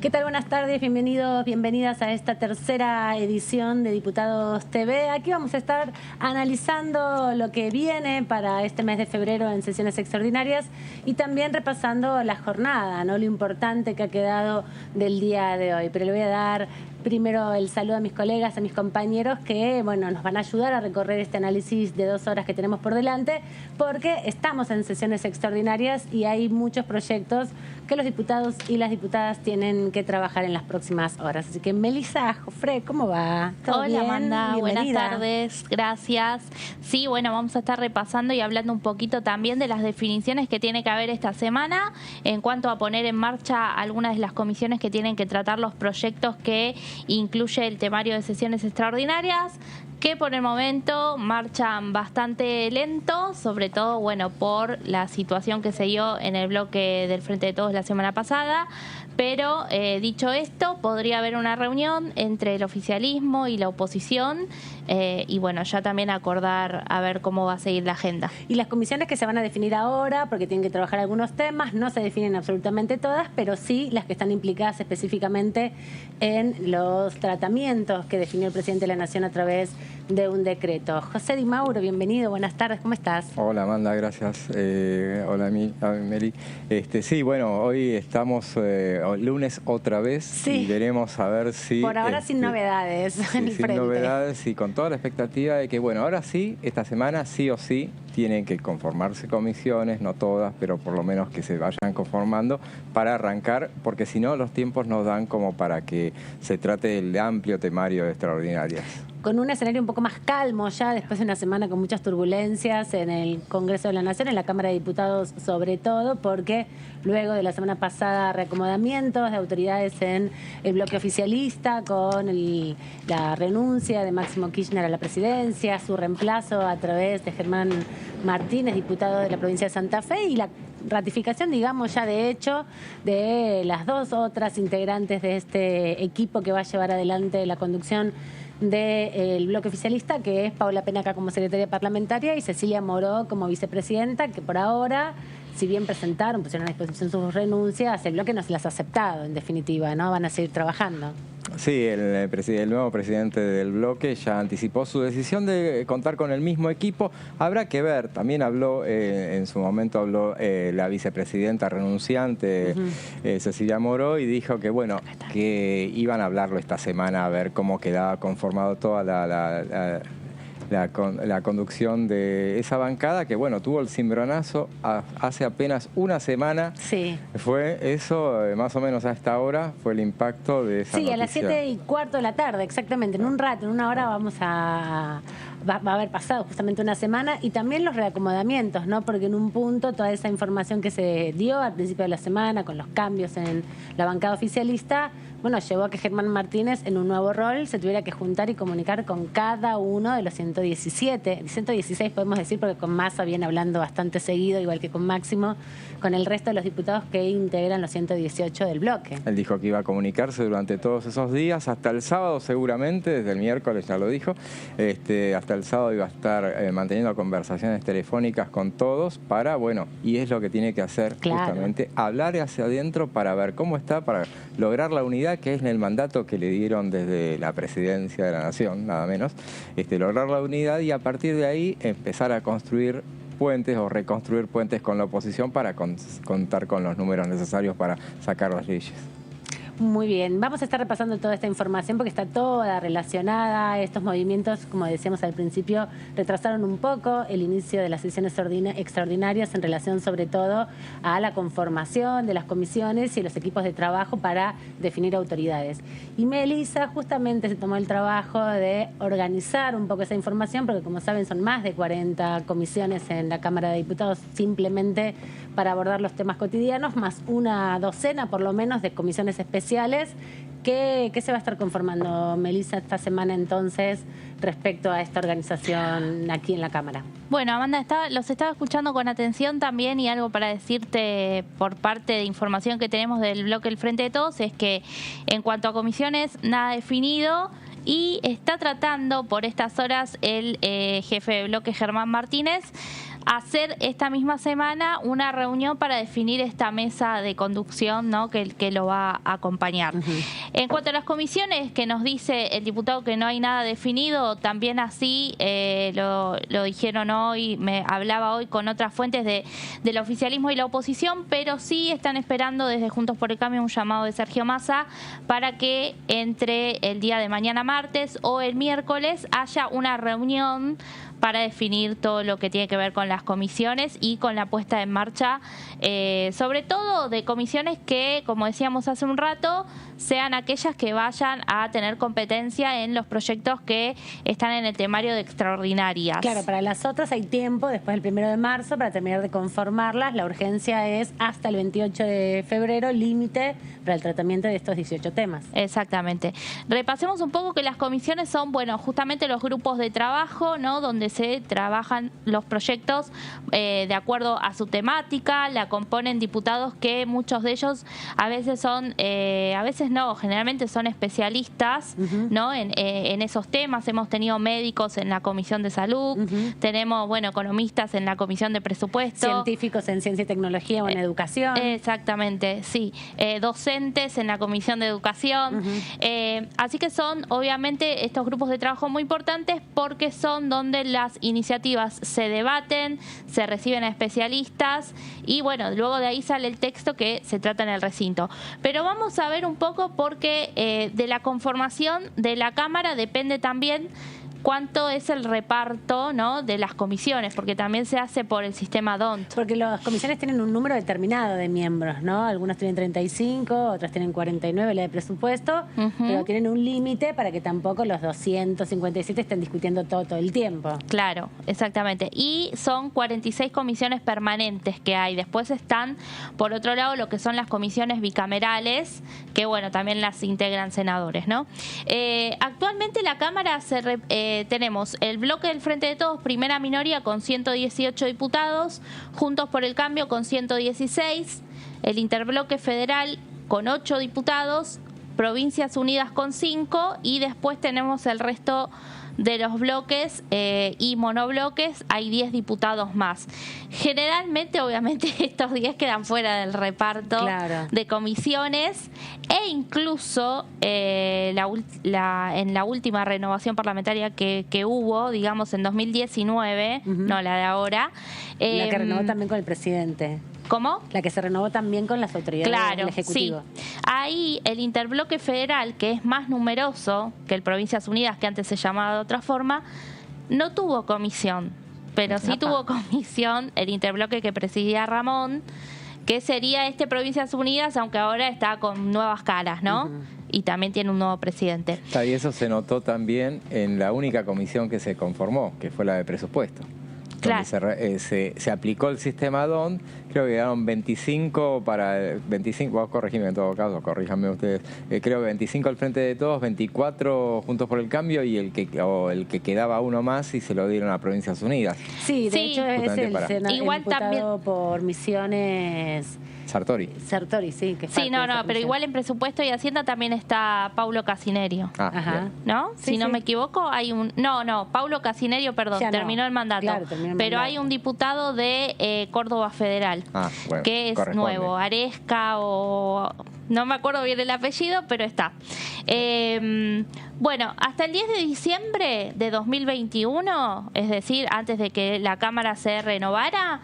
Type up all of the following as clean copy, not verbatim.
¿Qué tal? Buenas tardes, bienvenidos, bienvenidas a esta tercera edición de Diputados TV. Aquí vamos a estar analizando lo que viene para este mes de febrero en sesiones extraordinarias y también repasando la jornada, ¿no? Lo importante que ha quedado del día de hoy. Pero le voy a dar primero el saludo a mis colegas, a mis compañeros que, bueno, nos van a ayudar a recorrer este análisis de 2 horas que tenemos por delante, porque estamos en sesiones extraordinarias y hay muchos proyectos que los diputados y las diputadas tienen que trabajar en las próximas horas. Así que, Melissa, Jofre, ¿cómo va? ¿Todo bien? Hola, Amanda, bienvenida. buenas tardes, gracias. Sí, bueno, vamos a estar repasando y hablando un poquito también de las definiciones que tiene que haber esta semana en cuanto a poner en marcha algunas de las comisiones que tienen que tratar los proyectos que incluye el temario de sesiones extraordinarias, que por el momento marchan bastante lento, sobre todo, bueno, por la situación que se dio en el bloque del Frente de Todos la semana pasada. Pero dicho esto, podría haber una reunión entre el oficialismo y la oposición y bueno, ya también acordar a ver cómo va a seguir la agenda. Y las comisiones que se van a definir ahora, porque tienen que trabajar algunos temas, no se definen absolutamente todas, pero sí las que están implicadas específicamente en los tratamientos que definió el presidente de la Nación a través de un decreto. José Di Mauro, bienvenido, buenas tardes, ¿cómo estás? Hola Amanda, gracias. Hola Meli. Sí, bueno, hoy estamos lunes otra vez, sí, y veremos a ver si... Por ahora sin novedades sí, en el sin frente. Novedades y con toda la expectativa de que, bueno, ahora sí, esta semana sí o sí tienen que conformarse comisiones, no todas, pero por lo menos que se vayan conformando para arrancar, porque si no los tiempos nos dan como para que se trate del amplio temario de extraordinarias. Con un escenario un poco más calmo ya, después de una semana con muchas turbulencias en el Congreso de la Nación, en la Cámara de Diputados sobre todo, porque luego de la semana pasada reacomodamientos de autoridades en el bloque oficialista, con la renuncia de Máximo Kirchner a la presidencia, su reemplazo a través de Germán Martínez, diputado de la provincia de Santa Fe, y la ratificación, digamos, ya de hecho, de las 2 otras integrantes de este equipo que va a llevar adelante la conducción del bloque oficialista, que es Paula Penaca como secretaria parlamentaria y Cecilia Moró como vicepresidenta, que por ahora, si bien pusieron a disposición sus renuncias, el bloque no se las ha aceptado, en definitiva, ¿no? Van a seguir trabajando. Sí, el nuevo presidente del bloque ya anticipó su decisión de contar con el mismo equipo. Habrá que ver, también habló, en su momento habló la vicepresidenta renunciante, Cecilia Moró, y dijo que, bueno, que iban a hablarlo esta semana a ver cómo quedaba conformado toda la conducción de esa bancada, que bueno, tuvo el cimbronazo hace apenas una semana. Sí. Fue eso, más o menos a esta hora, fue el impacto de esa noticia. Sí, a las 7:15 de la tarde, exactamente. En un rato, en una hora va a haber pasado justamente una semana, y también los reacomodamientos, ¿no? Porque en un punto toda esa información que se dio al principio de la semana con los cambios en la bancada oficialista, bueno, llevó a que Germán Martínez, en un nuevo rol, se tuviera que juntar y comunicar con cada uno de los 116 podemos decir, porque con Massa viene hablando bastante seguido, igual que con Máximo, con el resto de los diputados que integran los 118 del bloque. Él dijo que iba a comunicarse durante todos esos días, hasta el sábado seguramente, desde el miércoles ya lo dijo, hasta el sábado iba a estar manteniendo conversaciones telefónicas con todos para, bueno, y es lo que tiene que hacer, claro, justamente, hablar hacia adentro para ver cómo está, para lograr la unidad, que es el mandato que le dieron desde la presidencia de la Nación, nada menos, lograr la unidad y a partir de ahí empezar a construir puentes o reconstruir puentes con la oposición para contar con los números necesarios para sacar las leyes. Muy bien, vamos a estar repasando toda esta información porque está toda relacionada. Estos movimientos, como decíamos al principio, retrasaron un poco el inicio de las sesiones extraordinarias en relación sobre todo a la conformación de las comisiones y los equipos de trabajo para definir autoridades. Y Melissa justamente se tomó el trabajo de organizar un poco esa información porque, como saben, son más de 40 comisiones en la Cámara de Diputados simplemente para abordar los temas cotidianos, más una docena por lo menos de comisiones especiales. ¿Qué se va a estar conformando, Melissa, esta semana entonces respecto a esta organización aquí en la Cámara? Bueno, Amanda, los estaba escuchando con atención también, y algo para decirte por parte de información que tenemos del bloque del Frente de Todos es que en cuanto a comisiones, nada definido. Y está tratando por estas horas el jefe de bloque, Germán Martínez, hacer esta misma semana una reunión para definir esta mesa de conducción, ¿no?, que lo va a acompañar. En cuanto a las comisiones, que nos dice el diputado que no hay nada definido, también así lo dijeron hoy, me hablaba hoy con otras fuentes del oficialismo y la oposición, pero sí están esperando desde Juntos por el Cambio un llamado de Sergio Massa para que entre el día de mañana martes o el miércoles haya una reunión para definir todo lo que tiene que ver con las comisiones y con la puesta en marcha, sobre todo de comisiones que, como decíamos hace un rato, sean aquellas que vayan a tener competencia en los proyectos que están en el temario de extraordinarias. Claro, para las otras hay tiempo, después del 1 de marzo, para terminar de conformarlas. La urgencia es hasta el 28 de febrero, límite para el tratamiento de estos 18 temas. Exactamente. Repasemos un poco que las comisiones son, bueno, justamente los grupos de trabajo, ¿no?, donde se trabajan los proyectos de acuerdo a su temática. La componen diputados que muchos de ellos a veces son, a veces no, generalmente son especialistas, ¿no?, en esos temas. Hemos tenido médicos en la Comisión de Salud, tenemos, bueno, economistas en la Comisión de Presupuesto. Científicos en Ciencia y Tecnología o en Educación. Exactamente, sí. Docentes en la Comisión de Educación. Así que son, obviamente, estos grupos de trabajo muy importantes porque son donde las iniciativas se debaten, se reciben a especialistas y, bueno, luego de ahí sale el texto que se trata en el recinto. Pero vamos a ver un poco porque de la conformación de la Cámara depende también cuánto es el reparto, ¿no?, de las comisiones, porque también se hace por el sistema DONT. Porque las comisiones tienen un número determinado de miembros, ¿no? Algunas tienen 35, otras tienen 49, la de presupuesto, pero tienen un límite para que tampoco los 257 estén discutiendo todo el tiempo. Claro, exactamente. Y son 46 comisiones permanentes que hay. Después están, por otro lado, lo que son las comisiones bicamerales, que, bueno, también las integran senadores, ¿no? Actualmente la Cámara tenemos el bloque del Frente de Todos, primera minoría, con 118 diputados, Juntos por el Cambio con 116, el Interbloque Federal con 8 diputados, Provincias Unidas con 5 y después tenemos el resto de los bloques y monobloques, hay 10 diputados más. Generalmente, obviamente, estos 10 quedan fuera del reparto de comisiones e incluso en la última renovación parlamentaria que hubo, digamos, en 2019, no la de ahora. La que renovó también con el presidente. ¿Cómo? La que se renovó también con las autoridades del Ejecutivo. Sí. Ahí el Interbloque Federal, que es más numeroso que el Provincias Unidas, que antes se llamaba de otra forma, no tuvo comisión, pero sí tuvo comisión el Interbloque que presidía Ramón, que sería Provincias Unidas, aunque ahora está con nuevas caras, ¿no? Y también tiene un nuevo presidente. Y eso se notó también en la única comisión que se conformó, que fue la de presupuesto. Claro. Se aplicó el sistema DONT, creo que quedaron 25 vos corregime en todo caso, corríjanme ustedes, creo que 25 al Frente de Todos, 24 Juntos por el Cambio y el que quedaba uno más y se lo dieron a Provincias Unidas. Sí, de hecho es el igual también por Misiones... Sartori, sí. Que sí, pero igual en Presupuesto y Hacienda también está Paulo Casinerio. ¿No? Si no me equivoco, hay un... No, Paulo Casinerio, perdón, terminó el mandato. Claro, pero hay un diputado de Córdoba Federal, que es nuevo, Aresca o... No me acuerdo bien el apellido, pero está. Bueno, hasta el 10 de diciembre de 2021, es decir, antes de que la Cámara se renovara,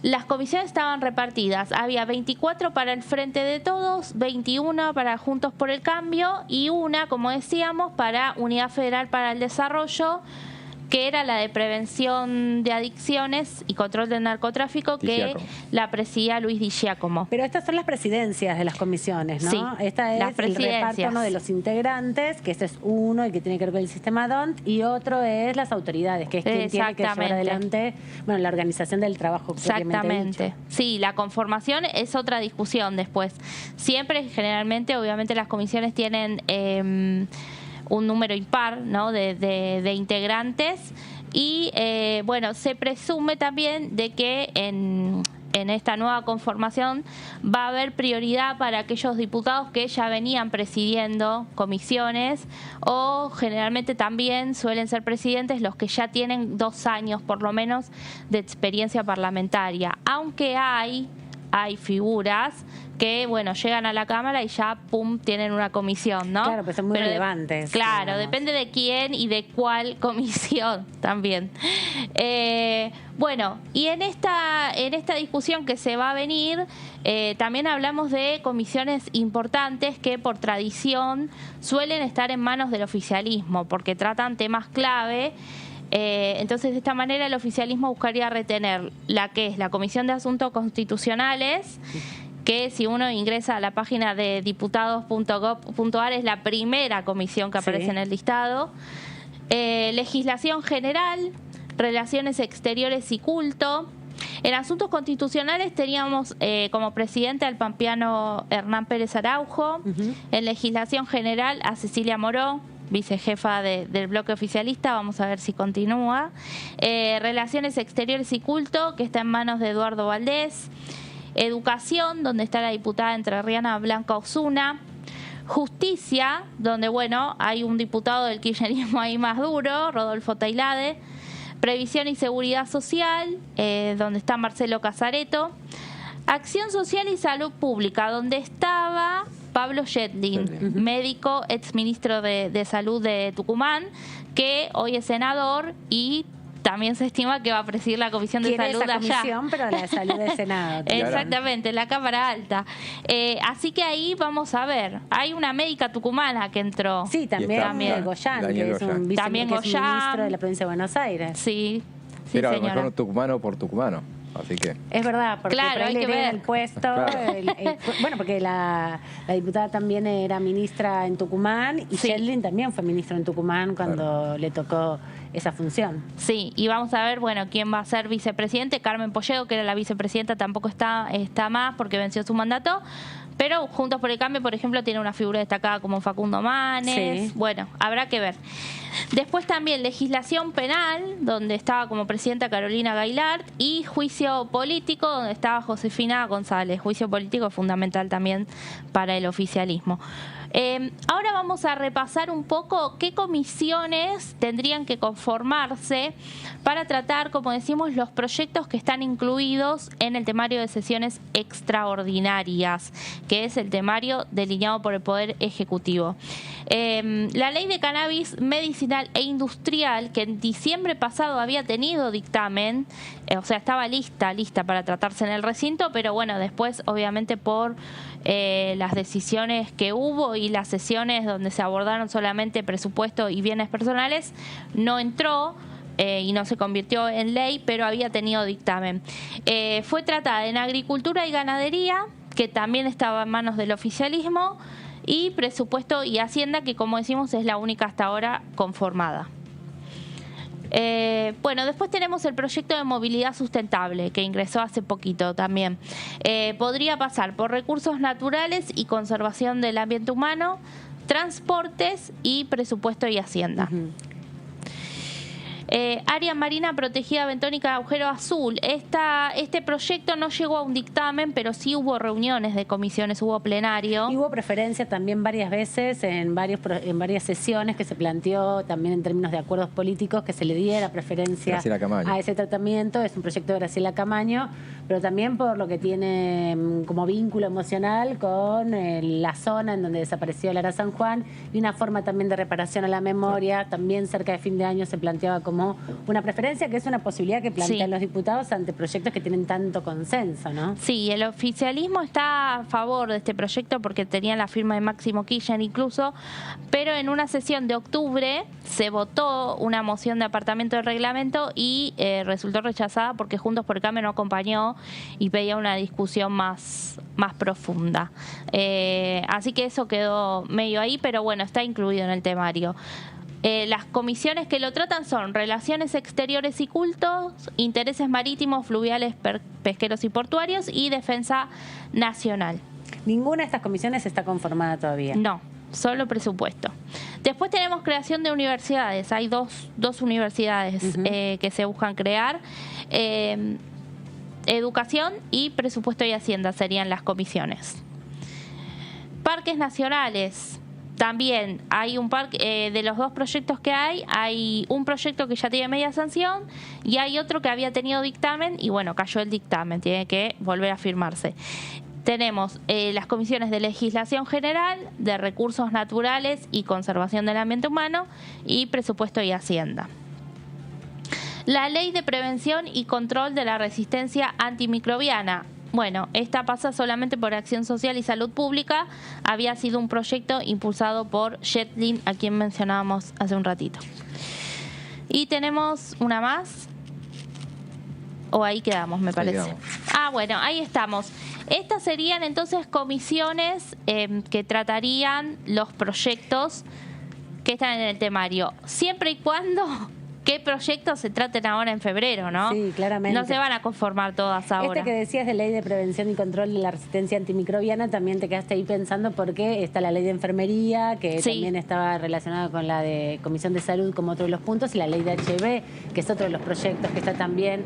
las comisiones estaban repartidas. Había 24 para el Frente de Todos, 21 para Juntos por el Cambio y una, como decíamos, para Unidad Federal para el Desarrollo, que era la de prevención de adicciones y control del narcotráfico, que la presidía Luis Di Giacomo. Pero estas son las presidencias de las comisiones, ¿no? Sí, esta es el reparto de los integrantes, que este es uno, el que tiene que ver con el sistema DONT, y otro es las autoridades, que es quien tiene que llevar adelante, la organización del trabajo propiamente dicho. Sí, la conformación es otra discusión después. Siempre, generalmente, obviamente las comisiones tienen... un número impar, ¿no?, de integrantes y bueno, se presume también de que en esta nueva conformación va a haber prioridad para aquellos diputados que ya venían presidiendo comisiones, o generalmente también suelen ser presidentes los que ya tienen 2 años por lo menos de experiencia parlamentaria, aunque hay figuras que, bueno, llegan a la Cámara y ya, pum, tienen una comisión, ¿no? Claro, pues son muy relevantes. Claro, digamos. depende de quién y de cuál comisión también. Bueno, y en esta discusión que se va a venir, también hablamos de comisiones importantes que por tradición suelen estar en manos del oficialismo, porque tratan temas clave. Entonces, de esta manera, el oficialismo buscaría retener la que es la Comisión de Asuntos Constitucionales, que si uno ingresa a la página de diputados.gov.ar es la primera comisión que aparece en el listado. Legislación General, Relaciones Exteriores y Culto. En Asuntos Constitucionales teníamos como presidente al pampeano Hernán Pérez Araujo. En Legislación General a Cecilia Moró, vicejefa del bloque oficialista. Vamos a ver si continúa. Relaciones Exteriores y Culto, que está en manos de Eduardo Valdés. Educación, donde está la diputada entrerriana Blanca Osuna. Justicia, donde, bueno, hay un diputado del kirchnerismo ahí más duro, Rodolfo Tailade. Previsión y Seguridad Social, donde está Marcelo Casareto. Acción Social y Salud Pública, donde estaba Pablo Yedlin, médico, exministro de Salud de Tucumán, que hoy es senador y también se estima que va a presidir la Comisión de Salud esa allá. comisión, pero la de Salud del Senado. Exactamente, en la Cámara Alta. Así que ahí vamos a ver. Hay una médica tucumana que entró. Sí, también Goyán, que es un ministro de la provincia de Buenos Aires. Sí, pero a lo señora. mejor tucumano por tucumano. Así que es verdad, porque claro, hay que ver el puesto. Bueno, porque la diputada también era ministra en Tucumán y Yedlin también fue ministro en Tucumán cuando le tocó esa función. Sí, y vamos a ver, bueno, quién va a ser vicepresidente. Carmen Polledo, que era la vicepresidenta, tampoco está más porque venció su mandato. Pero Juntos por el Cambio, por ejemplo, tiene una figura destacada como Facundo Manes. Sí. Bueno, habrá que ver. Después también Legislación Penal, donde estaba como presidenta Carolina Gailard, y Juicio Político, donde estaba Josefina González. Juicio político es fundamental también para el oficialismo. Ahora vamos a repasar un poco qué comisiones tendrían que conformarse para tratar, como decimos, los proyectos que están incluidos en el temario de sesiones extraordinarias, que es el temario delineado por el Poder Ejecutivo. La ley de cannabis medicinal e industrial, que en diciembre pasado había tenido dictamen, o sea, estaba lista para tratarse en el recinto, pero bueno, después, obviamente, por las decisiones que hubo y las sesiones donde se abordaron solamente presupuesto y bienes personales, no entró y no se convirtió en ley, pero había tenido dictamen. Fue tratada en agricultura y ganadería, que también estaba en manos del oficialismo, y presupuesto y hacienda, que como decimos es la única hasta ahora conformada. Bueno, después tenemos el proyecto de movilidad sustentable, que ingresó hace poquito también. Podría pasar por recursos naturales y conservación del ambiente humano, transportes y presupuesto y hacienda. Área marina protegida bentónica de agujero azul. Este proyecto no llegó a un dictamen, pero sí hubo reuniones de comisiones, hubo plenario. Y hubo preferencia también varias veces en varias sesiones que se planteó también en términos de acuerdos políticos que se le diera preferencia a ese tratamiento. Es un proyecto de Graciela Camaño, pero también por lo que tiene como vínculo emocional con la zona en donde desapareció Lara San Juan, y una forma también de reparación a la memoria. También cerca de fin de año se planteaba como una preferencia, que es una posibilidad que plantean los diputados ante proyectos que tienen tanto consenso, ¿no? Sí, el oficialismo está a favor de este proyecto porque tenía la firma de Máximo Kirchner incluso, pero en una sesión de octubre se votó una moción de apartamiento del reglamento y resultó rechazada porque Juntos por el Cambio no acompañó y pedía una discusión más profunda. Así que eso quedó medio ahí, pero bueno, está incluido en el temario. Las comisiones que lo tratan son Relaciones Exteriores y Cultos, Intereses Marítimos, Fluviales, Pesqueros y Portuarios y Defensa Nacional. Ninguna de estas comisiones está conformada todavía. No, solo presupuesto. Después tenemos creación de universidades. Hay dos universidades que se buscan crear. Educación y Presupuesto y Hacienda serían las comisiones. Parques nacionales. También hay un parque, de los dos proyectos que hay un proyecto que ya tiene media sanción y hay otro que había tenido dictamen y bueno, cayó el dictamen, tiene que volver a firmarse. Tenemos las comisiones de Legislación General, de Recursos Naturales y Conservación del Ambiente Humano y Presupuesto y Hacienda. La Ley de Prevención y Control de la Resistencia Antimicrobiana. Bueno, esta pasa solamente por Acción Social y Salud Pública. Había sido un proyecto impulsado por Jetlin, a quien mencionábamos hace un ratito. Y tenemos una más. O ahí quedamos, me parece. Quedamos. Ah, bueno, ahí estamos. Estas serían entonces comisiones que tratarían los proyectos que están en el temario. Siempre y cuando... ¿Qué proyectos se traten ahora en febrero, no? Sí, claramente. No se van a conformar todas ahora. Este que decías de Ley de Prevención y Control de la Resistencia Antimicrobiana, también te quedaste ahí pensando porque está la Ley de Enfermería, que sí, también estaba relacionada con la de Comisión de Salud como otro de los puntos, y la Ley de HB, que es otro de los proyectos que está también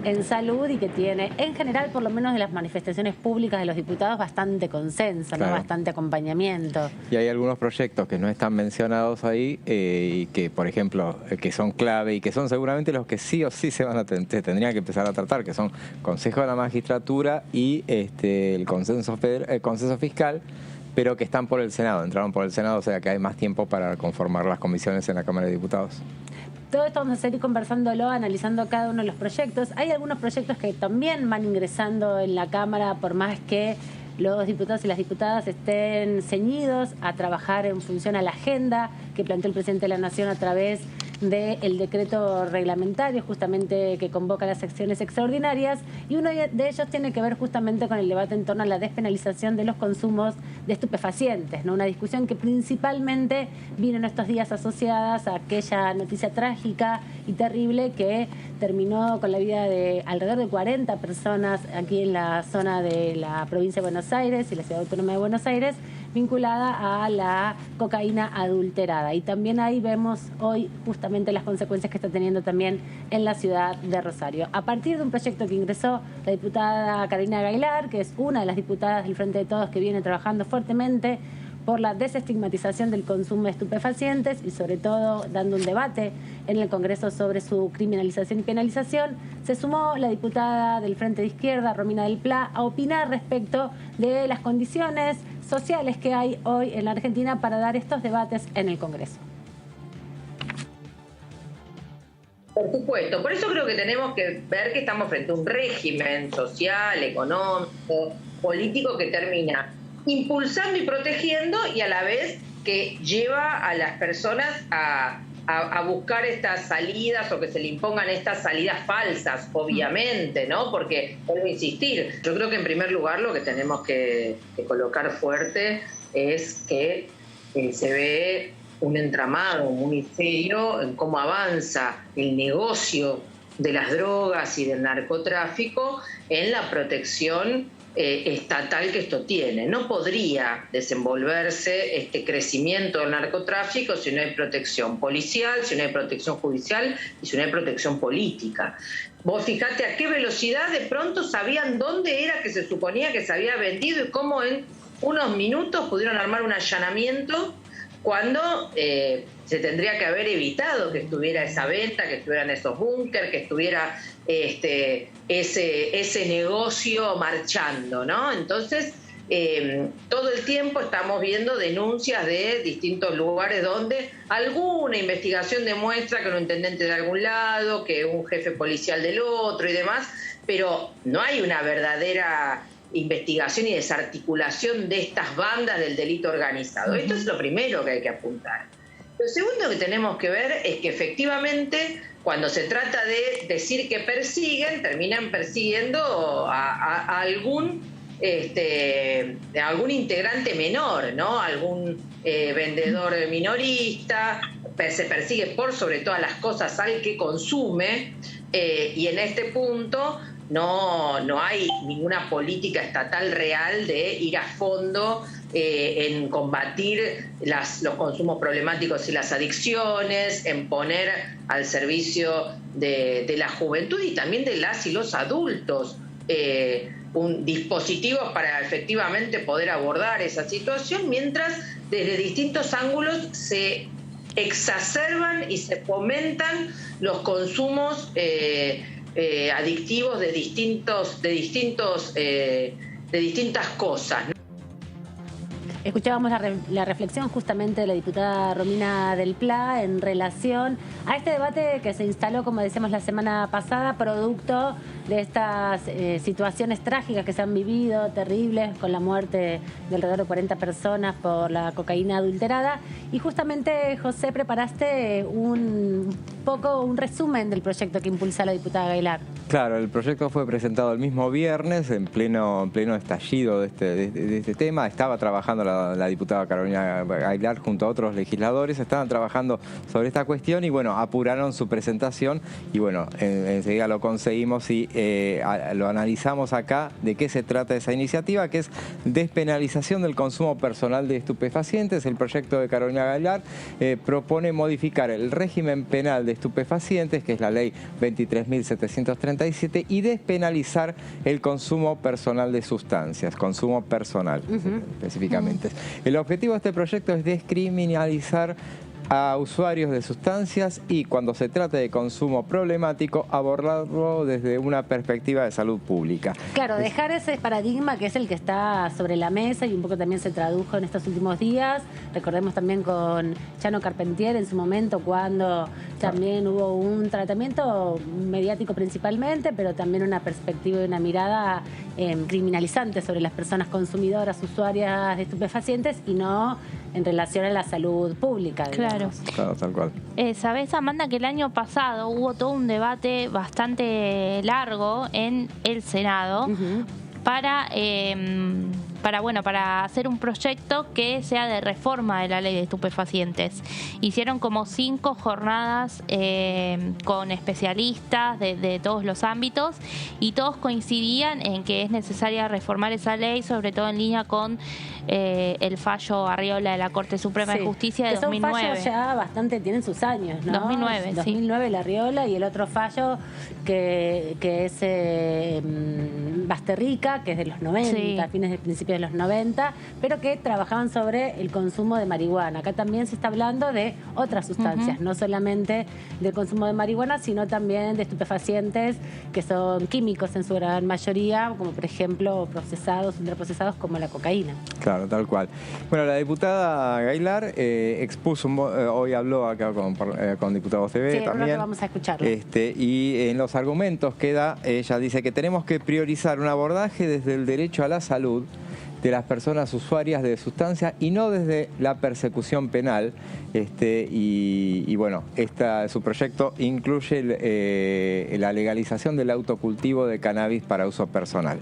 en salud y que tiene, en general, por lo menos de las manifestaciones públicas de los diputados, bastante consenso, claro, ¿no? Bastante acompañamiento. Y hay algunos proyectos que no están mencionados ahí y que, por ejemplo, que son clave y que son seguramente los que sí o sí se tendrían que empezar a tratar, que son Consejo de la Magistratura y el Consenso Fiscal, pero que están por el Senado, entraron por el Senado, o sea que hay más tiempo para conformar las comisiones en la Cámara de Diputados. Todo esto vamos a seguir conversándolo, analizando cada uno de los proyectos. Hay algunos proyectos que también van ingresando en la Cámara, por más que los diputados y las diputadas estén ceñidos a trabajar en función a la agenda que planteó el presidente de la Nación a través del decreto reglamentario justamente que convoca las secciones extraordinarias, y uno de ellos tiene que ver justamente con el debate en torno a la despenalización de los consumos de estupefacientes, ¿no? Una discusión que principalmente vino en estos días asociadas a aquella noticia trágica y terrible que terminó con la vida de alrededor de 40 personas aquí en la zona de la provincia de Buenos Aires y la Ciudad Autónoma de Buenos Aires, vinculada a la cocaína adulterada. Y también ahí vemos hoy justamente las consecuencias que está teniendo también en la ciudad de Rosario. A partir de un proyecto que ingresó la diputada Karina Gailar, que es una de las diputadas del Frente de Todos que viene trabajando fuertemente por la desestigmatización del consumo de estupefacientes y sobre todo dando un debate en el Congreso sobre su criminalización y penalización, se sumó la diputada del Frente de Izquierda, Romina del Pla, a opinar respecto de las condiciones sociales que hay hoy en la Argentina para dar estos debates en el Congreso. Por supuesto, por eso creo que tenemos que ver que estamos frente a un régimen social, económico, político que termina impulsando y protegiendo y a la vez que lleva a las personas a buscar estas salidas o que se le impongan estas salidas falsas, obviamente, ¿no? Porque, vuelvo a insistir, yo creo que en primer lugar lo que tenemos que colocar fuerte es que se ve un entramado muy serio en cómo avanza el negocio de las drogas y del narcotráfico en la protección estatal que esto tiene. No podría desenvolverse este crecimiento del narcotráfico si no hay protección policial, si no hay protección judicial y si no hay protección política. Vos fijate a qué velocidad de pronto sabían dónde era que se suponía que se había vendido y cómo en unos minutos pudieron armar un allanamiento cuando se tendría que haber evitado que estuviera esa venta, que estuvieran esos búnker, que estuviera ese negocio marchando, ¿no? Entonces, todo el tiempo estamos viendo denuncias de distintos lugares donde alguna investigación demuestra que un intendente de algún lado, que un jefe policial del otro y demás, pero no hay una verdadera investigación y desarticulación de estas bandas del delito organizado. Esto es lo primero que hay que apuntar. Lo segundo que tenemos que ver es que efectivamente cuando se trata de decir que persiguen, terminan persiguiendo a algún integrante menor, ¿no? Algún vendedor minorista, se persigue por sobre todas las cosas al que consume, y en este punto no hay ninguna política estatal real de ir a fondo en combatir los consumos problemáticos y las adicciones, en poner al servicio de la juventud y también de las y los adultos dispositivos para efectivamente poder abordar esa situación, mientras desde distintos ángulos se exacerban y se fomentan los consumos adictivos de distintas cosas. Escuchábamos la reflexión justamente de la diputada Romina del Pla en relación a este debate que se instaló, como decíamos la semana pasada, producto de estas situaciones trágicas que se han vivido, terribles, con la muerte de alrededor de 40 personas por la cocaína adulterada. Y justamente, José, preparaste un resumen del proyecto que impulsa la diputada Aguilar. Claro, el proyecto fue presentado el mismo viernes, en pleno estallido de este tema. Estaba trabajando la diputada Carolina Aguilar junto a otros legisladores, estaban trabajando sobre esta cuestión y bueno, apuraron su presentación y bueno, enseguida lo conseguimos y lo analizamos acá de qué se trata esa iniciativa, que es despenalización del consumo personal de estupefacientes. El proyecto de Carolina Aguilar propone modificar el régimen penal de estupefacientes, que es la ley 23.737, y despenalizar el consumo personal de sustancias, consumo personal específicamente. El objetivo de este proyecto es descriminalizar a usuarios de sustancias y, cuando se trate de consumo problemático, abordarlo desde una perspectiva de salud pública. Claro, dejar ese paradigma que es el que está sobre la mesa y un poco también se tradujo en estos últimos días. Recordemos también con Chano Carpentier en su momento, cuando también hubo un tratamiento mediático principalmente, pero también una perspectiva y una mirada criminalizante sobre las personas consumidoras, usuarias de estupefacientes y no en relación a la salud pública. Claro. Claro, tal cual. ¿Sabés, Amanda, que el año pasado hubo todo un debate bastante largo en el Senado para hacer un proyecto que sea de reforma de la ley de estupefacientes? Hicieron como 5 jornadas con especialistas de todos los ámbitos y todos coincidían en que es necesaria reformar esa ley, sobre todo en línea con el fallo Arriola de la Corte Suprema de Justicia de 2009. Son fallos ya bastante, tienen sus años, ¿no? 2009, 2009 el Arriola, y el otro fallo que es Basterrica, que es de los 90, fines de principios de los 90, pero que trabajaban sobre el consumo de marihuana. Acá también se está hablando de otras sustancias, no solamente del consumo de marihuana, sino también de estupefacientes que son químicos en su gran mayoría, como por ejemplo procesados, ultraprocesados, como la cocaína. Claro, tal cual. Bueno, la diputada Aguilar expuso, hoy habló acá con diputados TV también. Vamos a escucharlo. Y en los argumentos que da, ella dice que tenemos que priorizar un abordaje desde el derecho a la salud de las personas usuarias de sustancias y no desde la persecución penal. Y bueno, su proyecto incluye la legalización del autocultivo de cannabis para uso personal.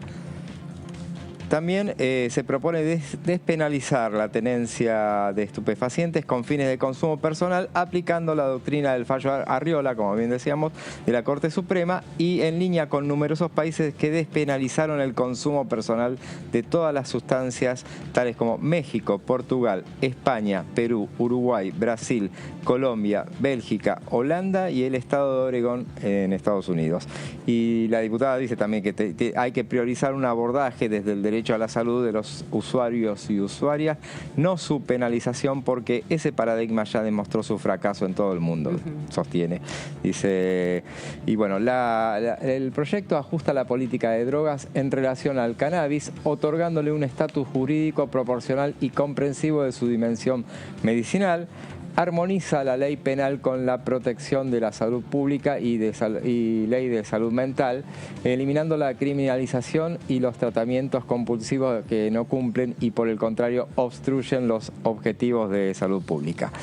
También se propone despenalizar la tenencia de estupefacientes con fines de consumo personal, aplicando la doctrina del fallo Arriola, como bien decíamos, de la Corte Suprema, y en línea con numerosos países que despenalizaron el consumo personal de todas las sustancias, tales como México, Portugal, España, Perú, Uruguay, Brasil, Colombia, Bélgica, Holanda y el estado de Oregón en Estados Unidos. Y la diputada dice también que hay que priorizar un abordaje desde el derecho a la salud de los usuarios y usuarias, no su penalización, porque ese paradigma ya demostró su fracaso en todo el mundo, sostiene. Dice, y bueno, el proyecto ajusta la política de drogas en relación al cannabis, otorgándole un estatus jurídico proporcional y comprensivo de su dimensión medicinal. Armoniza la ley penal con la protección de la salud pública y ley de salud mental, eliminando la criminalización y los tratamientos compulsivos que no cumplen y, por el contrario, obstruyen los objetivos de salud pública.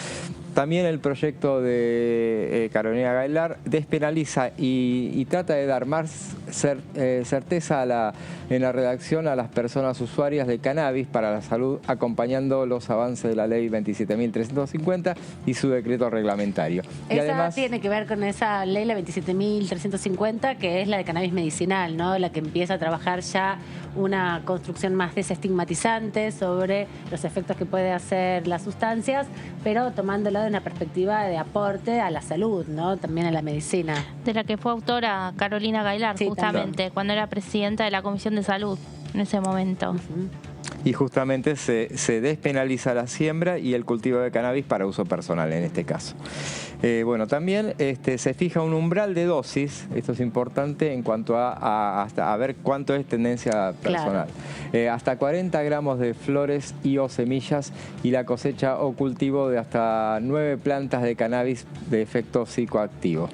También el proyecto de Carolina Aguilar despenaliza y trata de dar más certeza en la redacción a las personas usuarias de cannabis para la salud, acompañando los avances de la ley 27.350 y su decreto reglamentario. Y además tiene que ver con esa ley, la 27.350, que es la de cannabis medicinal, ¿no? La que empieza a trabajar ya una construcción más desestigmatizante sobre los efectos que puede hacer las sustancias, pero tomándola desde una perspectiva de aporte a la salud, ¿no? También a la medicina. De la que fue autora Carolina Gaylar, sí, justamente, también, cuando era presidenta de la Comisión de Salud en ese momento. Y justamente se despenaliza la siembra y el cultivo de cannabis para uso personal en este caso. Bueno, también se fija un umbral de dosis, esto es importante en cuanto a ver cuánto es tendencia personal. Claro. Hasta 40 gramos de flores y o semillas y la cosecha o cultivo de hasta 9 plantas de cannabis de efecto psicoactivo.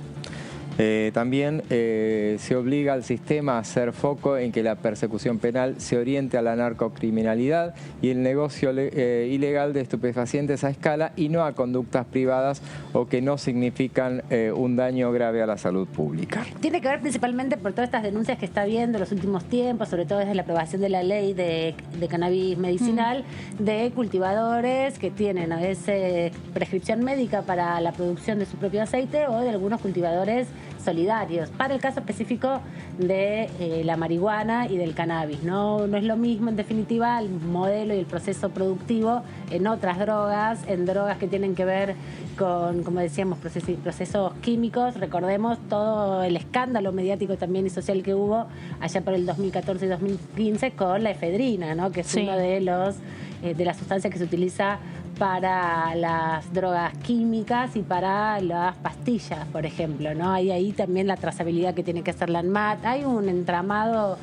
También se obliga al sistema a hacer foco en que la persecución penal se oriente a la narcocriminalidad y el negocio ilegal de estupefacientes a escala y no a conductas privadas o que no significan un daño grave a la salud pública. Tiene que ver principalmente por todas estas denuncias que está habiendo en los últimos tiempos, sobre todo desde la aprobación de la ley de cannabis medicinal, de cultivadores que tienen a veces prescripción médica para la producción de su propio aceite o de algunos cultivadores solidarios, para el caso específico de la marihuana y del cannabis. No es lo mismo, en definitiva, el modelo y el proceso productivo en otras drogas, en drogas que tienen que ver con, como decíamos, procesos químicos. Recordemos todo el escándalo mediático también y social que hubo allá por el 2014 y 2015 con la efedrina, ¿no? Que es uno de las sustancias que se utiliza para las drogas químicas y para las pastillas, por ejemplo, ¿no? Hay ahí también la trazabilidad que tiene que hacer la ANMAT. Hay un entramado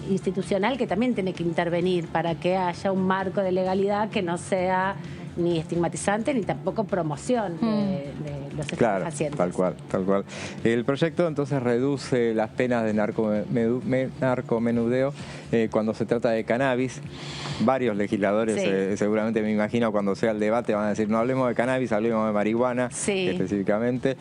institucional que también tiene que intervenir para que haya un marco de legalidad que no sea ni estigmatizante ni tampoco promoción de los estupefacientes. Tal cual. El proyecto entonces reduce las penas de narcomenudeo cuando se trata de cannabis. Varios legisladores, seguramente me imagino, cuando sea el debate van a decir no hablemos de cannabis, hablemos de marihuana específicamente.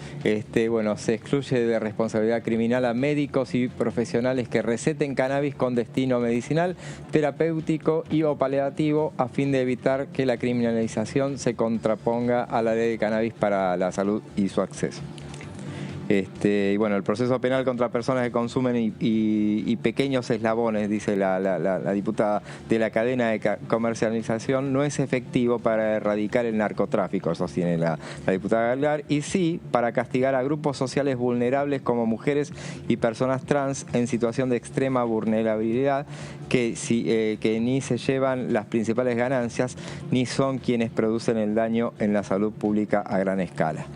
Bueno, se excluye de responsabilidad criminal a médicos y profesionales que receten cannabis con destino medicinal, terapéutico y o paliativo a fin de evitar que la criminalización se contraponga a la ley de cannabis para la salud y su acceso. Y bueno, el proceso penal contra personas que consumen y pequeños eslabones, dice la diputada, de la cadena de comercialización no es efectivo para erradicar el narcotráfico, sostiene la diputada Gaylar, y sí para castigar a grupos sociales vulnerables como mujeres y personas trans en situación de extrema vulnerabilidad que ni se llevan las principales ganancias ni son quienes producen el daño en la salud pública a gran escala.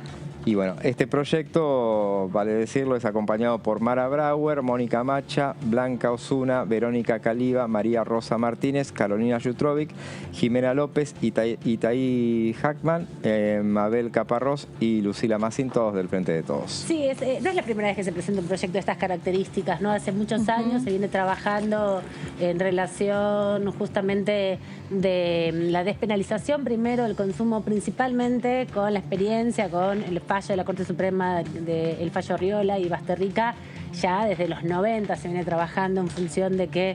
Y bueno, este proyecto, vale decirlo, es acompañado por Mara Brauer, Mónica Macha, Blanca Osuna, Verónica Caliba, María Rosa Martínez, Carolina Jutrovic, Jimena López, Itaí Hackman, Mabel Caparrós y Lucila Massín, todos del Frente de Todos. Sí, no es la primera vez que se presenta un proyecto de estas características, ¿no? Hace muchos años se viene trabajando en relación justamente de la despenalización, primero el consumo principalmente con la experiencia, con el fallo de la Corte Suprema, el fallo Riola y Basterrica. Ya desde los 90 se viene trabajando en función de que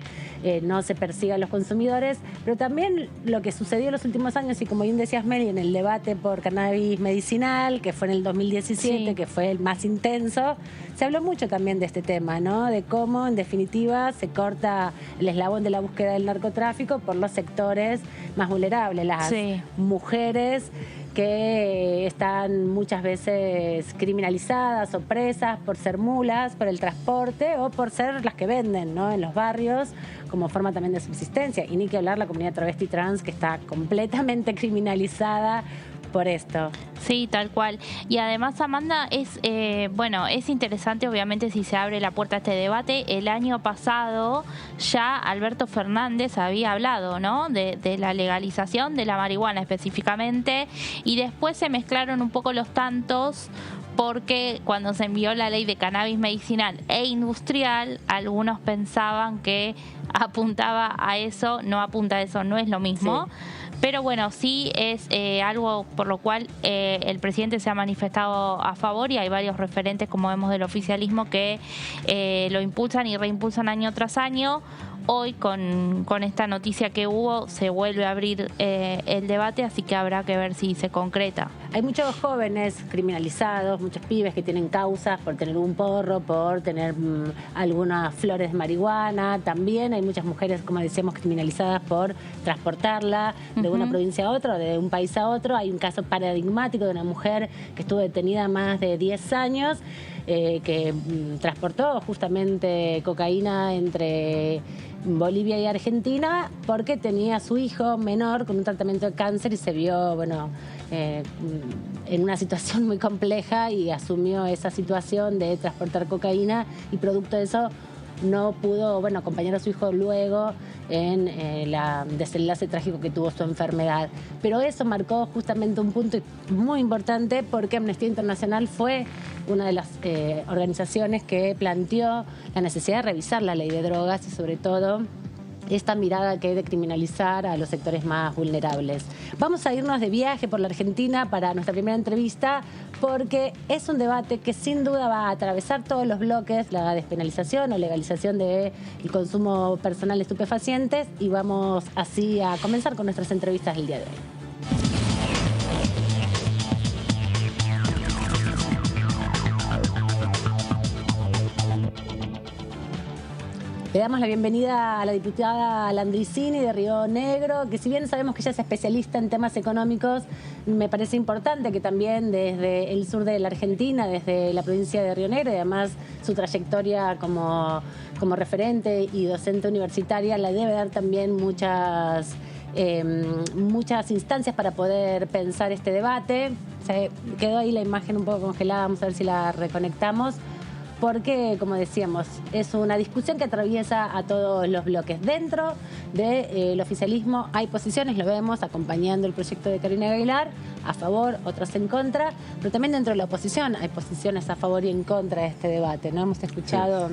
no se persigan los consumidores, pero también lo que sucedió en los últimos años, y como bien decías, Meli, en el debate por cannabis medicinal, que fue en el 2017, que fue el más intenso, se habló mucho también de este tema, ¿no? De cómo, en definitiva, se corta el eslabón de la búsqueda del narcotráfico por los sectores más vulnerables, las mujeres que están muchas veces criminalizadas o presas por ser mulas, por el transporte o por ser las que venden, ¿no? En los barrios como forma también de subsistencia. Y ni que hablar la comunidad travesti trans, que está completamente criminalizada por esto. Sí, tal cual. Y además, Amanda, es interesante, obviamente, si se abre la puerta a este debate. El año pasado ya Alberto Fernández había hablado, ¿no?, de la legalización de la marihuana específicamente, y después se mezclaron un poco los tantos, porque cuando se envió la ley de cannabis medicinal e industrial, algunos pensaban que apuntaba a eso, no apunta a eso, no es lo mismo. Pero bueno, sí es algo por lo cual el presidente se ha manifestado a favor, y hay varios referentes, como vemos, del oficialismo que lo impulsan y reimpulsan año tras año. hoy con esta noticia que hubo se vuelve a abrir el debate, así que habrá que ver si se concreta. Hay muchos jóvenes criminalizados, muchos pibes que tienen causas por tener un porro, por tener algunas flores de marihuana. También hay muchas mujeres, como decíamos, criminalizadas por transportarla de una provincia a otra, de un país a otro. Hay un caso paradigmático de una mujer que estuvo detenida más de 10 años, que transportó justamente cocaína entre Bolivia y Argentina porque tenía a su hijo menor con un tratamiento de cáncer y se vio, en una situación muy compleja y asumió esa situación de transportar cocaína y producto de eso no pudo, acompañar a su hijo luego en el desenlace trágico que tuvo su enfermedad. Pero eso marcó justamente un punto muy importante porque Amnistía Internacional fue una de las organizaciones que planteó la necesidad de revisar la ley de drogas y sobre todo esta mirada que hay de criminalizar a los sectores más vulnerables. Vamos a irnos de viaje por la Argentina para nuestra primera entrevista porque es un debate que sin duda va a atravesar todos los bloques, la despenalización o legalización del consumo personal de estupefacientes, y vamos así a comenzar con nuestras entrevistas del día de hoy. Le damos la bienvenida a la diputada Landricini de Río Negro, que si bien sabemos que ella es especialista en temas económicos, me parece importante que también desde el sur de la Argentina, desde la provincia de Río Negro, y además su trayectoria como referente y docente universitaria, le debe dar también muchas instancias para poder pensar este debate. Se quedó ahí la imagen un poco congelada, vamos a ver si la reconectamos. Porque, como decíamos, es una discusión que atraviesa a todos los bloques. Dentro del oficialismo hay posiciones, lo vemos, acompañando el proyecto de Karina Aguilar, a favor, otras en contra, pero también dentro de la oposición hay posiciones a favor y en contra de este debate, ¿no? Hemos escuchado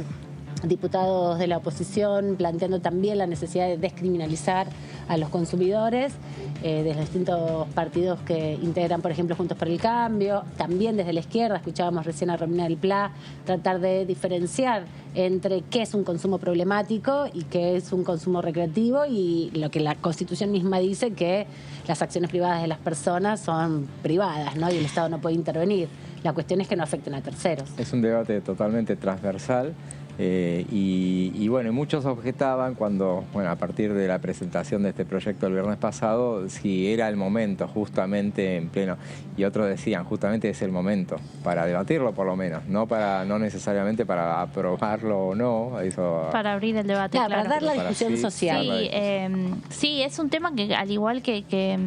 diputados de la oposición planteando también la necesidad de descriminalizar a los consumidores, de los distintos partidos que integran, por ejemplo, Juntos por el Cambio. También desde la izquierda, escuchábamos recién a Romina del Pla, tratar de diferenciar entre qué es un consumo problemático y qué es un consumo recreativo, y lo que la Constitución misma dice, que las acciones privadas de las personas son privadas, ¿no? Y el Estado no puede intervenir. La cuestión es que no afecten a terceros. Es un debate totalmente transversal. Y muchos objetaban cuando, a partir de la presentación de este proyecto el viernes pasado, si era el momento justamente en pleno, y otros decían justamente es el momento para debatirlo por lo menos, no necesariamente para aprobarlo o no, eso, para abrir el debate, claro. Para dar la discusión social. Sí, es un tema que al igual que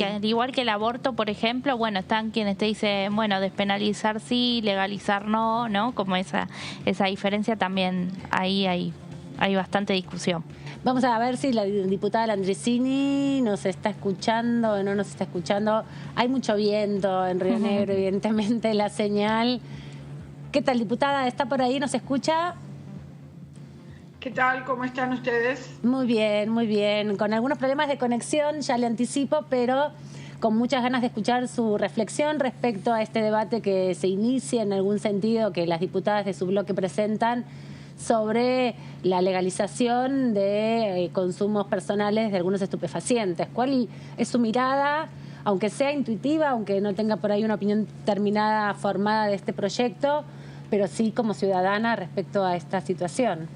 al igual que el aborto, por ejemplo, están quienes te dicen, despenalizar sí, legalizar no, ¿no? Como esa diferencia también, ahí hay bastante discusión. Vamos a ver si la diputada Landricini nos está escuchando o no nos está escuchando. Hay mucho viento en Río Negro, evidentemente, la señal. ¿Qué tal, diputada? ¿Está por ahí? ¿Nos escucha? ¿Qué tal? ¿Cómo están ustedes? Muy bien, muy bien. Con algunos problemas de conexión, ya le anticipo, pero con muchas ganas de escuchar su reflexión respecto a este debate que se inicia en algún sentido, que las diputadas de su bloque presentan sobre la legalización de consumos personales de algunos estupefacientes. ¿Cuál es su mirada, aunque sea intuitiva, aunque no tenga por ahí una opinión terminada, formada de este proyecto, pero sí como ciudadana respecto a esta situación?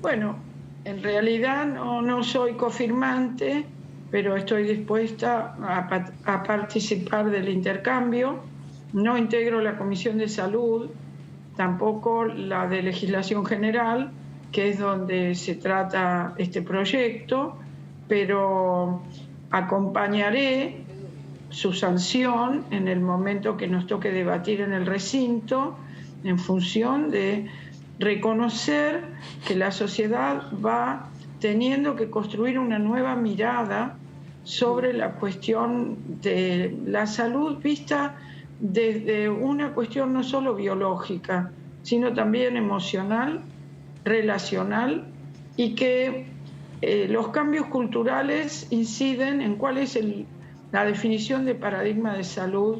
Bueno, en realidad no soy cofirmante, pero estoy dispuesta a participar del intercambio. No integro la Comisión de Salud, tampoco la de Legislación General, que es donde se trata este proyecto, pero acompañaré su sanción en el momento que nos toque debatir en el recinto, en función de reconocer que la sociedad va teniendo que construir una nueva mirada sobre la cuestión de la salud vista desde una cuestión no solo biológica, sino también emocional, relacional, y que los cambios culturales inciden en cuál es la definición de paradigma de salud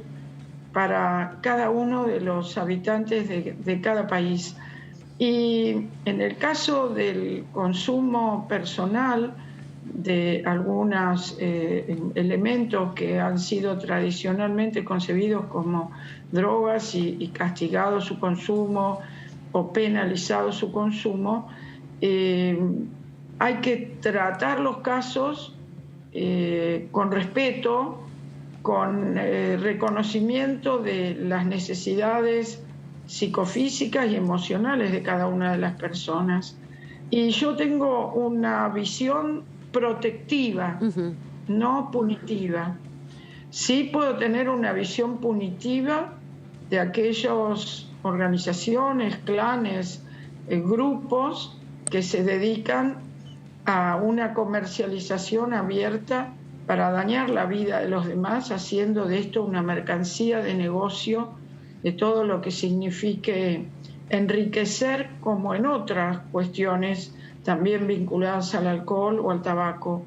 para cada uno de los habitantes de cada país. Y en el caso del consumo personal de algunos elementos que han sido tradicionalmente concebidos como drogas y castigado su consumo o penalizado su consumo, hay que tratar los casos con respeto, con reconocimiento de las necesidades psicofísicas y emocionales de cada una de las personas. Y yo tengo una visión protectiva, no punitiva. Sí puedo tener una visión punitiva de aquellas organizaciones, clanes, grupos que se dedican a una comercialización abierta para dañar la vida de los demás, haciendo de esto una mercancía de negocio, de todo lo que signifique enriquecer, como en otras cuestiones también vinculadas al alcohol o al tabaco.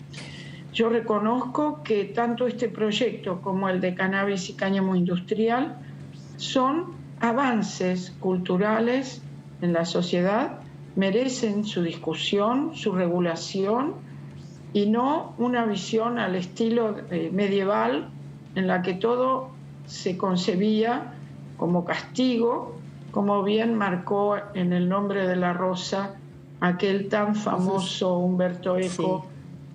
Yo reconozco que tanto este proyecto como el de cannabis y cáñamo industrial son avances culturales en la sociedad, merecen su discusión, su regulación, y no una visión al estilo medieval en la que todo se concebía como castigo, como bien marcó en El nombre de la rosa aquel tan famoso Humberto Eco,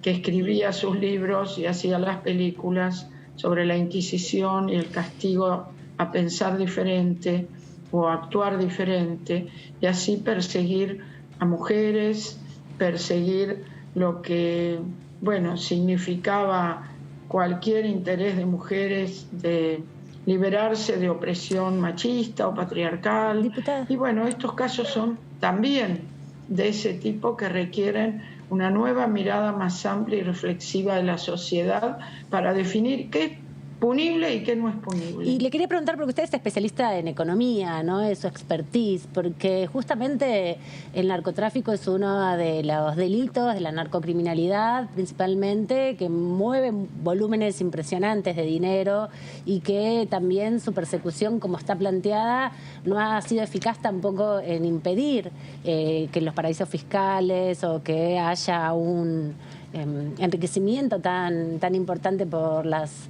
que escribía sus libros y hacía las películas sobre la Inquisición y el castigo a pensar diferente o a actuar diferente, y así perseguir a mujeres, perseguir lo que, bueno, significaba cualquier interés de mujeres de liberarse de opresión machista o patriarcal. Diputada. Y bueno, estos casos son también de ese tipo que requieren una nueva mirada más amplia y reflexiva de la sociedad para definir qué es punible y qué no es punible. Y le quería preguntar, porque usted es especialista en economía, ¿no? Es su expertise, porque justamente el narcotráfico es uno de los delitos de la narcocriminalidad, principalmente, que mueve volúmenes impresionantes de dinero y que también su persecución, como está planteada, no ha sido eficaz tampoco en impedir que los paraísos fiscales o que haya un enriquecimiento tan importante por las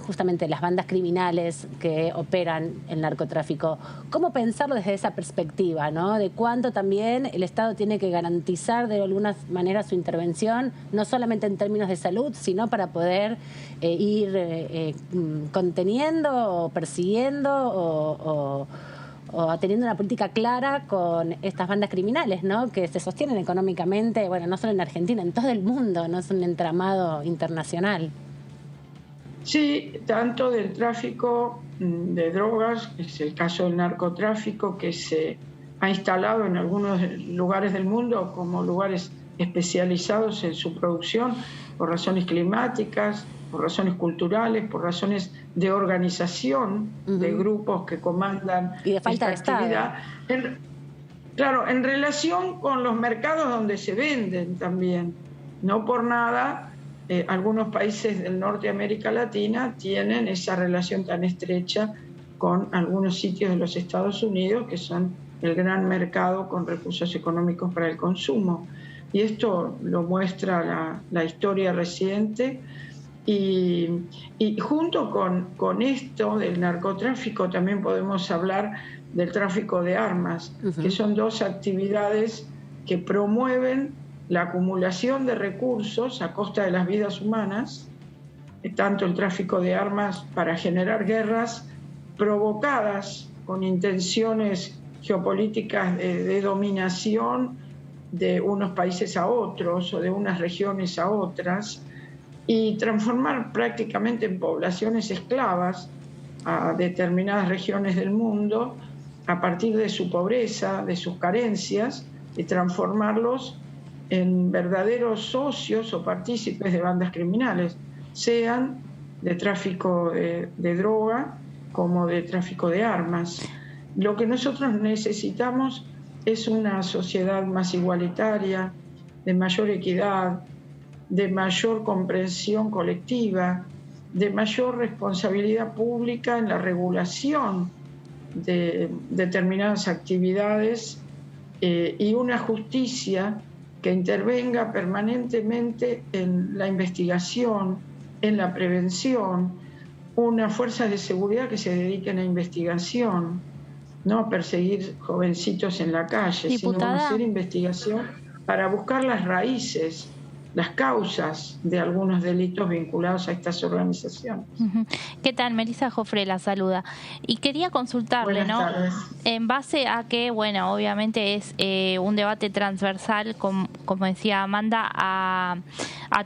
justamente las bandas criminales que operan el narcotráfico. ¿Cómo pensarlo desde esa perspectiva, ¿no? De cuánto también el Estado tiene que garantizar de alguna manera su intervención, no solamente en términos de salud, sino para poder ir conteniendo o persiguiendo o teniendo una política clara con estas bandas criminales, ¿no? Que se sostienen económicamente, bueno, no solo en Argentina, en todo el mundo, no es un entramado internacional. Sí, tanto del tráfico de drogas, que es el caso del narcotráfico, que se ha instalado en algunos lugares del mundo como lugares especializados en su producción por razones climáticas, por razones culturales, por razones de organización de grupos que comandan y de falta esta actividad. Claro, en relación con los mercados donde se venden también. No por nada, algunos países del norte de América Latina tienen esa relación tan estrecha con algunos sitios de los Estados Unidos, que son el gran mercado con recursos económicos para el consumo. Y esto lo muestra la historia reciente. Y junto con esto del narcotráfico también podemos hablar del tráfico de armas, que son dos actividades que promueven la acumulación de recursos a costa de las vidas humanas, tanto el tráfico de armas para generar guerras provocadas con intenciones geopolíticas de dominación de unos países a otros o de unas regiones a otras, y transformar prácticamente en poblaciones esclavas a determinadas regiones del mundo a partir de su pobreza, de sus carencias, y transformarlos en verdaderos socios o partícipes de bandas criminales, sean de tráfico de droga como de tráfico de armas. Lo que nosotros necesitamos es una sociedad más igualitaria, de mayor equidad, de mayor comprensión colectiva, de mayor responsabilidad pública en la regulación de determinadas actividades y una justicia que intervenga permanentemente en la investigación, en la prevención, unas fuerzas de seguridad que se dediquen a investigación, no a perseguir jovencitos en la calle, Diputada, sino a hacer investigación para buscar las raíces, las causas de algunos delitos vinculados a estas organizaciones. ¿Qué tal? Melissa Jofre la saluda. Y quería consultarle, Buenas tardes. En base a que, bueno, obviamente es un debate transversal, como decía Amanda, a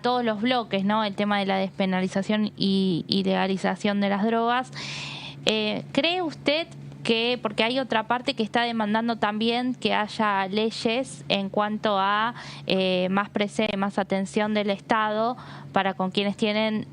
todos los bloques, ¿no? El tema de la despenalización y legalización de las drogas. ¿Cree usted que, porque hay otra parte que está demandando también que haya leyes en cuanto a más atención del Estado para con quienes tienen,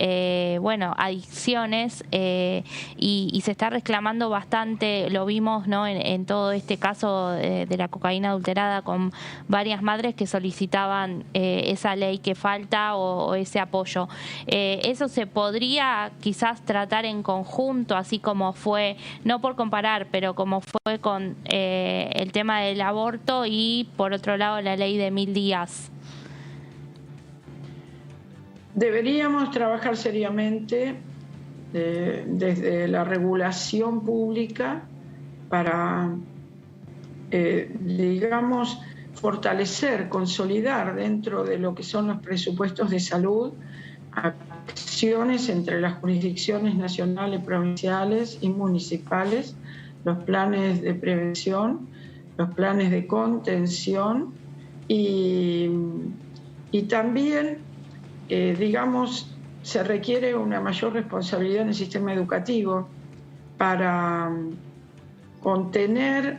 adicciones, y se está reclamando bastante, lo vimos, ¿no? En todo este caso de la cocaína adulterada, con varias madres que solicitaban esa ley que falta o ese apoyo. Eso se podría quizás tratar en conjunto, así como fue, no por comparar, pero como fue con el tema del aborto y por otro lado la ley de 1000 días. Deberíamos trabajar seriamente desde la regulación pública para, digamos, fortalecer, consolidar dentro de lo que son los presupuestos de salud acciones entre las jurisdicciones nacionales, provinciales y municipales, los planes de prevención, los planes de contención y también, digamos, se requiere una mayor responsabilidad en el sistema educativo para contener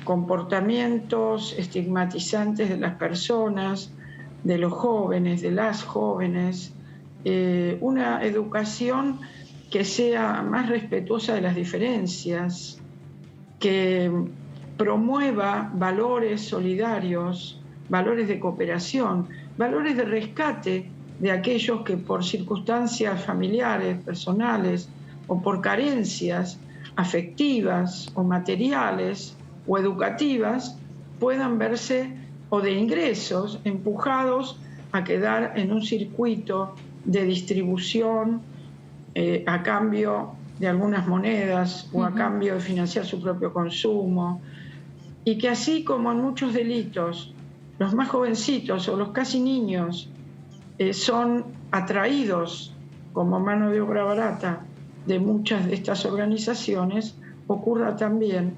comportamientos estigmatizantes de las personas, de los jóvenes, de las jóvenes, una educación que sea más respetuosa de las diferencias, que promueva valores solidarios, valores de cooperación, valores de rescate de aquellos que por circunstancias familiares, personales o por carencias afectivas o materiales o educativas puedan verse, o de ingresos, empujados a quedar en un circuito de distribución a cambio de algunas monedas o a cambio de financiar su propio consumo, y que así como en muchos delitos los más jovencitos o los casi niños son atraídos como mano de obra barata de muchas de estas organizaciones, ocurra también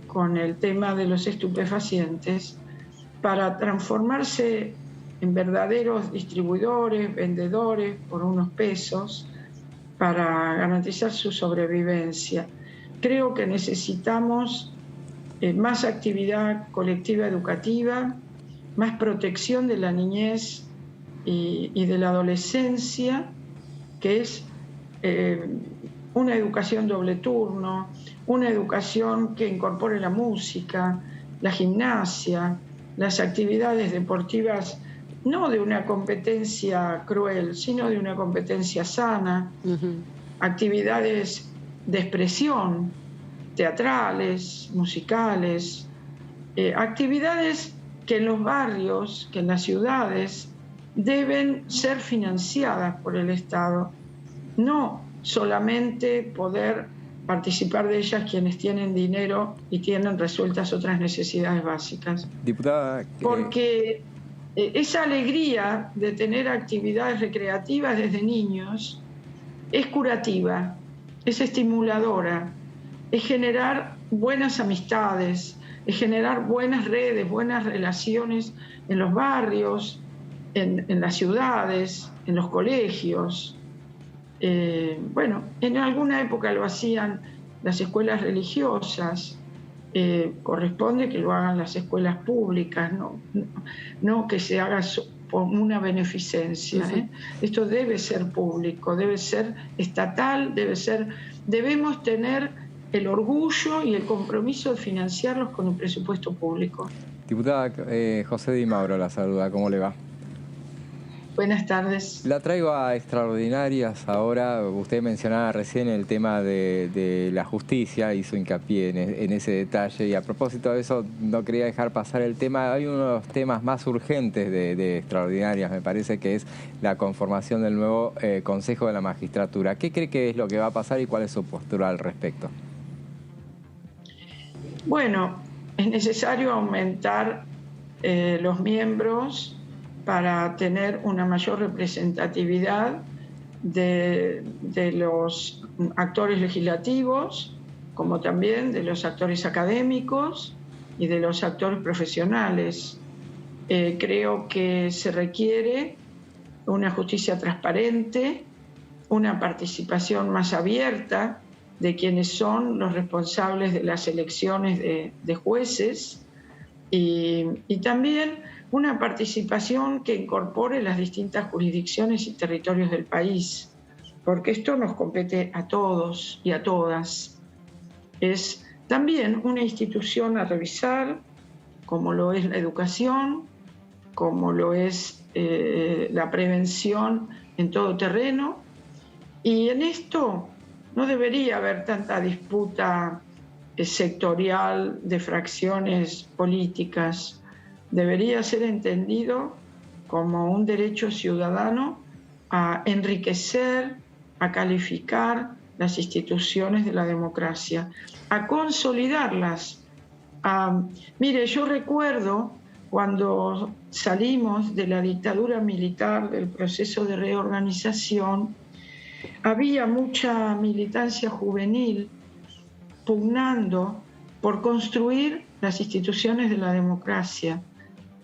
con el tema de los estupefacientes, para transformarse en verdaderos distribuidores, vendedores por unos pesos, para garantizar su sobrevivencia. Creo que necesitamos más actividad colectiva educativa, más protección de la niñez y de la adolescencia, que es una educación doble turno, una educación que incorpore la música, la gimnasia, las actividades deportivas, no de una competencia cruel, sino de una competencia sana, actividades de expresión, teatrales, musicales, actividades que en los barrios, que en las ciudades, deben ser financiadas por el Estado, no solamente poder participar de ellas quienes tienen dinero y tienen resueltas otras necesidades básicas. Diputada, porque esa alegría de tener actividades recreativas desde niños es curativa, es estimuladora, es generar buenas amistades, es generar buenas redes, buenas relaciones en los barrios, en las ciudades, en los colegios. En alguna época lo hacían las escuelas religiosas, corresponde que lo hagan las escuelas públicas, no que se haga por una beneficencia. Esto debe ser público, debe ser estatal, debemos tener el orgullo y el compromiso de financiarlos con un presupuesto público. Diputada, José Di Mauro la saluda, ¿cómo le va? Buenas tardes. La traigo a extraordinarias ahora. Usted mencionaba recién el tema de la justicia, hizo hincapié en ese detalle, y a propósito de eso no quería dejar pasar el tema. Hay uno de los temas más urgentes de extraordinarias, me parece, que es la conformación del nuevo Consejo de la Magistratura. ¿Qué cree que es lo que va a pasar y cuál es su postura al respecto? Bueno, es necesario aumentar los miembros para tener una mayor representatividad de los actores legislativos, como también de los actores académicos y de los actores profesionales. Creo que se requiere una justicia transparente, una participación más abierta de quienes son los responsables de las elecciones de jueces y también una participación que incorpore las distintas jurisdicciones y territorios del país, porque esto nos compete a todos y a todas. Es también una institución a revisar, como lo es la educación, como lo es la prevención en todo terreno, y en esto no debería haber tanta disputa sectorial de fracciones políticas. Debería ser entendido como un derecho ciudadano a enriquecer, a calificar las instituciones de la democracia, a consolidarlas. Mire, yo recuerdo cuando salimos de la dictadura militar, del proceso de reorganización, había mucha militancia juvenil pugnando por construir las instituciones de la democracia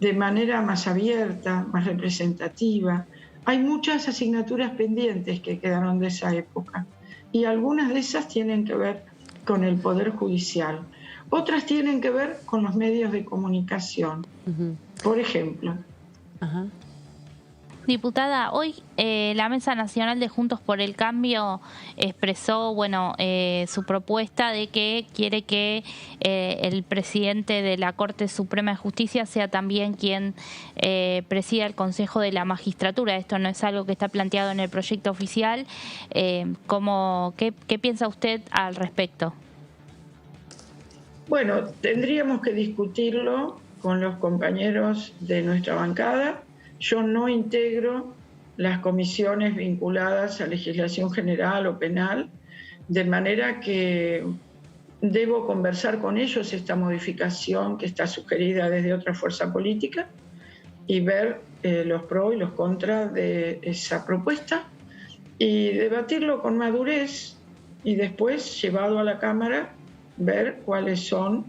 de manera más abierta, más representativa. Hay muchas asignaturas pendientes que quedaron de esa época y algunas de esas tienen que ver con el Poder Judicial. Otras tienen que ver con los medios de comunicación, por ejemplo. Diputada, hoy la Mesa Nacional de Juntos por el Cambio expresó, su propuesta de que quiere que el presidente de la Corte Suprema de Justicia sea también quien presida el Consejo de la Magistratura. Esto no es algo que está planteado en el proyecto oficial. ¿Qué piensa usted al respecto? Bueno, tendríamos que discutirlo con los compañeros de nuestra bancada. Yo no integro las comisiones vinculadas a legislación general o penal, de manera que debo conversar con ellos esta modificación que está sugerida desde otra fuerza política y ver los pros y los contras de esa propuesta y debatirlo con madurez y después, llevado a la Cámara, ver cuáles son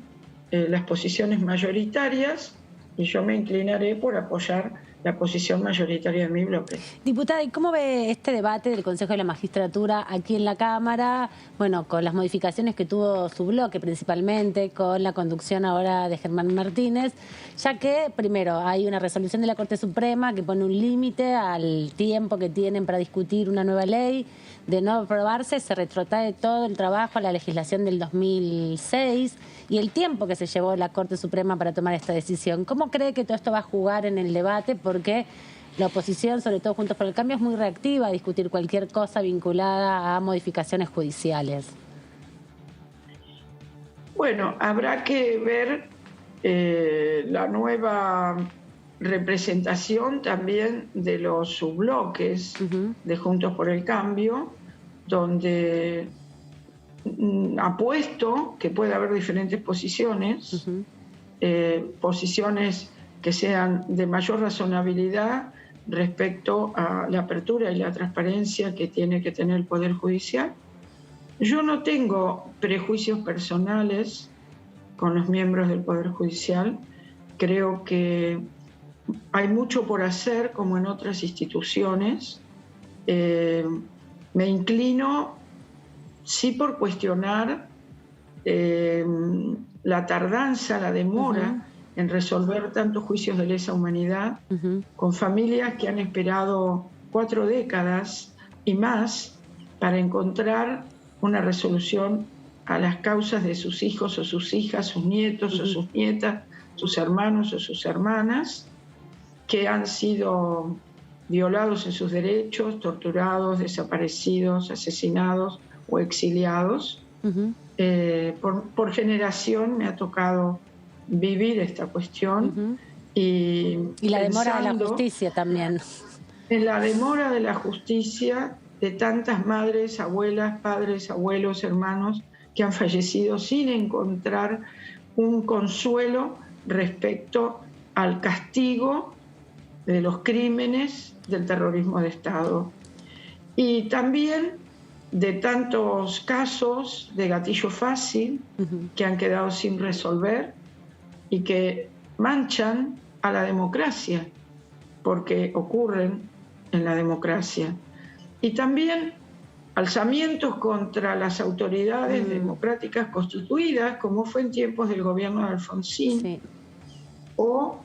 las posiciones mayoritarias y yo me inclinaré por apoyar la posición mayoritaria de mi bloque. Diputada, ¿y cómo ve este debate del Consejo de la Magistratura aquí en la Cámara? Bueno, con las modificaciones que tuvo su bloque principalmente, con la conducción ahora de Germán Martínez, ya que, primero, hay una resolución de la Corte Suprema que pone un límite al tiempo que tienen para discutir una nueva ley. De no aprobarse, se retrotrae todo el trabajo a la legislación del 2006 y el tiempo que se llevó la Corte Suprema para tomar esta decisión. ¿Cómo cree que todo esto va a jugar en el debate? Porque la oposición, sobre todo Juntos por el Cambio, es muy reactiva a discutir cualquier cosa vinculada a modificaciones judiciales. Bueno, habrá que ver la nueva representación también de los subbloques de Juntos por el Cambio, donde apuesto que puede haber diferentes posiciones, posiciones que sean de mayor razonabilidad respecto a la apertura y la transparencia que tiene que tener el Poder Judicial. Yo no tengo prejuicios personales con los miembros del Poder Judicial. Creo que hay mucho por hacer, como en otras instituciones. Me inclino, sí, por cuestionar la tardanza, la demora en resolver tantos juicios de lesa humanidad con familias que han esperado 4 décadas y más para encontrar una resolución a las causas de sus hijos o sus hijas, sus nietos o sus nietas, sus hermanos o sus hermanas, que han sido violados en sus derechos, torturados, desaparecidos, asesinados o exiliados. Por generación me ha tocado vivir esta cuestión. Y la demora de la justicia también. En la demora de la justicia de tantas madres, abuelas, padres, abuelos, hermanos que han fallecido sin encontrar un consuelo respecto al castigo de los crímenes del terrorismo de Estado. Y también de tantos casos de gatillo fácil que han quedado sin resolver y que manchan a la democracia, porque ocurren en la democracia. Y también alzamientos contra las autoridades democráticas constituidas, como fue en tiempos del gobierno de Alfonsín, o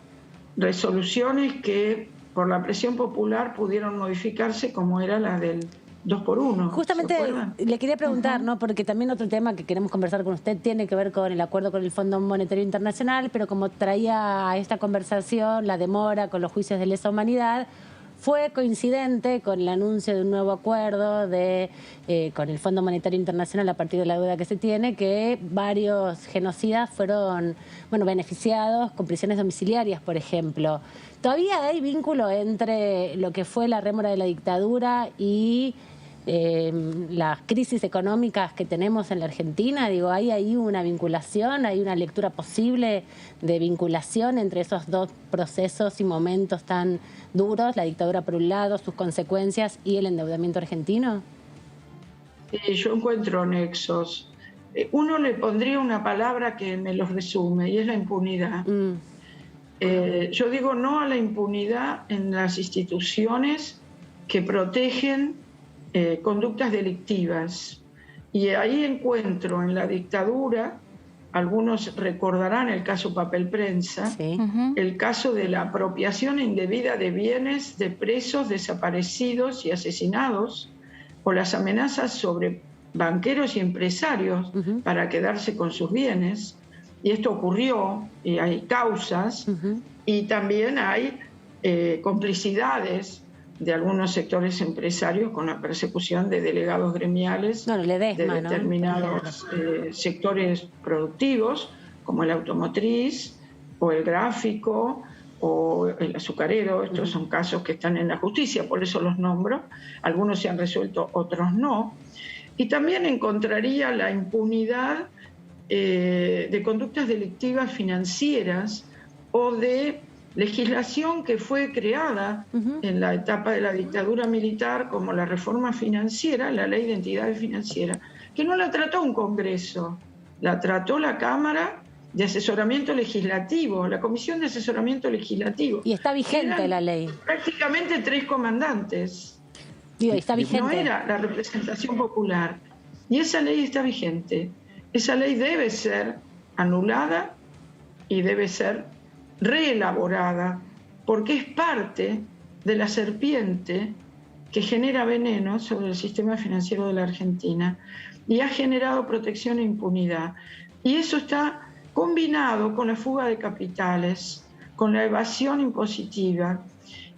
resoluciones que por la presión popular pudieron modificarse, como era la del 2x1. Justamente le quería preguntar, ¿no? Porque también otro tema que queremos conversar con usted tiene que ver con el acuerdo con el Fondo Monetario Internacional, pero como traía a esta conversación la demora con los juicios de lesa humanidad, fue coincidente con el anuncio de un nuevo acuerdo con el Fondo Monetario Internacional a partir de la deuda que se tiene, que varios genocidas fueron beneficiados con prisiones domiciliarias, por ejemplo. ¿Todavía hay vínculo entre lo que fue la rémora de la dictadura y las crisis económicas que tenemos en la Argentina? Digo, ¿hay ahí una vinculación? ¿Hay una lectura posible de vinculación entre esos dos procesos y momentos tan duros? La dictadura por un lado, sus consecuencias, y el endeudamiento argentino. Yo encuentro nexos. Uno le pondría una palabra que me los resume, y es la impunidad. Yo digo no a la impunidad en las instituciones que protegen conductas delictivas. Y ahí encuentro en la dictadura, algunos recordarán el caso Papel Prensa, el caso de la apropiación indebida de bienes de presos desaparecidos y asesinados, o las amenazas sobre banqueros y empresarios para quedarse con sus bienes. Y esto ocurrió, y hay causas, y también hay complicidades de algunos sectores empresarios con la persecución de delegados gremiales de determinados sectores productivos, como el automotriz o el gráfico o el azucarero. Estos son casos que están en la justicia, por eso los nombro. Algunos se han resuelto, otros no. Y también encontraría la impunidad de conductas delictivas financieras o de legislación que fue creada en la etapa de la dictadura militar, como la reforma financiera, la ley de entidades financieras, que no la trató un Congreso, la trató la Cámara de Asesoramiento Legislativo, la Comisión de Asesoramiento Legislativo. Y está vigente la ley. Prácticamente 3 comandantes. Está vigente. No era la representación popular. Y esa ley está vigente. Esa ley debe ser anulada y debe ser reelaborada, porque es parte de la serpiente que genera veneno sobre el sistema financiero de la Argentina y ha generado protección e impunidad. Y eso está combinado con la fuga de capitales, con la evasión impositiva,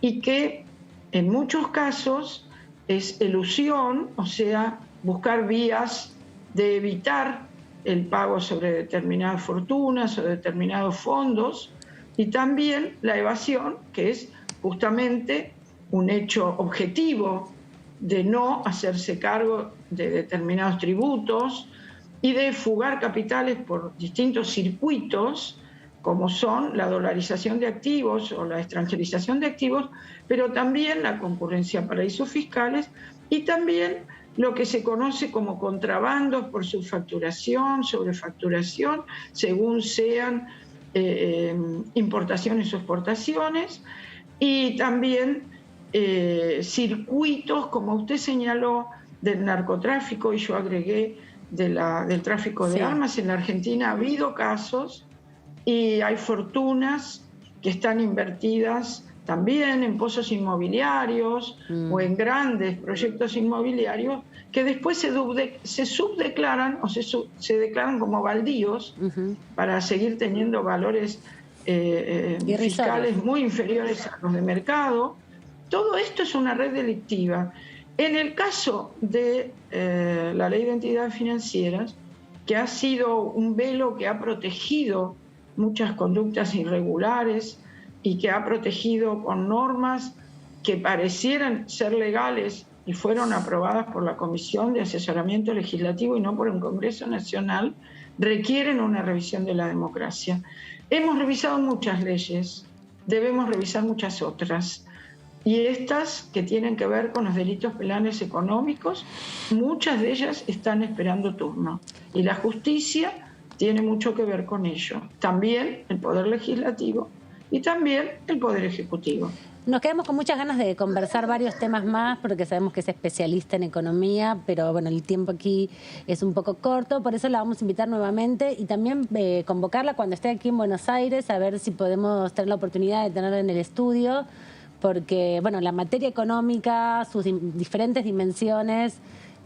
y que en muchos casos es elusión, o sea, buscar vías de evitar el pago sobre determinadas fortunas o determinados fondos, y también la evasión, que es justamente un hecho objetivo de no hacerse cargo de determinados tributos y de fugar capitales por distintos circuitos, como son la dolarización de activos o la extranjerización de activos, pero también la concurrencia a paraísos fiscales y también lo que se conoce como contrabandos por subfacturación, sobrefacturación, según sean importaciones o exportaciones, y también circuitos, como usted señaló, del narcotráfico, y yo agregué del tráfico de armas. En la Argentina ha habido casos y hay fortunas que están invertidas también en pozos inmobiliarios o en grandes proyectos inmobiliarios que después se subdeclaran o se declaran como baldíos para seguir teniendo valores fiscales muy inferiores a los de mercado, Todo esto es una red delictiva. En el caso de la Ley de Entidades Financieras, que ha sido un velo que ha protegido muchas conductas irregulares y que ha protegido con normas que parecieran ser legales y fueron aprobadas por la Comisión de Asesoramiento Legislativo y no por un Congreso Nacional, requieren una revisión de la democracia. Hemos revisado muchas leyes, debemos revisar muchas otras. Y estas que tienen que ver con los delitos penales económicos, muchas de ellas están esperando turno. Y la justicia tiene mucho que ver con ello. También el Poder Legislativo y también el Poder Ejecutivo. Nos quedamos con muchas ganas de conversar varios temas más porque sabemos que es especialista en economía, pero bueno, el tiempo aquí es un poco corto, por eso la vamos a invitar nuevamente y también convocarla cuando esté aquí en Buenos Aires, a ver si podemos tener la oportunidad de tenerla en el estudio, porque bueno, la materia económica, sus diferentes dimensiones,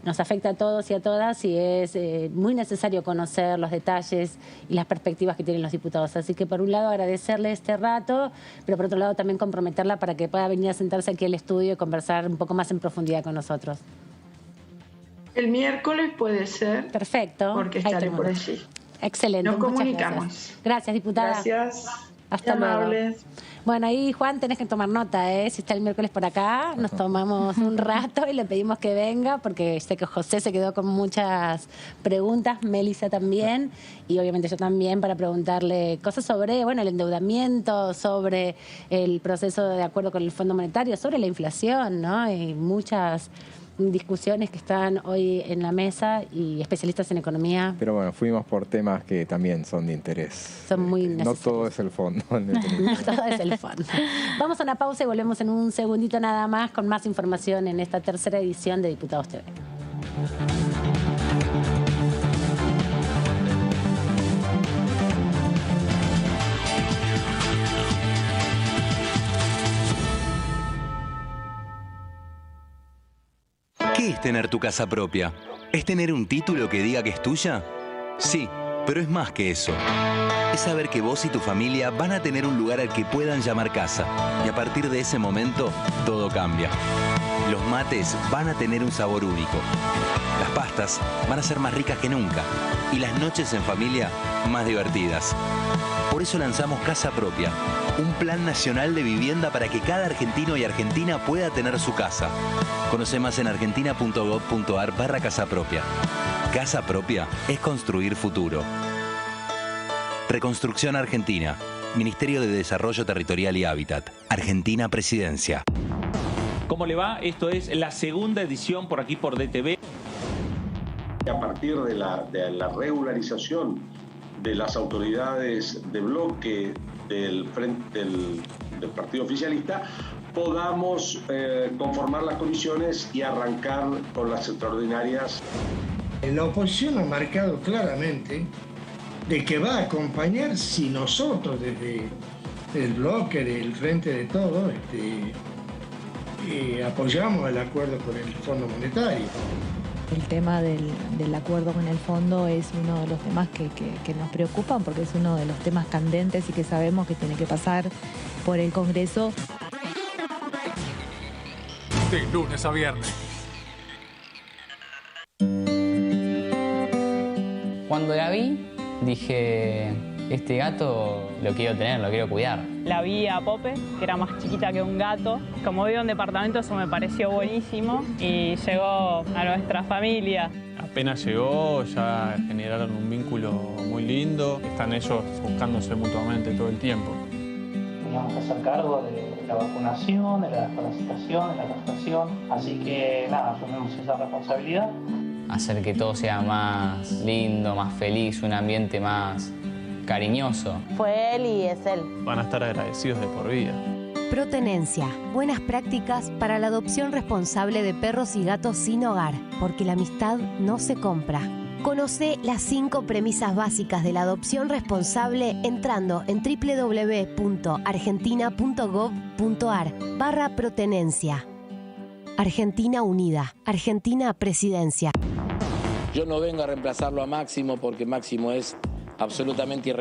nos afecta a todos y a todas y es muy necesario conocer los detalles y las perspectivas que tienen los diputados. Así que por un lado agradecerle este rato, pero por otro lado también comprometerla para que pueda venir a sentarse aquí al estudio y conversar un poco más en profundidad con nosotros. El miércoles puede ser. Perfecto. Porque estaré por allí. Excelente. Nos comunicamos. Gracias. Gracias, diputada. Gracias. Hasta luego. Amables. Bueno, ahí Juan, tenés que tomar nota, si está el miércoles por acá, nos tomamos un rato y le pedimos que venga, porque sé que José se quedó con muchas preguntas, Melissa también, y obviamente yo también, para preguntarle cosas sobre, bueno, el endeudamiento, sobre el proceso de acuerdo con el Fondo Monetario, sobre la inflación, ¿no? Y muchas discusiones que están hoy en la mesa y especialistas en economía. Pero bueno, fuimos por temas que también son de interés. Son muy necesarios. No todo es el fondo. No todo es el fondo. Vamos a una pausa y volvemos en un segundito nada más con más información en esta tercera edición de Diputados TV. ¿Qué es tener tu casa propia? ¿Es tener un título que diga que es tuya? Sí, pero es más que eso. Es saber que vos y tu familia van a tener un lugar al que puedan llamar casa. Y a partir de ese momento, todo cambia. Los mates van a tener un sabor único. Las pastas van a ser más ricas que nunca. Y las noches en familia, más divertidas. Por eso lanzamos Casa Propia, un plan nacional de vivienda para que cada argentino y argentina pueda tener su casa. Conoce más en argentina.gov.ar/Casa Propia. Casa Propia es construir futuro. Reconstrucción Argentina. Ministerio de Desarrollo Territorial y Hábitat. Argentina Presidencia. ¿Cómo le va? Esto es la segunda edición por aquí por DTV. A partir de la regularización de las autoridades de bloque del Partido Oficialista, podamos conformar las comisiones y arrancar con las extraordinarias. La oposición ha marcado claramente de que va a acompañar si nosotros desde el bloque, del Frente de Todos, apoyamos el acuerdo con el Fondo Monetario. El tema del acuerdo con el fondo es uno de los temas que nos preocupan porque es uno de los temas candentes y que sabemos que tiene que pasar por el Congreso. De lunes a viernes. Cuando la vi, dije, este gato lo quiero tener, lo quiero cuidar. La vi a Pope, que era más chiquita que un gato. Como vivo en departamento, eso me pareció buenísimo y llegó a nuestra familia. Apenas llegó, ya generaron un vínculo muy lindo. Están ellos buscándose mutuamente todo el tiempo. Teníamos que hacer cargo de la vacunación, de la desparasitación, de la castración. Así que nada, asumimos esa responsabilidad. Hacer que todo sea más lindo, más feliz, un ambiente más cariñoso. Fue él y es él. Van a estar agradecidos de por vida. Protenencia. Buenas prácticas para la adopción responsable de perros y gatos sin hogar, porque la amistad no se compra. Conoce las 5 premisas básicas de la adopción responsable entrando en www.argentina.gov.ar/protenencia. Argentina Unida. Argentina Presidencia. Yo no vengo a reemplazarlo a Máximo porque Máximo es absolutamente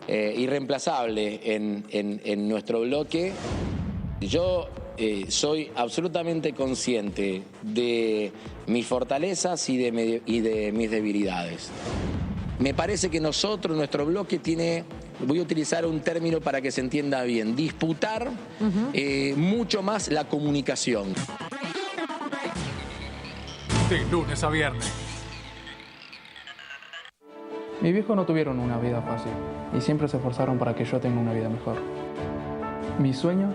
irreemplazable en nuestro bloque. Yo soy absolutamente consciente de mis fortalezas y de mis debilidades. Me parece que nuestro bloque tiene, voy a utilizar un término para que se entienda bien, disputar mucho más la comunicación. De lunes a viernes. Mis viejos no tuvieron una vida fácil y siempre se esforzaron para que yo tenga una vida mejor. Mi sueño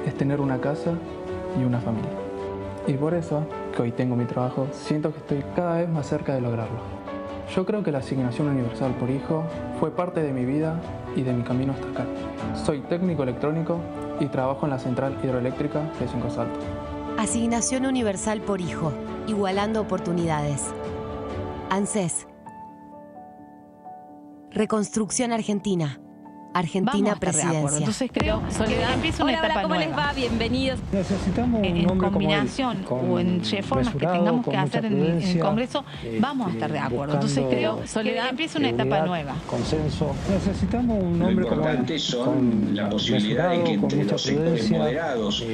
es tener una casa y una familia. Y por eso, que hoy tengo mi trabajo, siento que estoy cada vez más cerca de lograrlo. Yo creo que la asignación universal por hijo fue parte de mi vida y de mi camino hasta acá. Soy técnico electrónico y trabajo en la central hidroeléctrica de Cinco Saltos. Asignación universal por hijo, igualando oportunidades. ANSES. Reconstrucción Argentina. Argentina Presidencia. Entonces creo que empieza una etapa ¿cómo nueva. les va? Bienvenidos. Necesitamos un hombre combinación o en reformas que tengamos que hacer en el Congreso, vamos a estar de acuerdo. Entonces creo que empieza una etapa nueva. Consenso. Necesitamos un hombre como él. Lo importante son la posibilidad de que entre los sectores moderados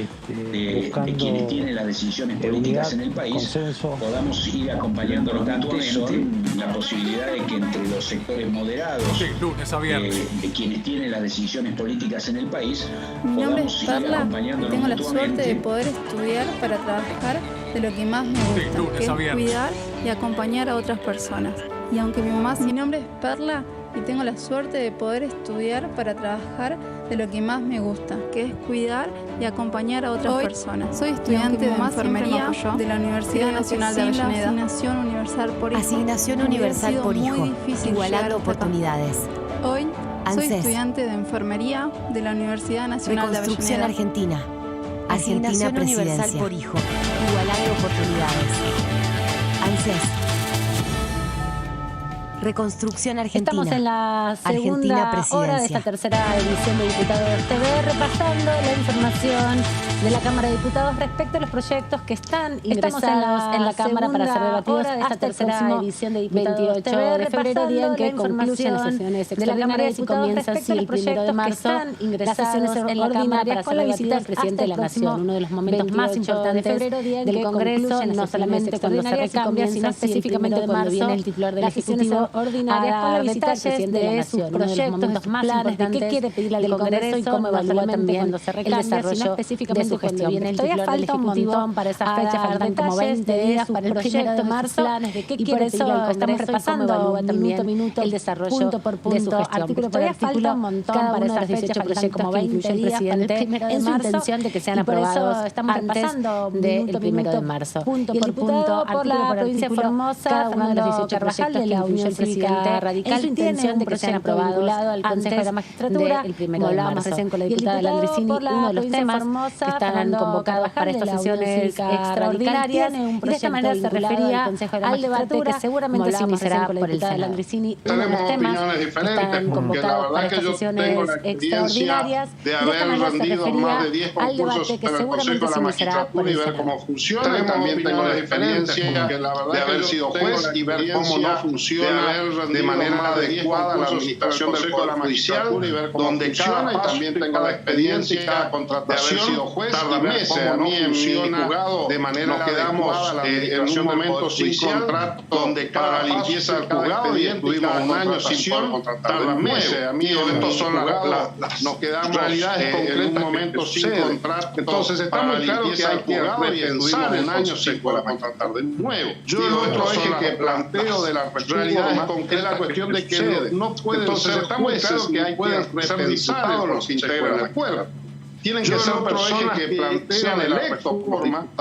de quienes tienen las decisiones políticas en el país podamos ir acompañándolos mutuamente. La posibilidad de que entre los sectores moderados de quienes tienen las decisiones políticas en el país Mi nombre es podamos ir Perla acompañándolos y tengo la suerte de mutuamente. poder estudiar para trabajar de lo que más me gusta, que es cuidar y acompañar a otras personas. Y aunque mi nombre es Perla y tengo la suerte de poder estudiar para trabajar de lo que más me gusta, que es cuidar y acompañar a otras personas. Soy estudiante de enfermería de la Universidad Nacional de Avellaneda. Asignación universal por hijo. Asignación universal por hijo, igualando oportunidades. Hoy soy ANSES. estudiante de enfermería de la Universidad Nacional de Reconstrucción Avellaneda. Argentina. Argentina universal por hijo, igualando oportunidades. ANSES. Reconstrucción Argentina. Estamos en la Argentina segunda Presidencia. hora de esta tercera edición de Diputados TV, repasando la información de la Cámara de Diputados respecto a los proyectos que están ingresados en la Cámara para ser debatidos hora de esta hasta el tercera próximo edición de Diputados 28 TV, de febrero, día en que repasando la concluyen las sesiones de la Cámara de extraordinarias y comienza Diputados así el 1 de marzo respecto a los proyectos que están ingresados las sesiones en la ordinarias Cámara con la para ser visita del debatidos presidente de la hasta el Nación, próximo uno de los momentos más 28 de importantes febrero, día en del que Congreso, concluyen no las solamente sesiones cuando se extraordinarias y recambia, comienza sino así el 1 específicamente de cuando marzo, viene el titular del las sesiones Ejecutivo ordinarias a con la dar visita del detalles presidente de la de Nación, sus uno de los proyectos momentos más planes importantes de qué quiere pedirle al del Congreso y cómo no evalúa solamente también cuando se recambia, el desarrollo sino específicamente de su cuando gestión. viene el Todavía titular del falta un Ejecutivo montón para esa a fecha, dar faltan como detalles 20 de días sus para el 1 de proyectos, marzo planes de qué y por quiere eso pedirle al estamos Congreso y cómo repasando evalúa minuto a también minuto el desarrollo punto por punto, de su gestión. artículo por Todavía artículo, falta un montón cada para uno de esas los fechas, 18 faltan proyectos como que 20 incluye el días para el presidente 1 de en su marzo, intención de que sean y por eso aprobados estamos antes repasando del minuto a 1 de minuto, marzo. punto Y el por diputado punto, por artículo la por provincia de artículo, Formosa, cada uno de los 18 Carvajal, proyectos de la que Unión incluye el Cívica presidente Radical, en su intención de que sean aprobados vinculado al antes Consejo de la Magistratura del 1 como de hablábamos marzo. recién con la Y el diputada diputado Landricini, por la uno de los provincia de temas Formosa, que están Fernando convocados para Carvajal, estas de la sesiones Unión Cívica extraordinarias Radical, y de esta un manera se proyecto refería vinculado al Consejo de la al debate que Magistratura, seguramente como se hablábamos iniciará recién con la por el diputada Senado. Landricini, uno de Tenemos los temas opiniones diferentes, están porque la convocados verdad para que estas yo sesiones tengo la experiencia extraordinarias de y de esta haber manera se rendido refería más de 10 al concursos debate que en el seguramente Consejo de se la iniciará por Magistratura y el ver Senado. cómo funciona. Y también tengo la experiencia de haber sido juez y ver cómo no funciona de manera adecuada la administración del Poder Judicial, donde cada y también tengo la experiencia de haber sido juez y ver cómo no funciona de manera nos quedamos en un momento sin contrato, donde cada limpieza del juzgado y estuvimos un año sin poder contratar meses. A mí estos son nos quedamos en un momento sin contrato. Entonces está muy claro que hay que repensar un año sin poder contratar de nuevo. Yo el otro eje que planteo de la realidad es la cuestión de que no pueden ser jueces que hay que ser diputados los que integran el cuerpo. Tienen que ser personas que plantean electos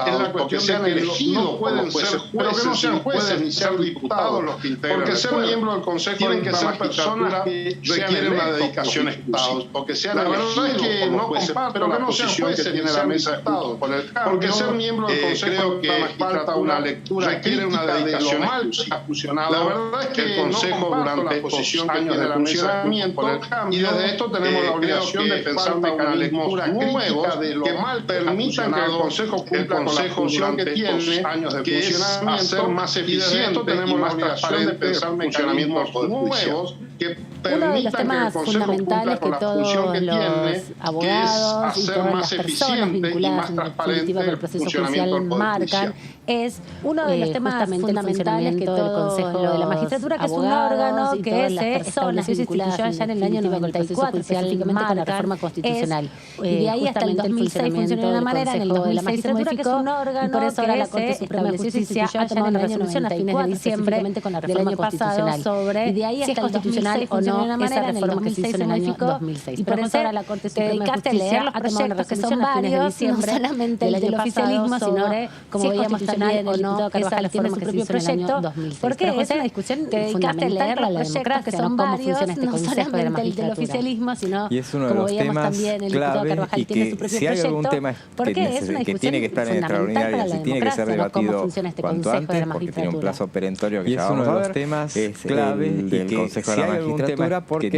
en la cuestión de que no pueden ser jueces, no sean jueces ni ser diputados los que integran. Porque ser miembro del Consejo tienen que ser personas que requieren una dedicación exclusiva. Porque sean elegidos. La verdad es que no comparto la posición que tiene la mesa de diputados. Porque ser miembro del Consejo de la Magistratura una lectura requiere una dedicación exclusiva. La verdad es que el Consejo durante estos años de funcionamiento y desde esto tenemos la obligación de pensar mecanismos nuevos que mal permitan que el Consejo cumpla con la función que tiene años de funcionamiento, ser más eficiente, tenemos la obligación de pensar mecanismos nuevos que uno de los temas fundamentales que todos los abogados y todas las personas vinculadas en definitiva con el proceso judicial marcan es uno de los temas fundamentales que todo el Consejo de la Magistratura, que es un órgano que se instituyó allá en el año 94, específicamente con la reforma constitucional. Y de ahí hasta el 2006 funcionó de una manera, en el 2006 se modificó, y por eso ahora la Corte Suprema de Justicia ha tomado una resolución a fines de diciembre del año pasado sobre si es constitucional o no esa reforma que se hizo en el año 2006. Y por eso ahora la Corte Suprema de Justicia ha tomado una resolución a fines de diciembre, no solamente el del oficialismo, sino como veíamos también el diputado Carvajal tiene su propio proyecto, porque es una discusión fundamental para la democracia, que son varios, no solamente el del oficialismo, sino como veíamos también el diputado Carvajal tiene su propio proyecto, porque es una discusión tiene que estar en extraordinarias y tiene que ser debatido cuanto antes, porque tiene un plazo perentorio que ya vamos a ver. Es uno de los temas clave del Consejo de la Magistratura, porque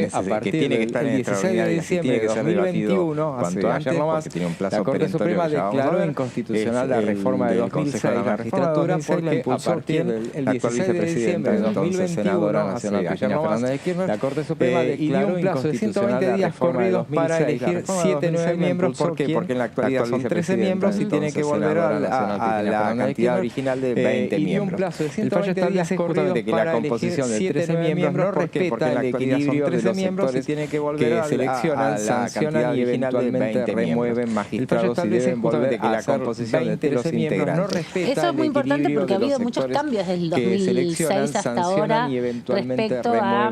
tiene que estar en extraordinarias y tiene que ser debatido cuanto antes, porque tiene un plazo perentorio que ya vamos a ver. Inconstitucional la reforma del Consejo de la Magistratura, porque a partir del actual vicepresidente, entonces senadora nacional Cristina Fernández de Kirchner, la Corte Suprema declaró inconstitucional la reforma de 2006 para elegir 7 nuevos miembros. ¿Por qué? Porque en la actualidad son 13 miembros y tiene que volver a la cantidad original de 20 miembros. El fallo establece justamente que la composición de 13 miembros no respeta el equilibrio de los sectores que seleccionan, sancionan y eventualmente remueven magistrados y deben volver a la composición de 13 miembros. No respeta eso es muy importante porque ha habido muchos cambios desde el 2006 hasta ahora respecto a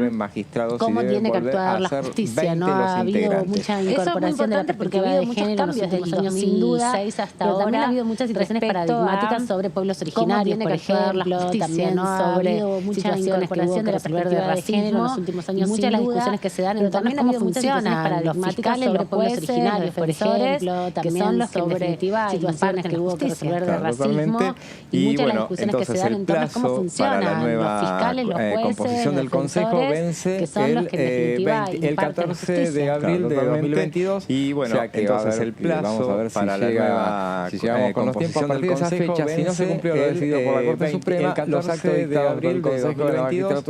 cómo tiene que actuar la justicia. No ha habido mucha incorporación de la perspectiva de género en los últimos años, sin duda, pero también ha habido muchas situaciones paradigmáticas sobre pueblos originarios, por ejemplo, también sobre muchas incorporación de la perspectiva de género en los últimos años, muchas de las discusiones que se dan en torno a cómo funcionan los fiscales sobre pueblos originarios, por ejemplo, que son los que en definitiva situaciones que hubo que resolver de racismo, y muchas de las discusiones que se dan en torno a cómo funcionan los fiscales, los jueces, composición del Consejo vence el 14 de abril de 2022 y bueno, entonces el plazo para la nueva con los tiempos a partir de esa fecha, si no se cumplió lo decidido por la Corte Suprema, los actos de abril de 2022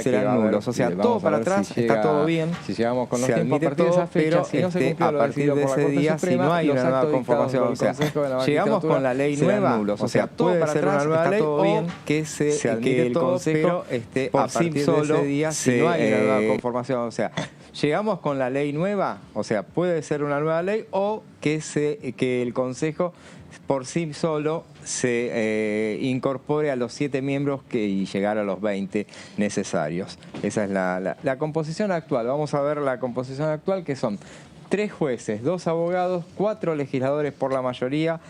serán nulos. O sea, todo para atrás está todo bien. Si llegamos con los tiempos a partir de esa fecha, si no se cumplió lo decidido por la Corte Suprema, si no hay una nueva conformación, o sea, llegamos con la ley nueva, o sea, puede ser una nueva ley o que el Consejo a partir de ese día, si no hay una nueva conformación, o sea, llegamos con la ley nueva, o sea, puede ser una nueva ley o que el Consejo por sí solo se incorpore a los 7 miembros y llegar a los 20 necesarios. Esa es la composición actual. Vamos a ver la composición actual, que son 3 jueces, 2 abogados, 4 legisladores por la mayoría,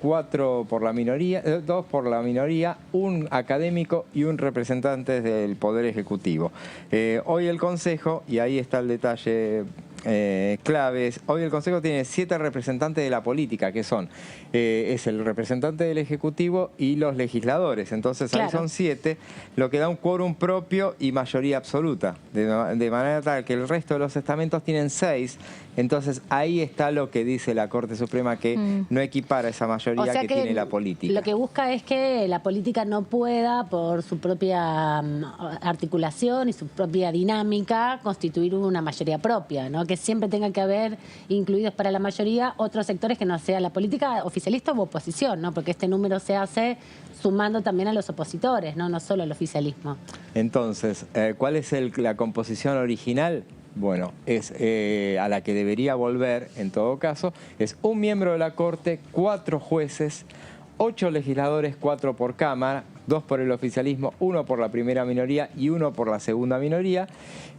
4 por la minoría, 2 por la minoría, 1 académico y 1 representante del Poder Ejecutivo. Hoy el Consejo, y ahí está el detalle claves, hoy el Consejo tiene 7 representantes de la política, que son es el representante del Ejecutivo y los legisladores. Entonces ahí son 7, lo que da un quórum propio y mayoría absoluta, de manera tal que el resto de los estamentos tienen 6. Entonces ahí está lo que dice la Corte Suprema, que no equipara esa mayoría que tiene la política. Lo que busca es que la política no pueda, por su propia articulación y su propia dinámica, constituir una mayoría propia, ¿no? Que siempre tenga que haber incluidos para la mayoría otros sectores que no sea la política oficialista u oposición, ¿no? Porque este número se hace sumando también a los opositores, no solo al oficialismo. Entonces, ¿cuál es la composición original? Bueno, es a la que debería volver, en todo caso, es 1 miembro de la Corte, 4 jueces, 8 legisladores, 4 por Cámara, 2 por el oficialismo, 1 por la primera minoría y 1 por la segunda minoría,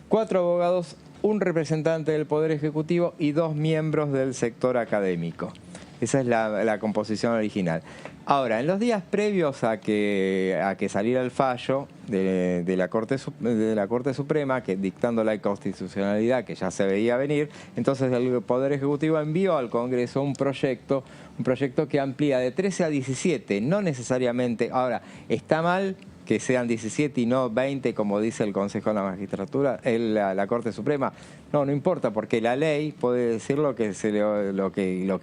4 abogados, 1 representante del Poder Ejecutivo y 2 miembros del sector académico. Esa es la composición original. Ahora, en los días previos a que saliera el fallo de la Corte Suprema, que dictando la inconstitucionalidad que ya se veía venir, entonces el Poder Ejecutivo envió al Congreso un proyecto que amplía de 13 a 17, no necesariamente. Ahora, está mal que sean 17 y no 20, como dice el Consejo de la Magistratura, la Corte Suprema. No importa, porque la ley puede decir lo que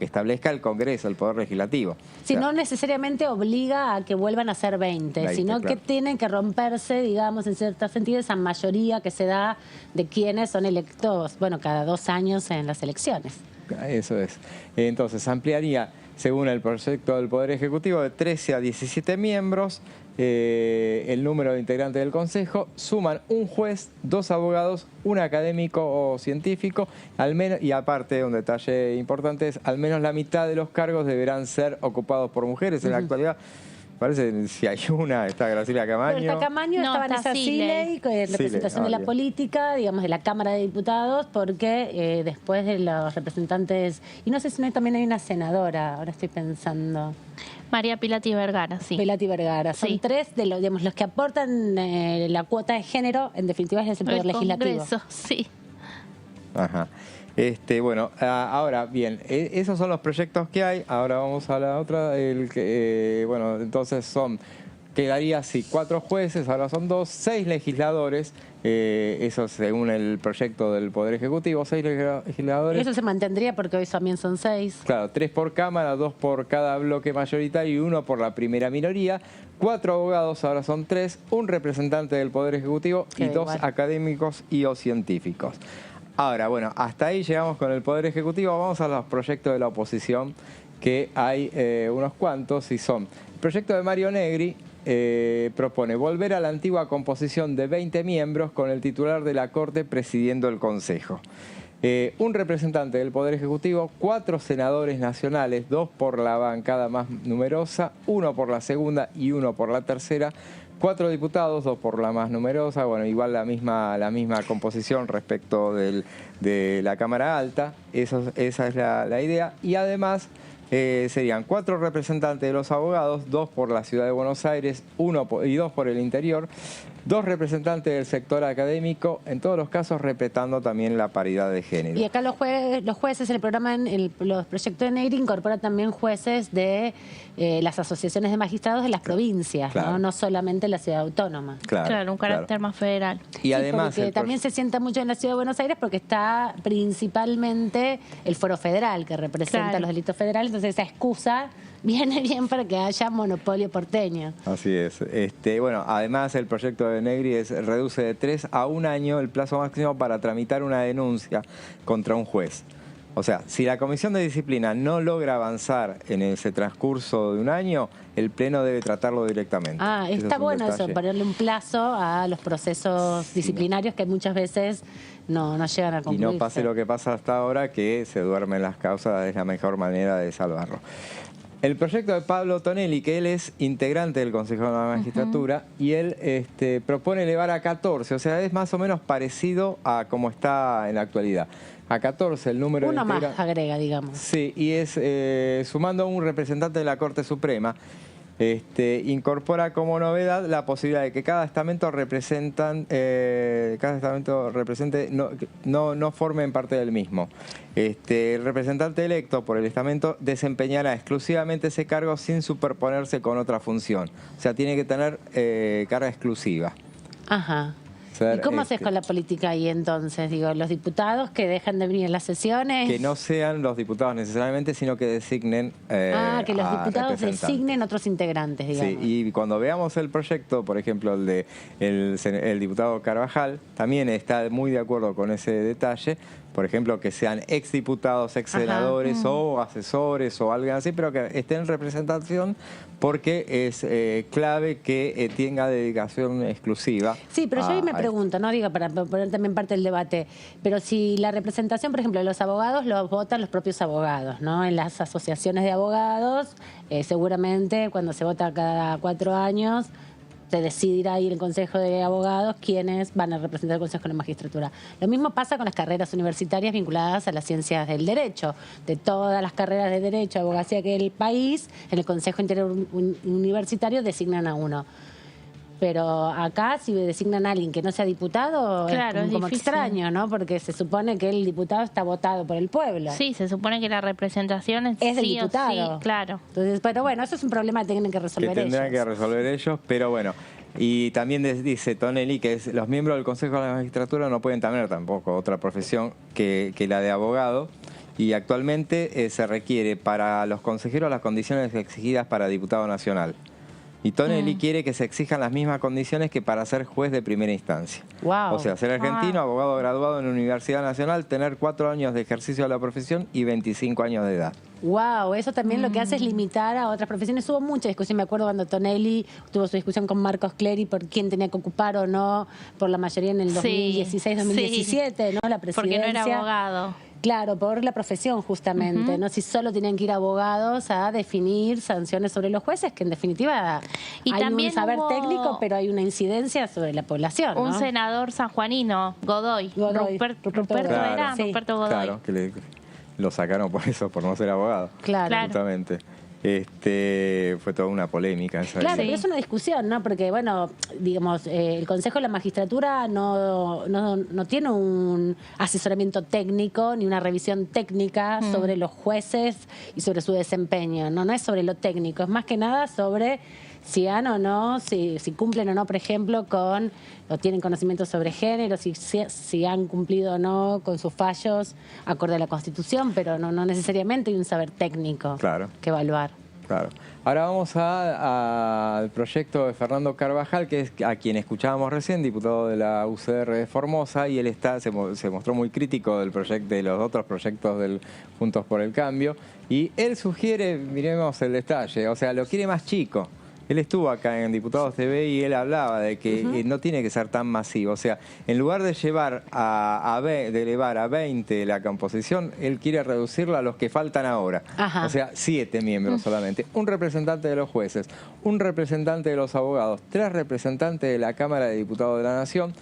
establezca el Congreso, el Poder Legislativo. Si no necesariamente obliga a que vuelvan a ser 20, sino que tienen que romperse, digamos, en cierto sentido, esa mayoría que se da de quienes son electos, bueno, cada 2 años en las elecciones. Eso es. Entonces, ampliaría, según el proyecto del Poder Ejecutivo, de 13 a 17 miembros, el número de integrantes del Consejo. Suman un juez, 2 abogados, un académico o científico, al menos, y aparte, un detalle importante es, al menos la mitad de los cargos deberán ser ocupados por mujeres. En la actualidad, parece, si hay una, está Graciela Camaño. Pero está Camaño, estaba Nessa Siley, en representación de la política, digamos, de la Cámara de Diputados, porque después de los representantes, y no sé si también hay una senadora, ahora estoy pensando. María Pilati Vergara, sí. Pilati Vergara. Son 3 de los que aportan la cuota de género, en definitiva es el Poder Legislativo. Congreso, sí. Ajá. Bueno, ahora bien, esos son los proyectos que hay. Ahora vamos a la otra. Bueno, entonces quedaría así, 4 jueces, ahora son 2, 6 legisladores. Eso según el proyecto del Poder Ejecutivo, 6 legisladores. Eso se mantendría porque hoy también son 6. Claro, 3 por Cámara, 2 por cada bloque mayoritario y 1 por la primera minoría. 4 abogados, ahora son 3, un representante del Poder Ejecutivo y 2 académicos y o científicos. Ahora, bueno, hasta ahí llegamos con el Poder Ejecutivo. Vamos a los proyectos de la oposición, que hay unos cuantos, y son: el proyecto de Mario Negri propone volver a la antigua composición de 20 miembros con el titular de la Corte presidiendo el Consejo. Un representante del Poder Ejecutivo, 4 senadores nacionales, 2 por la bancada más numerosa, 1 por la segunda y 1 por la tercera, 4 diputados, 2 por la más numerosa, bueno, igual la misma composición respecto de la Cámara Alta. Esa es la idea. Y además serían 4 representantes de los abogados, 2 por la Ciudad de Buenos Aires, 1 y 2 por el interior, 2 representantes del sector académico, en todos los casos respetando también la paridad de género. Y acá los jueces, el programa, los proyectos de Negri incorpora también jueces de las asociaciones de magistrados de las provincias, claro, no solamente la ciudad autónoma. Claro, un carácter más federal. Y además porque también se sienta mucho en la ciudad de Buenos Aires porque está principalmente el Foro Federal, que representa los delitos federales, entonces esa excusa viene bien para que haya monopolio porteño. Así es. Bueno, además el proyecto de Negri reduce de 3 a 1 año el plazo máximo para tramitar una denuncia contra un juez. O sea, si la Comisión de Disciplina no logra avanzar en ese transcurso de 1 año, el Pleno debe tratarlo directamente. Está bueno eso, ponerle un plazo a los procesos disciplinarios que muchas veces no llegan a concluirse. Y no pase lo que pasa hasta ahora, que se duermen las causas, es la mejor manera de salvarlo. El proyecto de Pablo Tonelli, que él es integrante del Consejo de la Magistratura, y él propone elevar a 14, o sea, es más o menos parecido a como está en la actualidad. A 14 el número de integrantes. Uno más agrega, digamos. Sí, y es sumando a un representante de la Corte Suprema. Incorpora como novedad la posibilidad de que cada estamento represente, no formen parte del mismo. El representante electo por el estamento desempeñará exclusivamente ese cargo sin superponerse con otra función. O sea, tiene que tener carga exclusiva. Ajá. ¿Y cómo haces con la política ahí entonces? Digo, los diputados que dejan de venir en las sesiones. Que no sean los diputados necesariamente, sino que designen que los diputados designen otros integrantes, digamos. Sí, y cuando veamos el proyecto, por ejemplo, el diputado Carvajal, también está muy de acuerdo con ese detalle. Por ejemplo, que sean exdiputados, exsenadores o asesores o algo así, pero que estén en representación porque es clave que tenga dedicación exclusiva. Sí, pero yo ahí me pregunto, no digo para poner también parte del debate, pero si la representación, por ejemplo, de los abogados los votan los propios abogados, ¿no? En las asociaciones de abogados, seguramente cuando se vota cada 4 años, se decidirá ahí en el Consejo de Abogados quiénes van a representar el Consejo de la Magistratura. Lo mismo pasa con las carreras universitarias vinculadas a las ciencias del derecho. De todas las carreras de derecho, abogacía que el país, en el Consejo Interior Universitario designan a uno. Pero acá, si designan a alguien que no sea diputado, claro, es como extraño, ¿no? Porque se supone que el diputado está votado por el pueblo. Sí, se supone que la representación es del diputado. Sí, claro. Entonces, pero bueno, eso es un problema que tienen que resolver ellos. Que tendrán que resolver ellos, pero bueno. Y también dice Tonelli que los miembros del Consejo de la Magistratura no pueden tener tampoco otra profesión que la de abogado. Y actualmente se requiere para los consejeros las condiciones exigidas para diputado nacional. Y Tonelli quiere que se exijan las mismas condiciones que para ser juez de primera instancia. Wow. O sea, ser argentino, abogado graduado en la Universidad Nacional, tener 4 años de ejercicio de la profesión y 25 años de edad. Wow, eso también lo que hace es limitar a otras profesiones. Hubo mucha discusión, me acuerdo cuando Tonelli tuvo su discusión con Marcos Clery por quién tenía que ocupar o no por la mayoría en el 2016-2017, ¿no? La presidencia. Porque no era abogado. Claro, por la profesión justamente, ¿no? Si solo tenían que ir abogados a definir sanciones sobre los jueces, que en definitiva hay un saber técnico, pero hay una incidencia sobre la población, ¿no? Un senador sanjuanino, Godoy. Ruperto era, Ruperto Godoy. Claro, que lo sacaron por eso, por no ser abogado. Claro. Justamente. Fue toda una polémica. Claro, pero es una discusión, ¿no? Porque, bueno, digamos, el Consejo de la Magistratura no tiene un asesoramiento técnico ni una revisión técnica sobre los jueces y sobre su desempeño, ¿no? No es sobre lo técnico, es más que nada sobre si han o no, si cumplen o no, por ejemplo, o tienen conocimiento sobre género, si han cumplido o no con sus fallos acorde a la Constitución, pero no necesariamente hay un saber técnico que evaluar. Claro. Ahora vamos al proyecto de Fernando Carvajal, que es a quien escuchábamos recién, diputado de la UCR de Formosa, y él se mostró muy crítico de los otros proyectos del Juntos por el Cambio, y él sugiere, miremos el detalle, o sea, lo quiere más chico. Él estuvo acá en Diputados TV y él hablaba de que no tiene que ser tan masivo. O sea, en lugar de elevar a 20 la composición, él quiere reducirla a los que faltan ahora. O sea, 7 miembros solamente. Un representante de los jueces, un representante de los abogados, 3 representantes de la Cámara de Diputados de la Nación,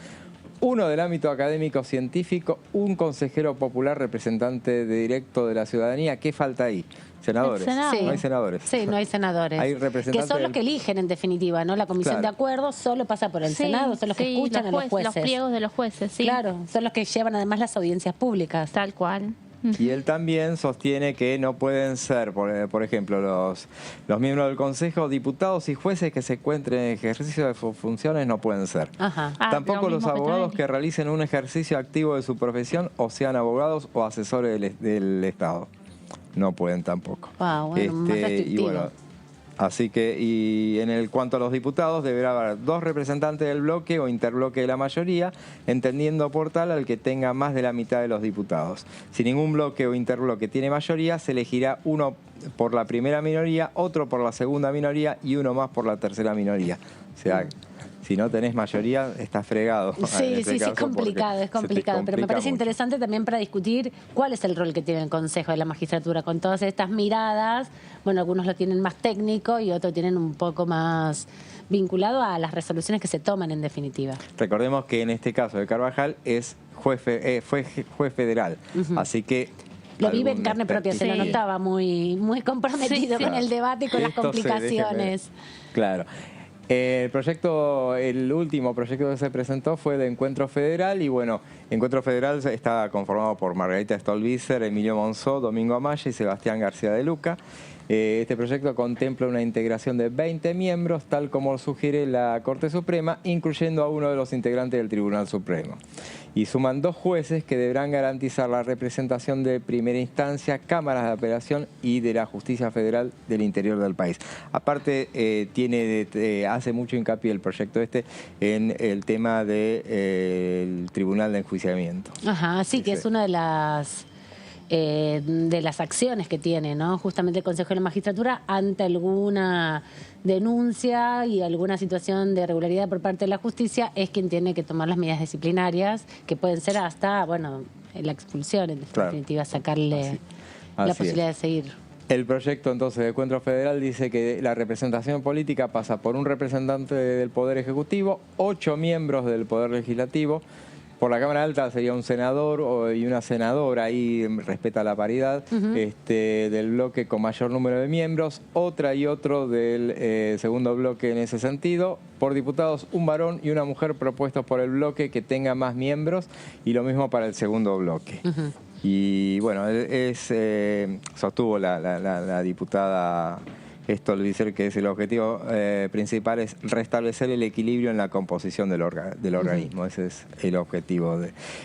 1 del ámbito académico científico, un consejero popular representante de directo de la ciudadanía. ¿Qué falta ahí? ¿Senadores? Sí. No hay senadores. Sí, no hay senadores. Hay representantes que son los que eligen, en definitiva, ¿no? La comisión de acuerdo solo pasa por el Senado, son los que escuchan a los jueces. Los pliegos de los jueces, sí. Claro, son los que llevan además las audiencias públicas. Tal cual. Y él también sostiene que no pueden ser, por ejemplo, los miembros del Consejo, diputados y jueces que se encuentren en ejercicio de funciones no pueden ser. Tampoco los abogados que realicen un ejercicio activo de su profesión o sean abogados o asesores del Estado. No pueden tampoco. Wow, bueno, más restrictivo. Y bueno, así que, y en cuanto a los diputados, deberá haber 2 representantes del bloque o interbloque de la mayoría, entendiendo por tal al que tenga más de la mitad de los diputados. Si ningún bloque o interbloque tiene mayoría, se elegirá uno por la primera minoría, otro por la segunda minoría y uno más por la tercera minoría. O sea, si no tenés mayoría, estás fregado. Sí, es complicado, pero me parece interesante también para discutir cuál es el rol que tiene el Consejo de la Magistratura con todas estas miradas. Bueno, algunos lo tienen más técnico y otros tienen un poco más vinculado a las resoluciones que se toman en definitiva. Recordemos que en este caso de Carvajal fue juez federal, así que lo vive en carne propia, se lo notaba muy comprometido con el debate y con las complicaciones. Claro. El último proyecto que se presentó fue de Encuentro Federal y bueno, Encuentro Federal está conformado por Margarita Stolbizer, Emilio Monzó, Domingo Amaya y Sebastián García de Luca. Este proyecto contempla una integración de 20 miembros, tal como sugiere la Corte Suprema, incluyendo a uno de los integrantes del Tribunal Supremo. Y suman 2 jueces que deberán garantizar la representación de primera instancia, cámaras de apelación y de la Justicia Federal del interior del país. Aparte, hace mucho hincapié el proyecto en el tema del Tribunal de Enjuiciamiento. Sí, que es una de las acciones que tiene, ¿no? Justamente el Consejo de la Magistratura ante alguna denuncia y alguna situación de irregularidad por parte de la justicia es quien tiene que tomar las medidas disciplinarias que pueden ser hasta, bueno, la expulsión, en definitiva, sacarle la posibilidad de seguir. El proyecto entonces de Encuentro Federal dice que la representación política pasa por un representante del Poder Ejecutivo, 8 miembros del Poder Legislativo. Por la Cámara Alta sería un senador y una senadora, ahí respeta la paridad, del bloque con mayor número de miembros, otra y otro del segundo bloque en ese sentido. Por diputados, un varón y una mujer propuestos por el bloque que tenga más miembros y lo mismo para el segundo bloque. Y bueno, sostuvo la diputada Esto dice que es el objetivo principal, es restablecer el equilibrio en la composición del organismo. Ese es el objetivo.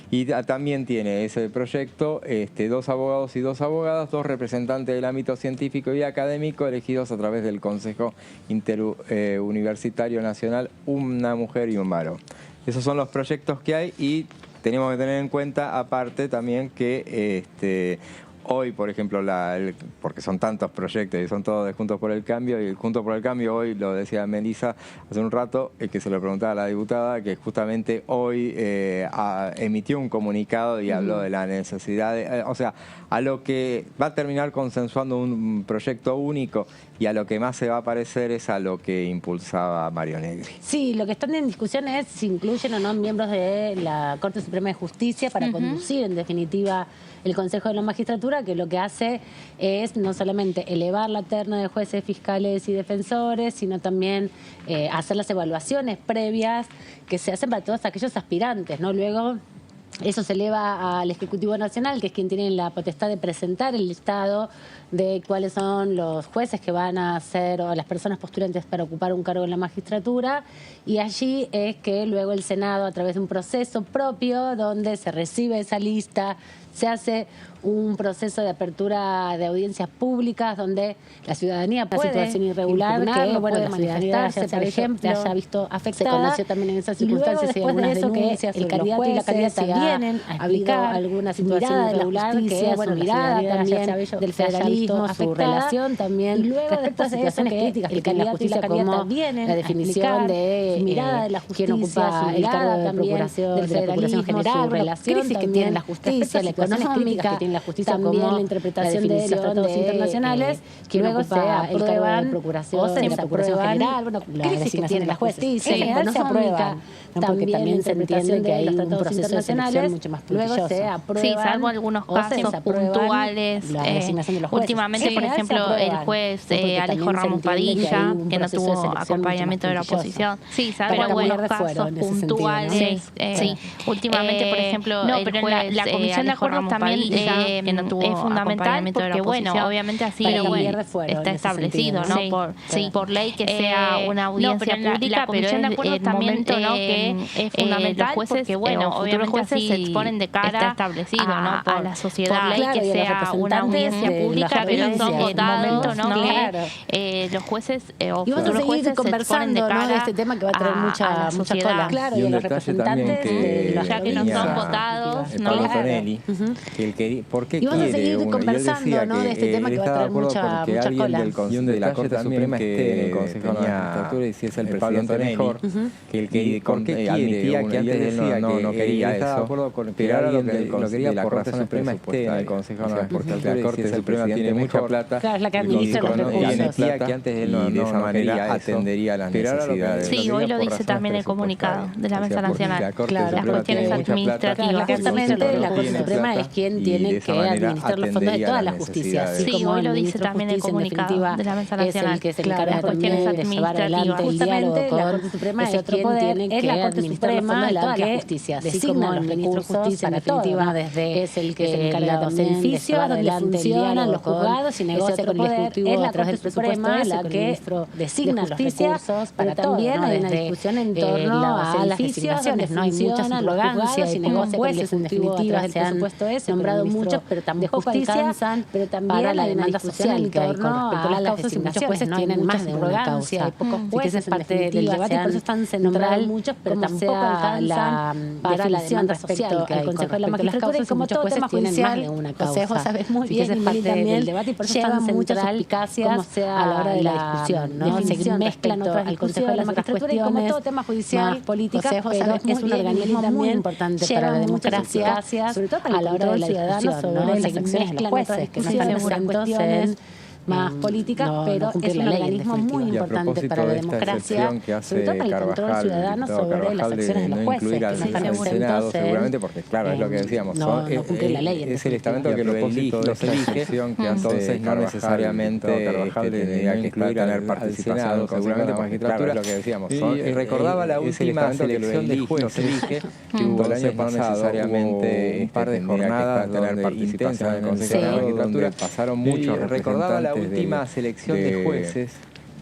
Y también tiene ese proyecto 2 abogados y 2 abogadas, 2 representantes del ámbito científico y académico elegidos a través del Consejo Interuniversitario Nacional, una mujer y un varón. Esos son los proyectos que hay y tenemos que tener en cuenta aparte también que hoy, por ejemplo, porque son tantos proyectos y son todos de Juntos por el Cambio, y el Juntos por el Cambio hoy, lo decía Melissa hace un rato, que se lo preguntaba a la diputada, que justamente hoy emitió un comunicado y habló de la necesidad de, o sea, a lo que va a terminar consensuando un proyecto único y a lo que más se va a parecer es a lo que impulsaba Mario Negri. Sí, lo que están en discusión es si incluyen o no miembros de la Corte Suprema de Justicia para conducir, en definitiva, el Consejo de la Magistratura, que lo que hace es no solamente elevar la terna de jueces, fiscales y defensores, sino también hacer las evaluaciones previas que se hacen para todos aquellos aspirantes, ¿no? Luego eso se eleva al Ejecutivo Nacional, que es quien tiene la potestad de presentar el listado de cuáles son los jueces que van a ser o las personas postulantes para ocupar un cargo en la magistratura, y allí es que luego el Senado, a través de un proceso propio donde se recibe esa lista, se hace un proceso de apertura de audiencias públicas donde la ciudadanía puede, situación irregular, que puede manifestarse, por ejemplo, haya visto afectada. Se conoció también en esas circunstancias y algunas denuncias, el candidato y la candidata vienen a explicar alguna situación irregular, que es su mirada también del federalismo, su relación también, y luego respecto a situaciones críticas que tiene la justicia, como la definición de mirada de la justicia, quién ocupa el cargo de Procuración General, su relación que tiene la justicia, la económica que tiene la justicia, también como la interpretación de los tratados internacionales, que luego se aprueban procuración, o se Procuración General, bueno, la crisis que tiene la justicia, en general se aprueba, también se entiende que hay un proceso de selección mucho más puntilloso. Luego se aprueban, sí, salvo algunos casos puntuales. Últimamente, por ejemplo, el juez Alejo Ramos Padilla, que no tuvo acompañamiento de la oposición. Sí, salvo algunos casos puntuales. Sí, últimamente, por ejemplo, el juez la Comisión de Acuerdos también que no tuvo es fundamental porque, bueno, obviamente así está establecido, ¿no? Por ley que sea una audiencia pública, pero es el momento, ¿no? Que es fundamental los jueces, porque, bueno, obviamente jueces se exponen de cara, está establecido, ¿no? A la sociedad, por ley que sea una audiencia pública, pero son votados, ¿no? Que los jueces o futuros jueces se exponen de cara de este tema que va a traer mucha cola. Claro, y a los representantes, ya que no son votados, ¿no? ¿Por qué vamos a seguir conversando, ¿no? De este tema que va a traer mucha cola. Y un de la Corte Suprema esté en el Consejo de la Magistratura, y si es el presidente mejor, ¿por qué admitía que antes decía que no quería eso? Pero alguien de la Corte Suprema esté en el Consejo de la Magistratura, la Corte Suprema tiene mucha plata, claro, es la que administra los recursos, que antes él de esa manera atendería las necesidades. Sí, hoy lo dice también el comunicado de la Mesa Nacional. Las cuestiones administrativas. Justamente la Corte Suprema es quien tiene que administrar los fondos de toda la justicia. Sí, hoy lo dice también el comunicado de la Mesa Nacional. Es el que se encarga también de llevar adelante el diálogo con la Corte Suprema, es otro poder, es la Corte Suprema la que designa los ministros de justicia, en definitiva, desde es el que se encarga de los edificios donde funcionan los juzgados y negocia con el Ejecutivo a través del presupuesto, la que designa los recursos para también hay una discusión en torno a las designaciones, no hay mucha subrogancia y negocia con el Ejecutivo a través del presupuesto ese, nombrado muchos, pero tampoco alcanzan para la demanda social que hay con respecto a las causas, y muchos jueces tienen más de una causa, hay pocos jueces, es parte del debate, por eso están nombrados muchos, pero tampoco alcanzan para la demanda social que hay con respecto a las causas, y como todo tema judicial, más de una causa. O sea, vos sabés muy bien, es parte del debate, y por eso están muchas suspicacias a la hora de la discusión, ¿no? Se mezclan otras al Consejo de la Magistratura, y como todo tema judicial, política, pero es un organismo muy importante para la democracia, sobre todo para a la hora de la discusión, sobre las acciones de los jueces, que no están exentos en más políticas, pero es un organismo muy importante para la democracia, sobre todo para el control ciudadano sobre las acciones de los jueces, que no están exentos seguramente, porque claro, es lo que decíamos, es el estamento que los elige, entonces no necesariamente tendría que tener participación, seguramente porque claro, es lo que decíamos. Y recordaba la última selección de jueces que hubo el año pasado, necesariamente un par de jornadas donde intensas en el Consejo de la Magistratura, pasaron muchos representantes la última selección de jueces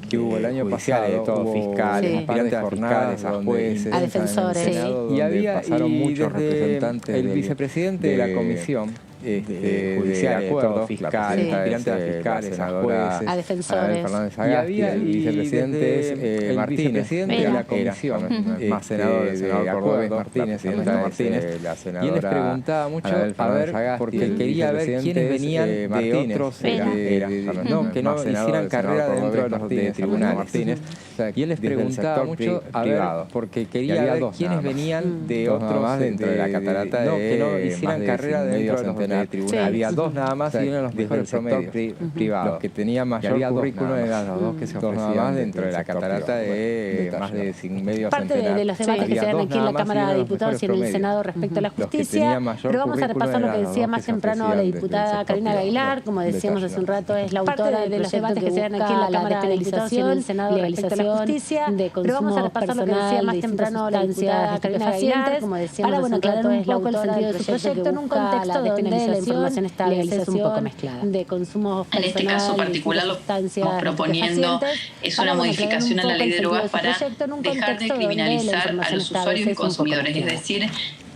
que hubo el año pasado, de todos fiscales, aspirantes a fiscales, a jueces, a defensores, y había pasaron muchos representantes el vicepresidente de la comisión judicial, de acuerdo, fiscales, aspirantes a fiscales, a jueces, a defensores, y había el vicepresidente es Martínez, de la comisión, más senador del senador Cordobés Martínez, la senadora, y él les preguntaba mucho a ver, porque quería ver quiénes venían de otros, que no hicieran carrera dentro de los tribunales, y él les preguntaba mucho a ver, porque quería ver quiénes venían de otros, dentro de la catarata, que no hicieran carrera dentro de los tribunal. Había dos nada más y eran los mejores sector privado. Los que tenían mayor currículum eran los dos que se ofrecían más dentro de la catarata de más de medio parte centenar. De los debates que se dan aquí en la Cámara de Diputados y en el Senado respecto a la justicia, pero vamos a repasar lo que decía más temprano la diputada Karina Gailar, como decíamos hace un rato, es la autora de los debates que se dan aquí en la Cámara de Diputados y en el Senado respecto a la justicia, pero vamos a repasar lo que decía más temprano la diputada Karina Gailar, como decíamos hace un rato, es la autora de su proyecto en un contexto donde la información estable es un poco mezclada. De consumo en este caso particular lo que estamos proponiendo es una modificación a la ley de drogas para dejar de criminalizar a los usuarios y consumidores, es decir,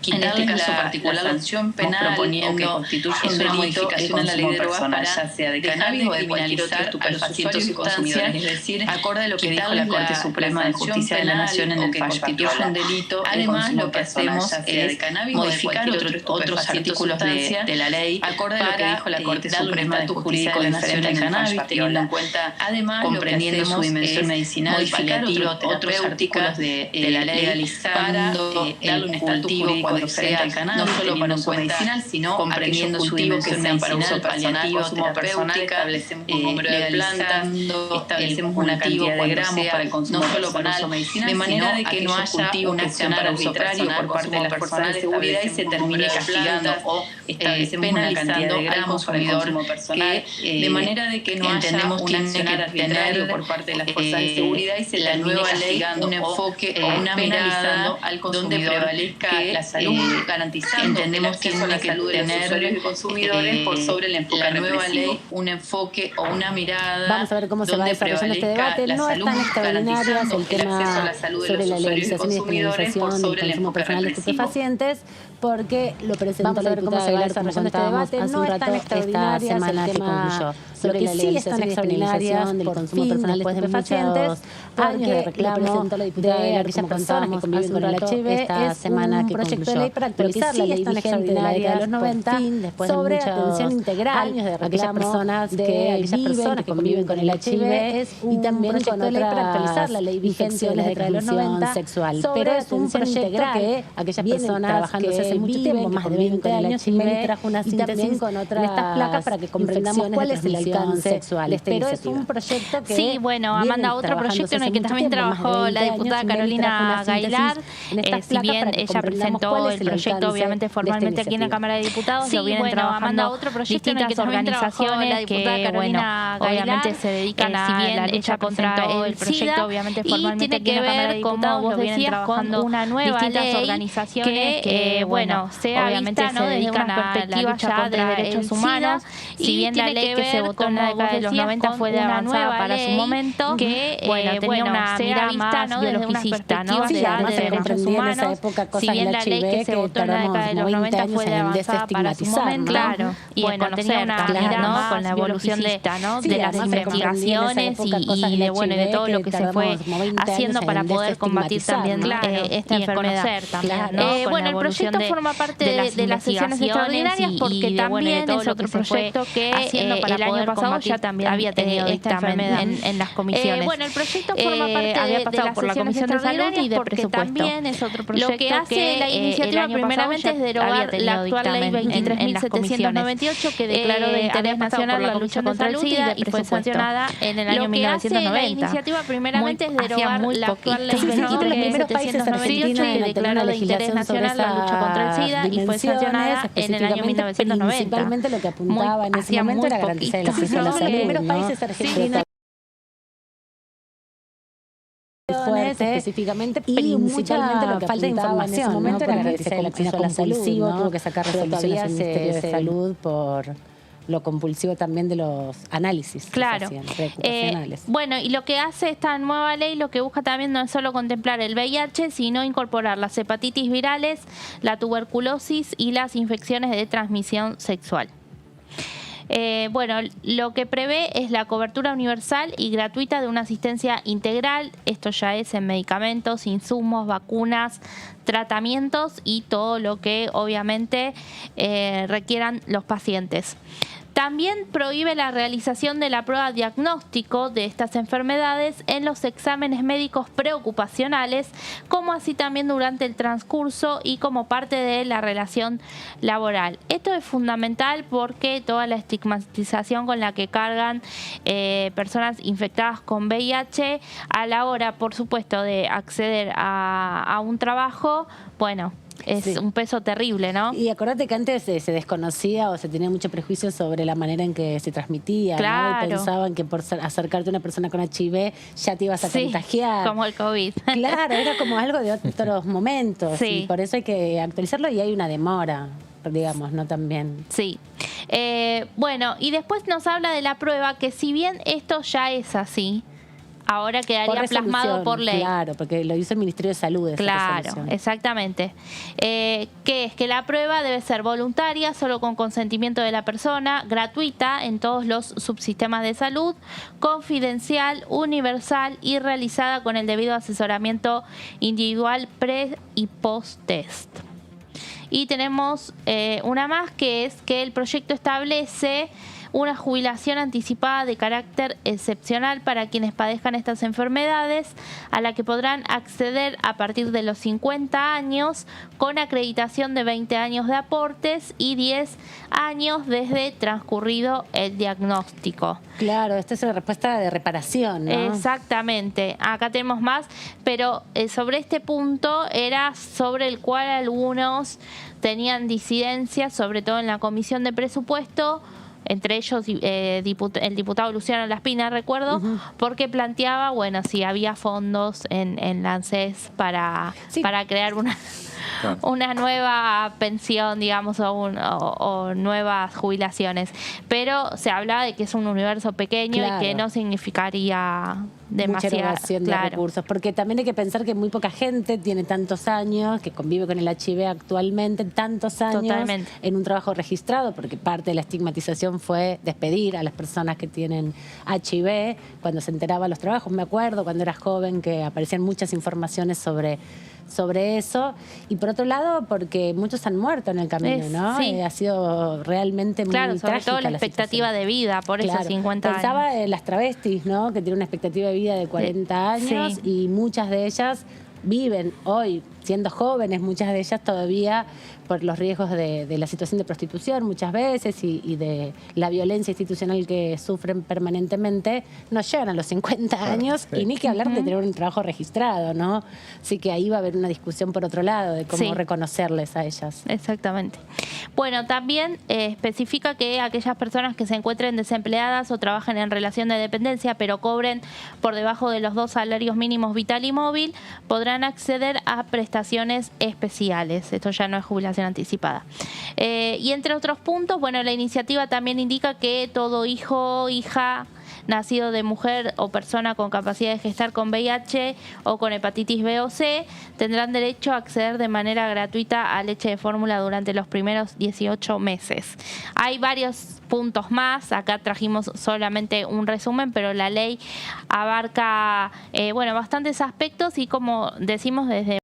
en este caso particular la sanción penal proponiendo que constituye una modificación a la ley de drogas para ya sea de cannabis o de criminalizar a los usuarios y consumidores, es decir, acorde a lo que dijo la Corte Suprema de Justicia de la Nación en el que constituye un delito. Además, lo que hacemos es modificar otros artículos de la ley acorde a lo que dijo la Corte Suprema de Justicia de la Nación en el cannabis, teniendo en cuenta, además, comprendiendo su dimensión medicinal, modificar otros artículos de la ley legalizar, darle un estatus jurídico cuando sea el cannabis, no solo para uso medicinal, sino comprendiendo su dimensión medicinal, paliativo, terapéutica, establecemos un número de plantas, establecemos una cantidad de gramos para el consumo no solo para uso medicinal, de manera de que no haya un accionar arbitrario por parte de las fuerzas de seguridad y se termine castigando o establecemos una cantidad de gramos para el consumo personal, de manera de que no haya un accionar arbitrario por parte de las fuerzas de seguridad y se termine castigando un enfoque o una mirada al consumidor donde prevalezca la salud, garantizando entendemos que es la salud de los usuarios y consumidores por sobre el enfoque la nueva ley, un enfoque o una mirada. Vamos a ver cómo se va desarrollando este debate. No es tan extraordinario el tema sobre la legalización y despenalización del consumo personal de estupefacientes, porque lo presentó la diputada Gailar desarrollando este debate. No es tan extraordinaria esta semana que concluyó. Lo que sí es tan extraordinaria del consumo personal de estupefacientes, años de reclamo de aquellas personas que conviven con el HIV, esta semana que proyecto de ley para actualizar la ley vigente de la década de los 90 sobre atención integral a aquellas personas que conviven con el HIV y también un proyecto de ley para actualizar la ley vigente de la década de los 90 sexual. Pero es un proyecto que aquellas personas trabajándose hace mucho tiempo, más de 20 años, y trajo una síntesis con otras placas para que comprendamos cuál es el alcance sexual. Pero es un proyecto que sí, bueno, Amanda, otro proyecto en el que también trabajó la diputada Carolina Gailar, si bien ella presentó el proyecto obviamente formalmente aquí en la Cámara de Diputados, lo vienen trabajando distintas organizaciones que, bueno, obviamente se dedican a la lucha contra el SIDA, obviamente formalmente aquí en la Cámara de Diputados lo vienen trabajando una nueva distintas organizaciones que, bueno, obviamente se dedican a la lucha contra derechos humanos. Si bien la ley que se votó en la década de los 90 fue de avanzada para su momento, que, bueno, tenía una mirada más biologicista, ¿no? De derechos humanos. Si bien la ley que se votó en la década de los 90 fue de avanzada para su momento, claro, y bueno, tenía una mirada más con la evolución de las investigaciones y de, bueno, y de todo lo que se fue haciendo para poder combatir también esta enfermedad. Bueno, el proyecto forma parte de las sesiones extraordinarias porque también es otro proyecto que el año pasado ya también había tenido esta enfermedad en las comisiones. Bueno, el proyecto forma parte había pasado por la Comisión de Salud y de Presupuesto. También es otro proyecto lo que hace la iniciativa primeramente es derogar la actual ley 23.798 que declaró de interés nacional la lucha contra el SIDA y fue sancionada en el año 1990. La iniciativa primeramente es derogar la actual ley 23.798 que declaró de interés nacional la lucha contra el SIDA y fue sancionada en el año 1990. Principalmente lo que apuntaba en ese momento era garantizar el acceso a la salud. Los primeros países argentinos específicamente, y principalmente lo que falta de información en ese momento era garantizar el acceso a la salud, tuvo que sacar resoluciones al Ministerio de Salud lo compulsivo también de los análisis. Claro. Bueno, y lo que hace esta nueva ley, lo que busca también no es solo contemplar el VIH, sino incorporar las hepatitis virales, la tuberculosis y las infecciones de transmisión sexual. Bueno, lo que prevé es la cobertura universal y gratuita de una asistencia integral. Esto ya es en medicamentos, insumos, vacunas, tratamientos y todo lo que obviamente requieran los pacientes. También prohíbe la realización de la prueba diagnóstico de estas enfermedades en los exámenes médicos preocupacionales, como así también durante el transcurso y como parte de la relación laboral. Esto es fundamental porque toda la estigmatización con la que cargan personas infectadas con VIH a la hora, por supuesto, de acceder a un trabajo, bueno, es un peso terrible, ¿no? Y acordate que antes se desconocía o se tenía mucho prejuicio sobre la manera en que se transmitía, claro, ¿no? Y pensaban que por acercarte a una persona con HIV ya te ibas a contagiar. Como el COVID. Claro, era como algo de otros momentos. Sí. Y por eso hay que actualizarlo y hay una demora, digamos, ¿no? También. Sí. Bueno, y después nos habla de la prueba, que si bien esto ya es así, ahora quedaría plasmado por ley. Claro, porque lo hizo el Ministerio de Salud. Claro, exactamente. Que es que la prueba debe ser voluntaria, solo con consentimiento de la persona, gratuita en todos los subsistemas de salud, confidencial, universal y realizada con el debido asesoramiento individual pre y post-test. Y tenemos una más, que es que el proyecto establece una jubilación anticipada de carácter excepcional para quienes padezcan estas enfermedades, a la que podrán acceder a partir de los 50 años, con acreditación de 20 años de aportes y 10 años desde transcurrido el diagnóstico. Claro, esta es una respuesta de reparación, ¿no? Exactamente. Acá tenemos más, pero sobre este punto era sobre el cual algunos tenían disidencias, sobre todo en la Comisión de Presupuesto, entre ellos el diputado Luciano Laspina, recuerdo, porque planteaba, bueno, si había fondos en la ANSES para crear una nueva pensión, digamos, o nuevas jubilaciones. Pero se hablaba de que es un universo pequeño, claro, y que no significaría demasiada erogación de recursos, porque también hay que pensar que muy poca gente tiene tantos años, que convive con el HIV actualmente, tantos años. Totalmente. En un trabajo registrado, porque parte de la estigmatización fue despedir a las personas que tienen HIV cuando se enteraban los trabajos. Me acuerdo cuando eras joven que aparecían muchas informaciones sobre eso, y por otro lado porque muchos han muerto en el camino, ¿no? Sí. Ha sido realmente muy trágica. Sobre todo la expectativa de vida, por esos 50 años. Pensaba en las travestis, ¿no? Que tienen una expectativa de vida de 40 años, y muchas de ellas viven hoy, siendo jóvenes, muchas de ellas todavía por los riesgos de la situación de prostitución muchas veces y de la violencia institucional que sufren permanentemente, no llegan a los 50 años y ni que hablar de tener un trabajo registrado, ¿no? Así que ahí va a haber una discusión por otro lado de cómo reconocerles a ellas. Exactamente. Bueno, también especifica que aquellas personas que se encuentren desempleadas o trabajen en relación de dependencia pero cobren por debajo de los 2 salarios mínimos vital y móvil podrán acceder a prestaciones especiales. Esto ya no es jubilación anticipada. Y entre otros puntos, bueno, la iniciativa también indica que todo hijo o hija nacido de mujer o persona con capacidad de gestar con VIH o con hepatitis B o C tendrán derecho a acceder de manera gratuita a leche de fórmula durante los primeros 18 meses. Hay varios puntos más, acá trajimos solamente un resumen, pero la ley abarca bueno, bastantes aspectos y, como decimos, desde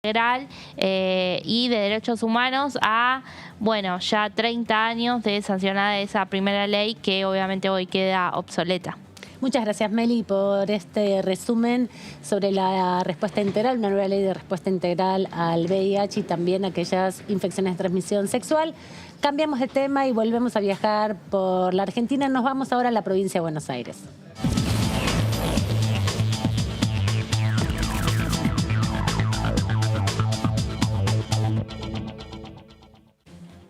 y de derechos humanos a, bueno, ya 30 años de sancionada esa primera ley que obviamente hoy queda obsoleta. Muchas gracias, Meli, por este resumen sobre la respuesta integral, una nueva ley de respuesta integral al VIH y también aquellas infecciones de transmisión sexual. Cambiamos de tema y volvemos a viajar por la Argentina. Nos vamos ahora a la provincia de Buenos Aires.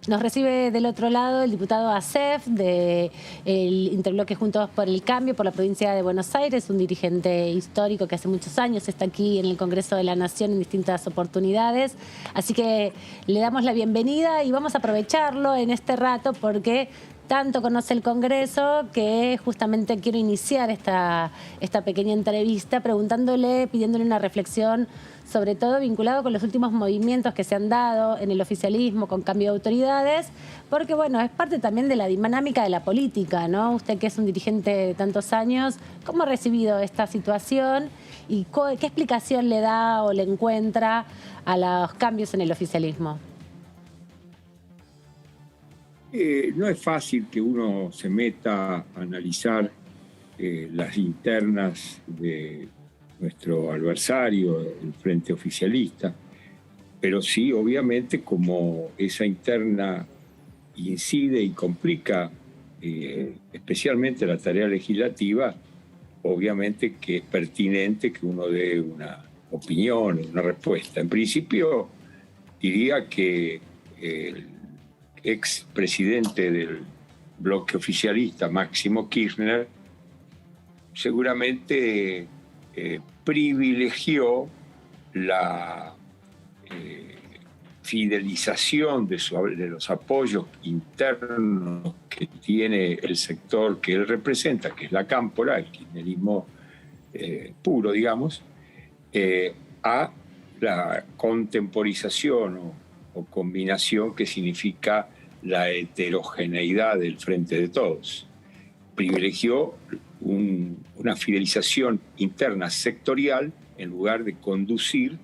Nos recibe del otro lado el diputado Acef del Interbloque Juntos por el Cambio por la provincia de Buenos Aires, un dirigente histórico que hace muchos años está aquí en el Congreso de la Nación en distintas oportunidades. Así que le damos la bienvenida y vamos a aprovecharlo en este rato porque tanto conoce el Congreso que justamente quiero iniciar esta pequeña entrevista pidiéndole una reflexión, sobre todo vinculado con los últimos movimientos que se han dado en el oficialismo con cambio de autoridades, porque bueno, es parte también de la dinámica de la política, ¿no? Usted que es un dirigente de tantos años, ¿cómo ha recibido esta situación y qué explicación le da o le encuentra a los cambios en el oficialismo? No es fácil que uno se meta a analizar las internas de nuestro adversario, el Frente Oficialista, pero sí, obviamente, como esa interna incide y complica especialmente la tarea legislativa, obviamente que es pertinente que uno dé una opinión, una respuesta. En principio, diría que el expresidente del bloque oficialista, Máximo Kirchner, seguramente privilegió la fidelización de los apoyos internos que tiene el sector que él representa, que es la cámpora, el kirchnerismo puro, digamos, a la contemporización o combinación que significa la heterogeneidad del Frente de Todos. Privilegió una fidelización interna sectorial en lugar de conducir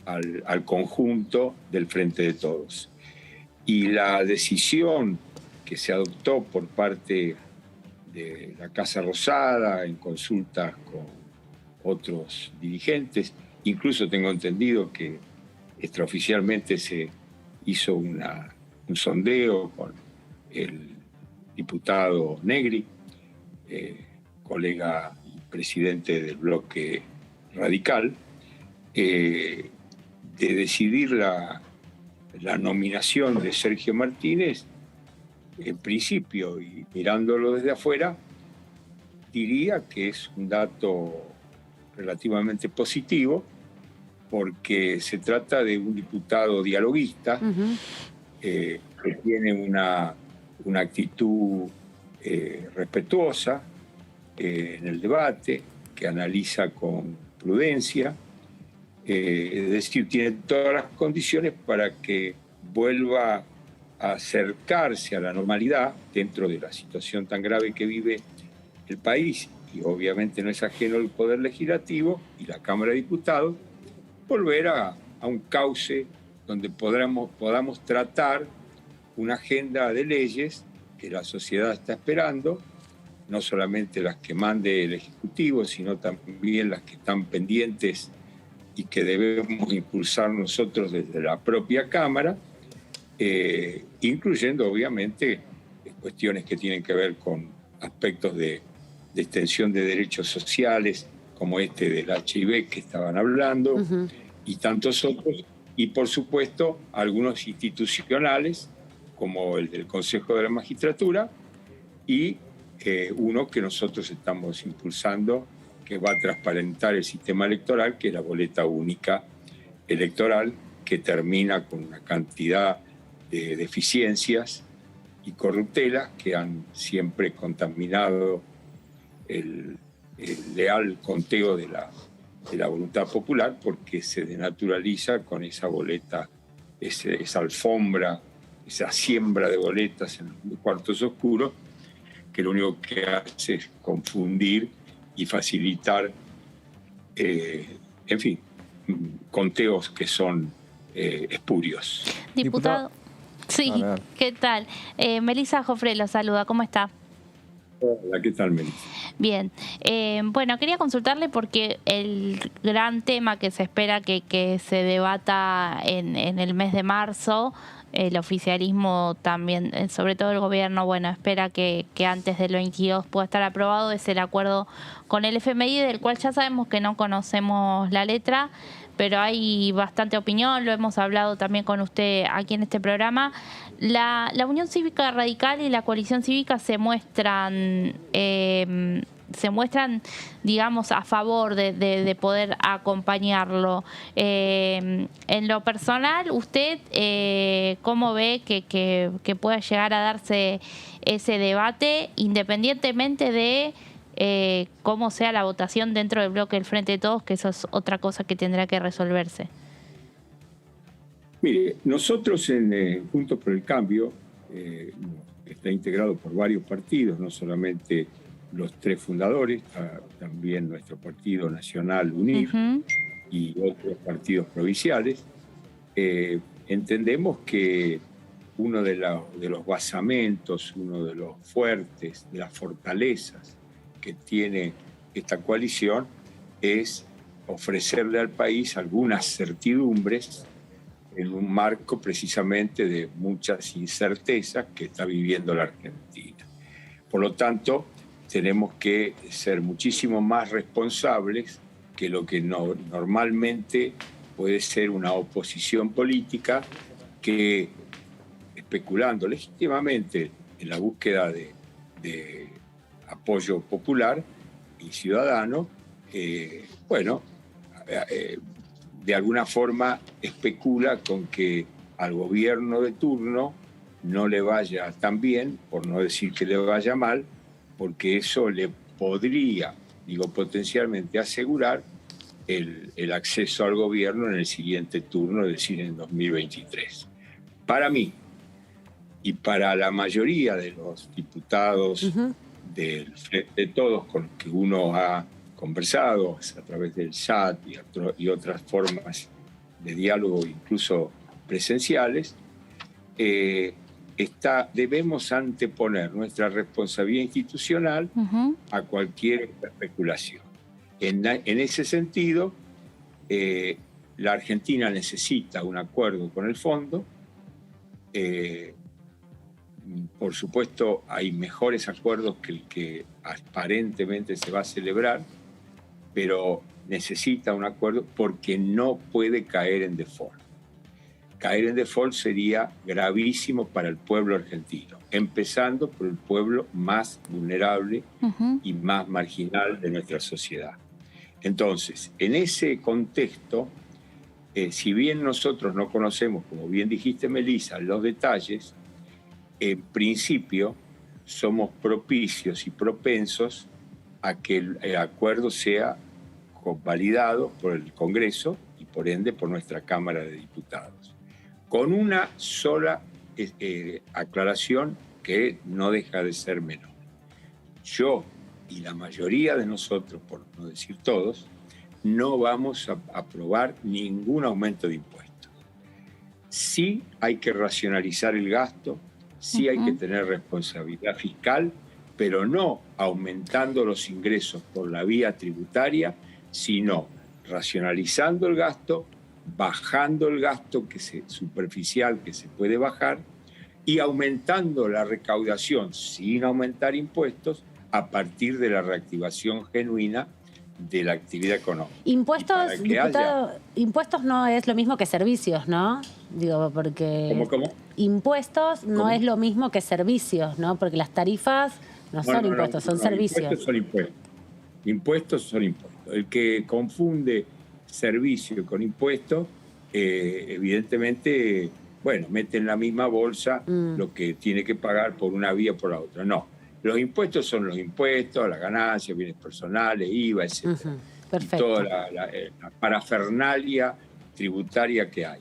al conjunto del Frente de Todos. Y la decisión que se adoptó por parte de la Casa Rosada en consultas con otros dirigentes, incluso tengo entendido que extraoficialmente se hizo un sondeo con el diputado Negri, colega y presidente del bloque radical, de decidir la nominación de Sergio Martínez. En principio, y mirándolo desde afuera, diría que es un dato relativamente positivo, porque se trata de un diputado dialoguista, que tiene una actitud respetuosa en el debate, que analiza con prudencia, es decir, tiene todas las condiciones para que vuelva a acercarse a la normalidad dentro de la situación tan grave que vive el país, y obviamente no es ajeno el Poder Legislativo y la Cámara de Diputados, volver a un cauce donde podamos tratar una agenda de leyes que la sociedad está esperando, no solamente las que mande el Ejecutivo, sino también las que están pendientes y que debemos impulsar nosotros desde la propia Cámara, incluyendo obviamente cuestiones que tienen que ver con aspectos de extensión de derechos sociales, como este del HIV que estaban hablando, y tantos otros, y por supuesto algunos institucionales, como el del Consejo de la Magistratura, y uno que nosotros estamos impulsando, que va a transparentar el sistema electoral, que es la boleta única electoral, que termina con una cantidad de deficiencias y corruptelas que han siempre contaminado el leal conteo de la voluntad popular, porque se denaturaliza con esa boleta, esa alfombra, esa siembra de boletas en los cuartos oscuros, que lo único que hace es confundir y facilitar, en fin, conteos que son espurios. Diputado, sí, ¿qué tal? Melissa Jofré lo saluda, ¿cómo está? Hola, ¿qué tal, Melissa? Bien. Bueno, quería consultarle porque el gran tema que se espera que se debata en el mes de marzo, el oficialismo también, sobre todo el gobierno, bueno, espera que antes del 22 pueda estar aprobado, es el acuerdo con el FMI, del cual ya sabemos que no conocemos la letra, pero hay bastante opinión, lo hemos hablado también con usted aquí en este programa. La Unión Cívica Radical y la Coalición Cívica se muestran, digamos, a favor de poder acompañarlo. En lo personal, ¿usted cómo ve que pueda llegar a darse ese debate, independientemente de cómo sea la votación dentro del bloque del Frente de Todos, que eso es otra cosa que tendrá que resolverse? Mire, nosotros en Juntos por el Cambio, está integrado por varios partidos, no solamente los 3 fundadores, también nuestro partido nacional UNIR y otros partidos provinciales. Entendemos que uno de los basamentos, uno de los fuertes, de las fortalezas que tiene esta coalición es ofrecerle al país algunas certidumbres en un marco precisamente de muchas incertezas que está viviendo la Argentina. Por lo tanto, tenemos que ser muchísimo más responsables que lo que normalmente puede ser una oposición política que, especulando legítimamente en la búsqueda de apoyo popular y ciudadano, de alguna forma especula con que al gobierno de turno no le vaya tan bien, por no decir que le vaya mal, porque eso le podría, potencialmente asegurar el acceso al gobierno en el siguiente turno, es decir, en 2023. Para mí y para la mayoría de los diputados del Frente de Todos con los que uno ha conversado a través del chat y otras formas de diálogo, incluso presenciales, debemos anteponer nuestra responsabilidad institucional a cualquier especulación. En ese sentido, la Argentina necesita un acuerdo con el fondo. Por supuesto, hay mejores acuerdos que el que aparentemente se va a celebrar, pero necesita un acuerdo porque no puede caer en default. Caer en default sería gravísimo para el pueblo argentino, empezando por el pueblo más vulnerable y más marginal de nuestra sociedad. Entonces, en ese contexto, si bien nosotros no conocemos, como bien dijiste, Melissa, los detalles, en principio somos propicios y propensos a que el acuerdo sea validado por el Congreso y por ende por nuestra Cámara de Diputados. Con una sola aclaración que no deja de ser menor. Yo y la mayoría de nosotros, por no decir todos, no vamos a aprobar ningún aumento de impuestos. Sí hay que racionalizar el gasto, sí hay que tener responsabilidad fiscal, pero no aumentando los ingresos por la vía tributaria, sino racionalizando el gasto, bajando el gasto superficial que se puede bajar y aumentando la recaudación sin aumentar impuestos a partir de la reactivación genuina de la actividad económica. Impuestos, diputado, impuestos no es lo mismo que servicios, ¿no? Digo, porque... ¿Cómo? Impuestos no es lo mismo que servicios, ¿no? Porque las tarifas no son impuestos, son servicios. Impuestos son impuestos. Impuestos son impuestos. El que confunde servicio con impuestos, evidentemente, mete en la misma bolsa lo que tiene que pagar por una vía o por la otra. No. Los impuestos son los impuestos, las ganancias, bienes personales, IVA, etc. Perfecto. Y toda la parafernalia tributaria que hay.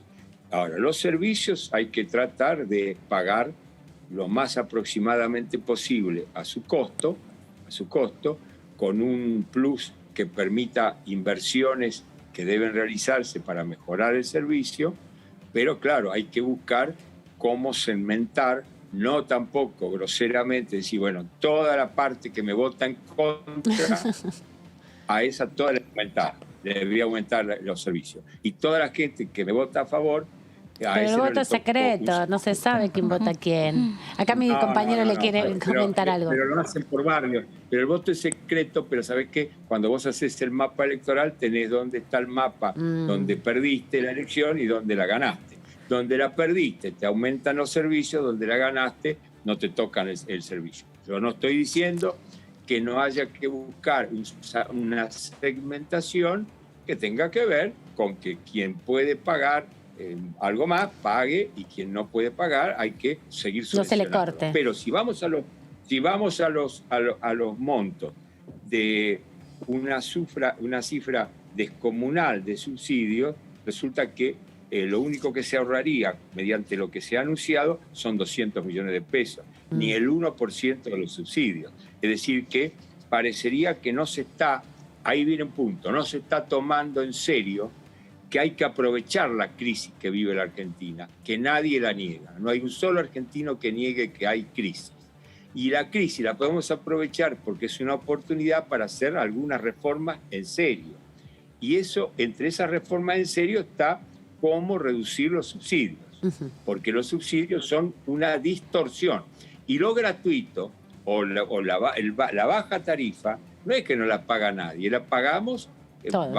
Ahora, los servicios hay que tratar de pagar lo más aproximadamente posible a su costo, con un plus que permita inversiones que deben realizarse para mejorar el servicio, pero claro, hay que buscar cómo segmentar, no tampoco groseramente decir, toda la parte que me vota en contra, a esa toda le voy a aumentar los servicios. Y toda la gente que me vota a favor, pero el voto es secreto, no se sabe quién vota quién. Acá mi compañero le quiere comentar algo. Pero lo hacen por barrios. Pero el voto es secreto, pero ¿sabes qué? Cuando vos haces el mapa electoral, tenés dónde está el mapa, donde perdiste la elección y dónde la ganaste. Donde la perdiste, te aumentan los servicios, donde la ganaste, no te tocan el servicio. Yo no estoy diciendo que no haya que buscar una segmentación que tenga que ver con que quien puede pagar algo más, pague, y quien no puede pagar hay que seguir subvencionando. No se le corte. Pero si vamos a los montos de una cifra descomunal de subsidios, resulta que lo único que se ahorraría mediante lo que se ha anunciado son 200 millones de pesos, ni el 1% de los subsidios. Es decir, que parecería que no se está, ahí viene un punto, no se está tomando en serio que hay que aprovechar la crisis que vive la Argentina, que nadie la niega. No hay un solo argentino que niegue que hay crisis. Y la crisis la podemos aprovechar porque es una oportunidad para hacer algunas reformas en serio. Y eso, entre esas reformas en serio está cómo reducir los subsidios, porque los subsidios son una distorsión. Y lo gratuito o la baja tarifa no es que no la paga nadie, la pagamos por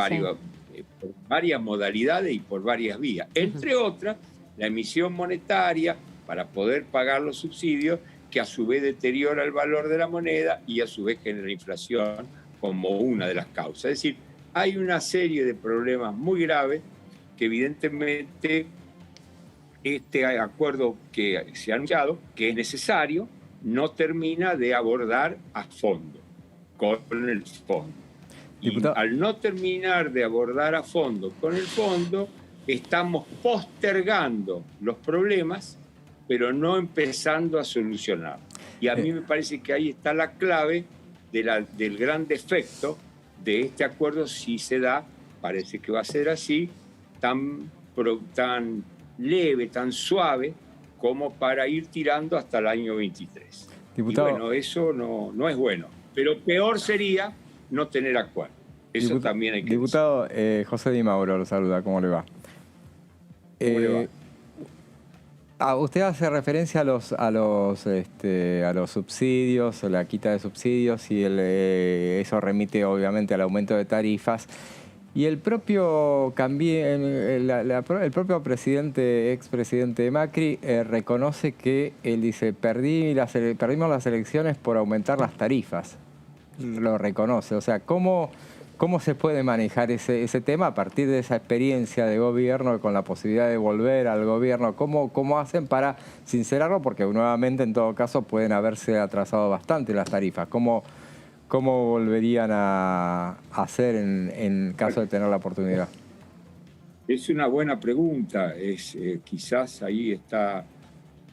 varias modalidades y por varias vías. Entre otras, la emisión monetaria para poder pagar los subsidios, que a su vez deteriora el valor de la moneda y a su vez genera inflación como una de las causas. Es decir, hay una serie de problemas muy graves que evidentemente este acuerdo que se ha anunciado, que es necesario, no termina de abordar a fondo, con el fondo. Y al no terminar de abordar a fondo con el fondo, estamos postergando los problemas, pero no empezando a solucionar. Y a mí me parece que ahí está la clave del gran defecto de este acuerdo, si se da, parece que va a ser así, tan leve, tan suave, como para ir tirando hasta el año 23. Diputado, y bueno, eso no es bueno. Pero peor sería no tener acuerdo. Eso también hay que Diputado, José Di Mauro lo saluda. ¿Cómo le va? ¿Cómo le va? Usted hace referencia a los subsidios, la quita de subsidios, y eso remite obviamente al aumento de tarifas. Y el propio expresidente Macri reconoce que él dice, perdimos las elecciones por aumentar las tarifas. Lo reconoce. O sea, ¿cómo se puede manejar ese tema a partir de esa experiencia de gobierno, con la posibilidad de volver al gobierno? ¿Cómo hacen para sincerarlo? Porque nuevamente, en todo caso, pueden haberse atrasado bastante las tarifas. ¿Cómo volverían a hacer en caso de tener la oportunidad? Es una buena pregunta. Quizás ahí está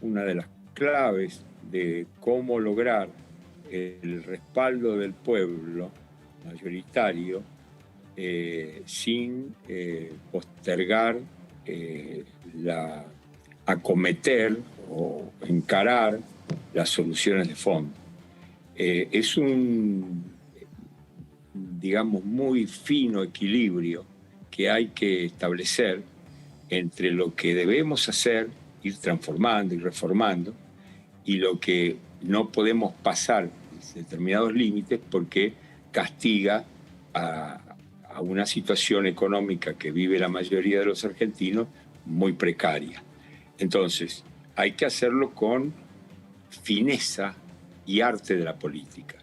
una de las claves de cómo lograr el respaldo del pueblo mayoritario sin postergar acometer o encarar las soluciones de fondo. Es un, digamos, muy fino equilibrio que hay que establecer entre lo que debemos hacer, ir transformando y reformando, y lo que no podemos pasar determinados límites porque castiga a una situación económica que vive la mayoría de los argentinos muy precaria. Entonces, hay que hacerlo con fineza y arte de la política.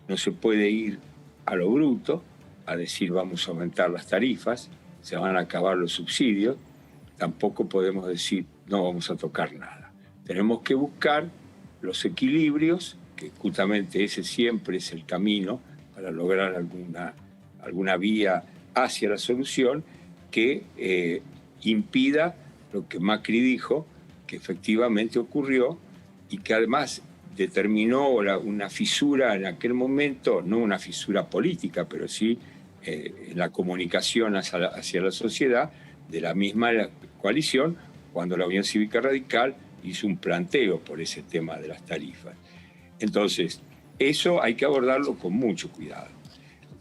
No se puede ir a lo bruto a decir vamos a aumentar las tarifas, se van a acabar los subsidios. Tampoco podemos decir no vamos a tocar nada. Tenemos que buscar los equilibrios, que justamente ese siempre es el camino para lograr alguna vía hacia la solución que impida lo que Macri dijo, que efectivamente ocurrió y que además determinó una fisura en aquel momento, no una fisura política, pero sí en la comunicación hacia la sociedad de la misma coalición, cuando la Unión Cívica Radical hizo un planteo por ese tema de las tarifas. Entonces, eso hay que abordarlo con mucho cuidado.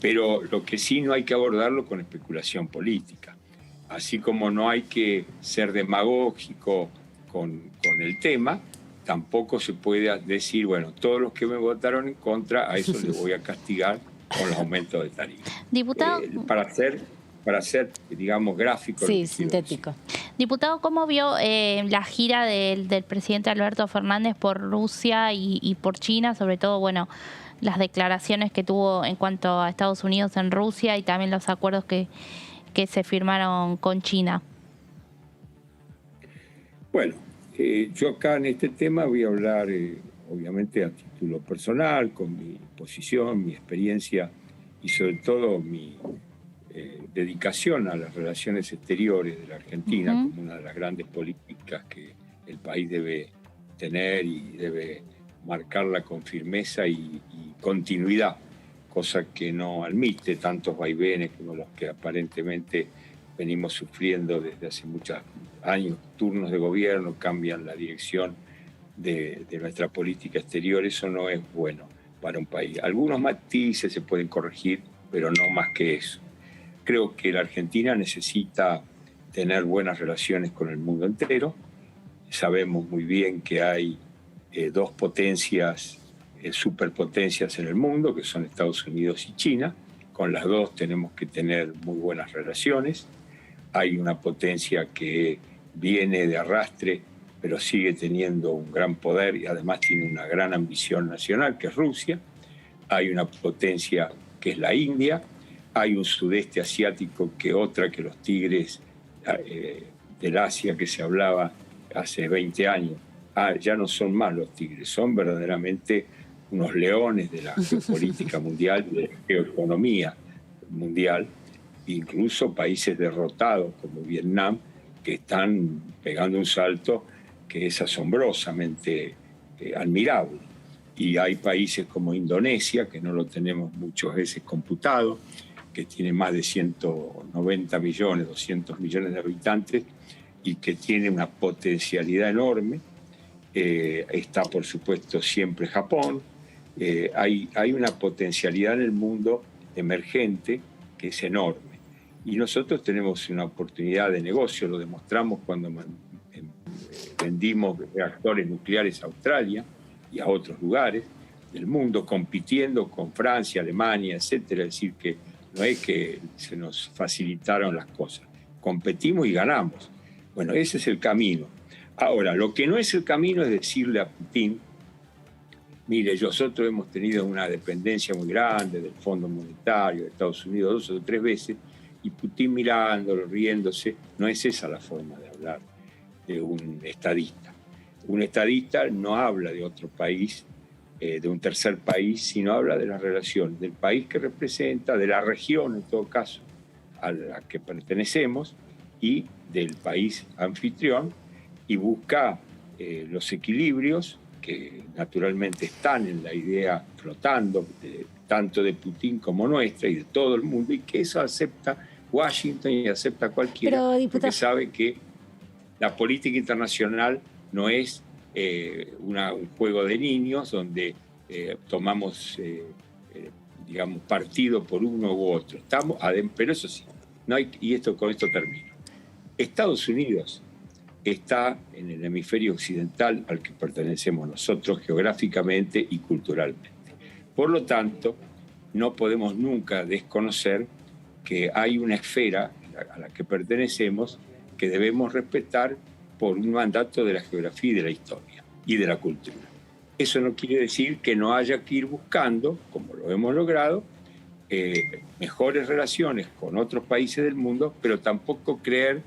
Pero lo que sí no hay que abordarlo con especulación política. Así como no hay que ser demagógico con el tema, tampoco se puede decir, bueno, todos los que me votaron en contra, a eso les voy a castigar con los aumentos de tarifas. Diputado. Para ser, digamos, gráfico. Sí, sintético. Diputado, ¿cómo vio la gira del presidente Alberto Fernández por Rusia y por China? Sobre todo, bueno, las declaraciones que tuvo en cuanto a Estados Unidos en Rusia y también los acuerdos que se firmaron con China. Bueno, yo acá en este tema voy a hablar, obviamente, a título personal, con mi posición, mi experiencia y sobre todo mi dedicación a las relaciones exteriores de la Argentina como una de las grandes políticas que el país debe tener y debe marcarla con firmeza y continuidad, cosa que no admite tantos vaivenes como los que aparentemente venimos sufriendo desde hace muchos años. Turnos de gobierno cambian la dirección de nuestra política exterior. Eso no es bueno para un país. Algunos matices se pueden corregir, pero no más que eso. Creo que la Argentina necesita tener buenas relaciones con el mundo entero. Sabemos muy bien que hay dos potencias, superpotencias en el mundo, que son Estados Unidos y China. Con las dos tenemos que tener muy buenas relaciones. Hay una potencia que viene de arrastre, pero sigue teniendo un gran poder y además tiene una gran ambición nacional, que es Rusia. Hay una potencia que es la India. Hay un sudeste asiático que los tigres del Asia que se hablaba hace 20 años. Ya no son más los tigres, son verdaderamente unos leones de la geopolítica mundial, de la geoeconomía mundial, incluso países derrotados como Vietnam, que están pegando un salto que es asombrosamente admirable. Y hay países como Indonesia, que no lo tenemos muchas veces computado, que tiene más de 190 millones, 200 millones de habitantes y que tiene una potencialidad enorme. Está, por supuesto, siempre Japón. Hay una potencialidad en el mundo emergente que es enorme. Y nosotros tenemos una oportunidad de negocio, lo demostramos cuando vendimos reactores nucleares a Australia y a otros lugares del mundo, compitiendo con Francia, Alemania, etcétera. Es decir, que no es que se nos facilitaron las cosas. Competimos y ganamos. Bueno, ese es el camino. Ahora, lo que no es el camino es decirle a Putin, mire, nosotros hemos tenido una dependencia muy grande del Fondo Monetario de Estados Unidos 2 o 3 veces, y Putin mirándolo, riéndose. No es esa la forma de hablar de un estadista. Un estadista no habla de otro país, de un tercer país, sino habla de las relaciones del país que representa, de la región en todo caso a la que pertenecemos y del país anfitrión, y busca los equilibrios que naturalmente están en la idea flotando, tanto de Putin como nuestra y de todo el mundo, y que eso acepta Washington y acepta cualquiera, porque sabe que la política internacional no es un juego de niños donde tomamos digamos, partido por uno u otro. Pero eso sí, no hay, y con esto termino. Estados Unidos está en el hemisferio occidental al que pertenecemos nosotros geográficamente y culturalmente. Por lo tanto, no podemos nunca desconocer que hay una esfera a la que pertenecemos que debemos respetar por un mandato de la geografía y de la historia y de la cultura. Eso no quiere decir que no haya que ir buscando, como lo hemos logrado, mejores relaciones con otros países del mundo, pero tampoco creer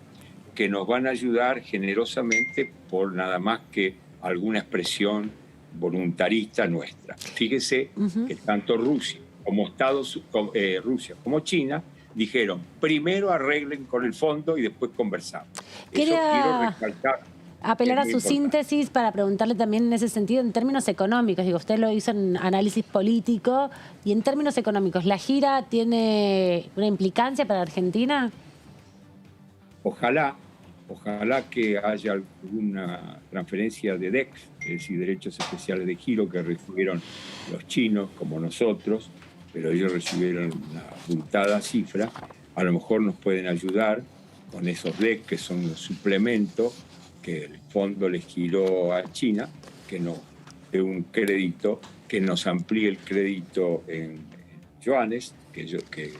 que nos van a ayudar generosamente por nada más que alguna expresión voluntarista nuestra. Fíjese que tanto Rusia como China dijeron, primero arreglen con el fondo y después conversamos. Quiero apelar a su síntesis para preguntarle también en ese sentido, en términos económicos. Digo, usted lo hizo en análisis político, y en términos económicos, ¿la gira tiene una implicancia para Argentina? Ojalá que haya alguna transferencia de DEX, es decir, derechos especiales de giro que recibieron los chinos como nosotros, pero ellos recibieron una abultada cifra. A lo mejor nos pueden ayudar con esos DEX, que son los suplementos que el fondo les giró a China, que nos dé un crédito, que nos amplíe el crédito en yuanes, que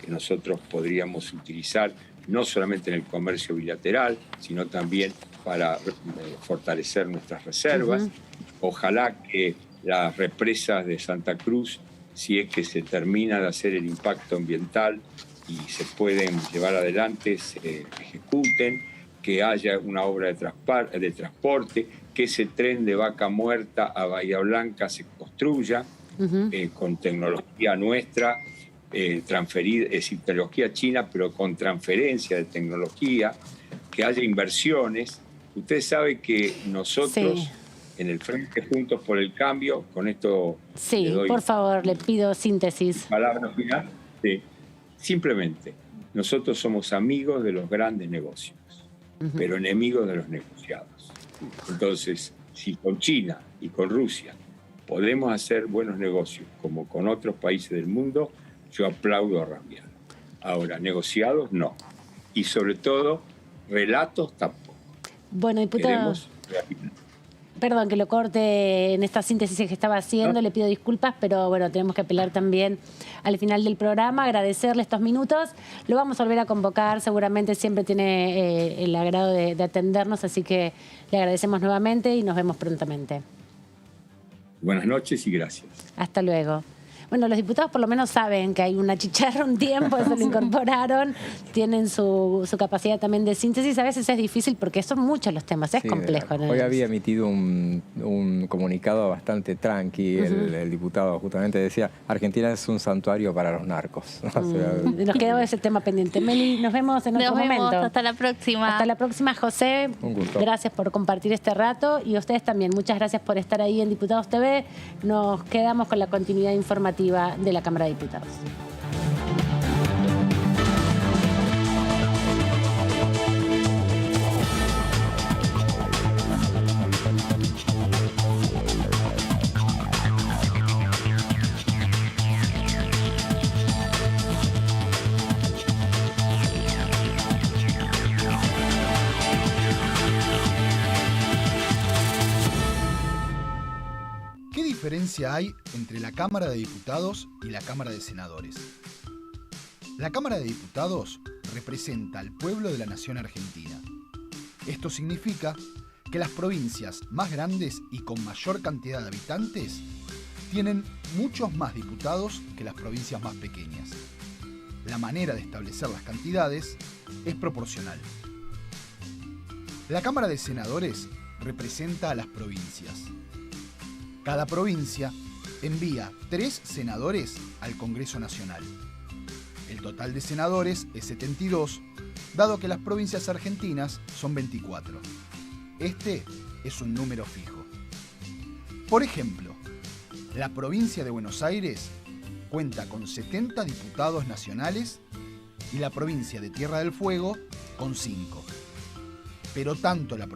nosotros podríamos utilizar no solamente en el comercio bilateral, sino también para fortalecer nuestras reservas. Ojalá que las represas de Santa Cruz, si es que se termina de hacer el impacto ambiental y se pueden llevar adelante, se ejecuten, que haya una obra de transporte, que ese tren de Vaca Muerta a Bahía Blanca se construya con tecnología nuestra, transferida, es decir, tecnología china, pero con transferencia de tecnología, que haya inversiones. Usted sabe que nosotros en el Frente Juntos por el Cambio, con esto... Sí, por favor, le pido síntesis. Palabra final. Sí. Simplemente, nosotros somos amigos de los grandes negocios, pero enemigos de los negociados. Entonces, si con China y con Rusia podemos hacer buenos negocios como con otros países del mundo, yo aplaudo a Ramiano. Ahora, negociados no. Y sobre todo, relatos tampoco. Bueno, diputado, perdón que lo corte en esta síntesis que estaba haciendo, le pido disculpas, pero bueno, tenemos que apelar también al final del programa, agradecerle estos minutos. Lo vamos a volver a convocar, seguramente siempre tiene el agrado de atendernos, así que le agradecemos nuevamente y nos vemos prontamente. Buenas noches y gracias. Hasta luego. Bueno, los diputados por lo menos saben que hay una chicharra un tiempo, eso lo incorporaron, tienen su capacidad también de síntesis. A veces es difícil porque son muchos los temas, es complejo, ¿no? Hoy había emitido un comunicado bastante tranqui, el diputado justamente decía, Argentina es un santuario para los narcos. O sea, nos quedó ese tema pendiente. Meli, nos vemos en otro momento. Hasta la próxima. Hasta la próxima, José. Un gusto. Gracias por compartir este rato y a ustedes también. Muchas gracias por estar ahí en Diputados TV. Nos quedamos con la continuidad informativa de la Cámara de Diputados. ¿Qué diferencia hay entre la Cámara de Diputados y la Cámara de Senadores? La Cámara de Diputados representa al pueblo de la nación argentina. Esto significa que las provincias más grandes y con mayor cantidad de habitantes tienen muchos más diputados que las provincias más pequeñas. La manera de establecer las cantidades es proporcional. La Cámara de Senadores representa a las provincias. Cada provincia envía 3 senadores al Congreso Nacional. El total de senadores es 72, dado que las provincias argentinas son 24. Este es un número fijo. Por ejemplo, la provincia de Buenos Aires cuenta con 70 diputados nacionales y la provincia de Tierra del Fuego con 5. Pero tanto la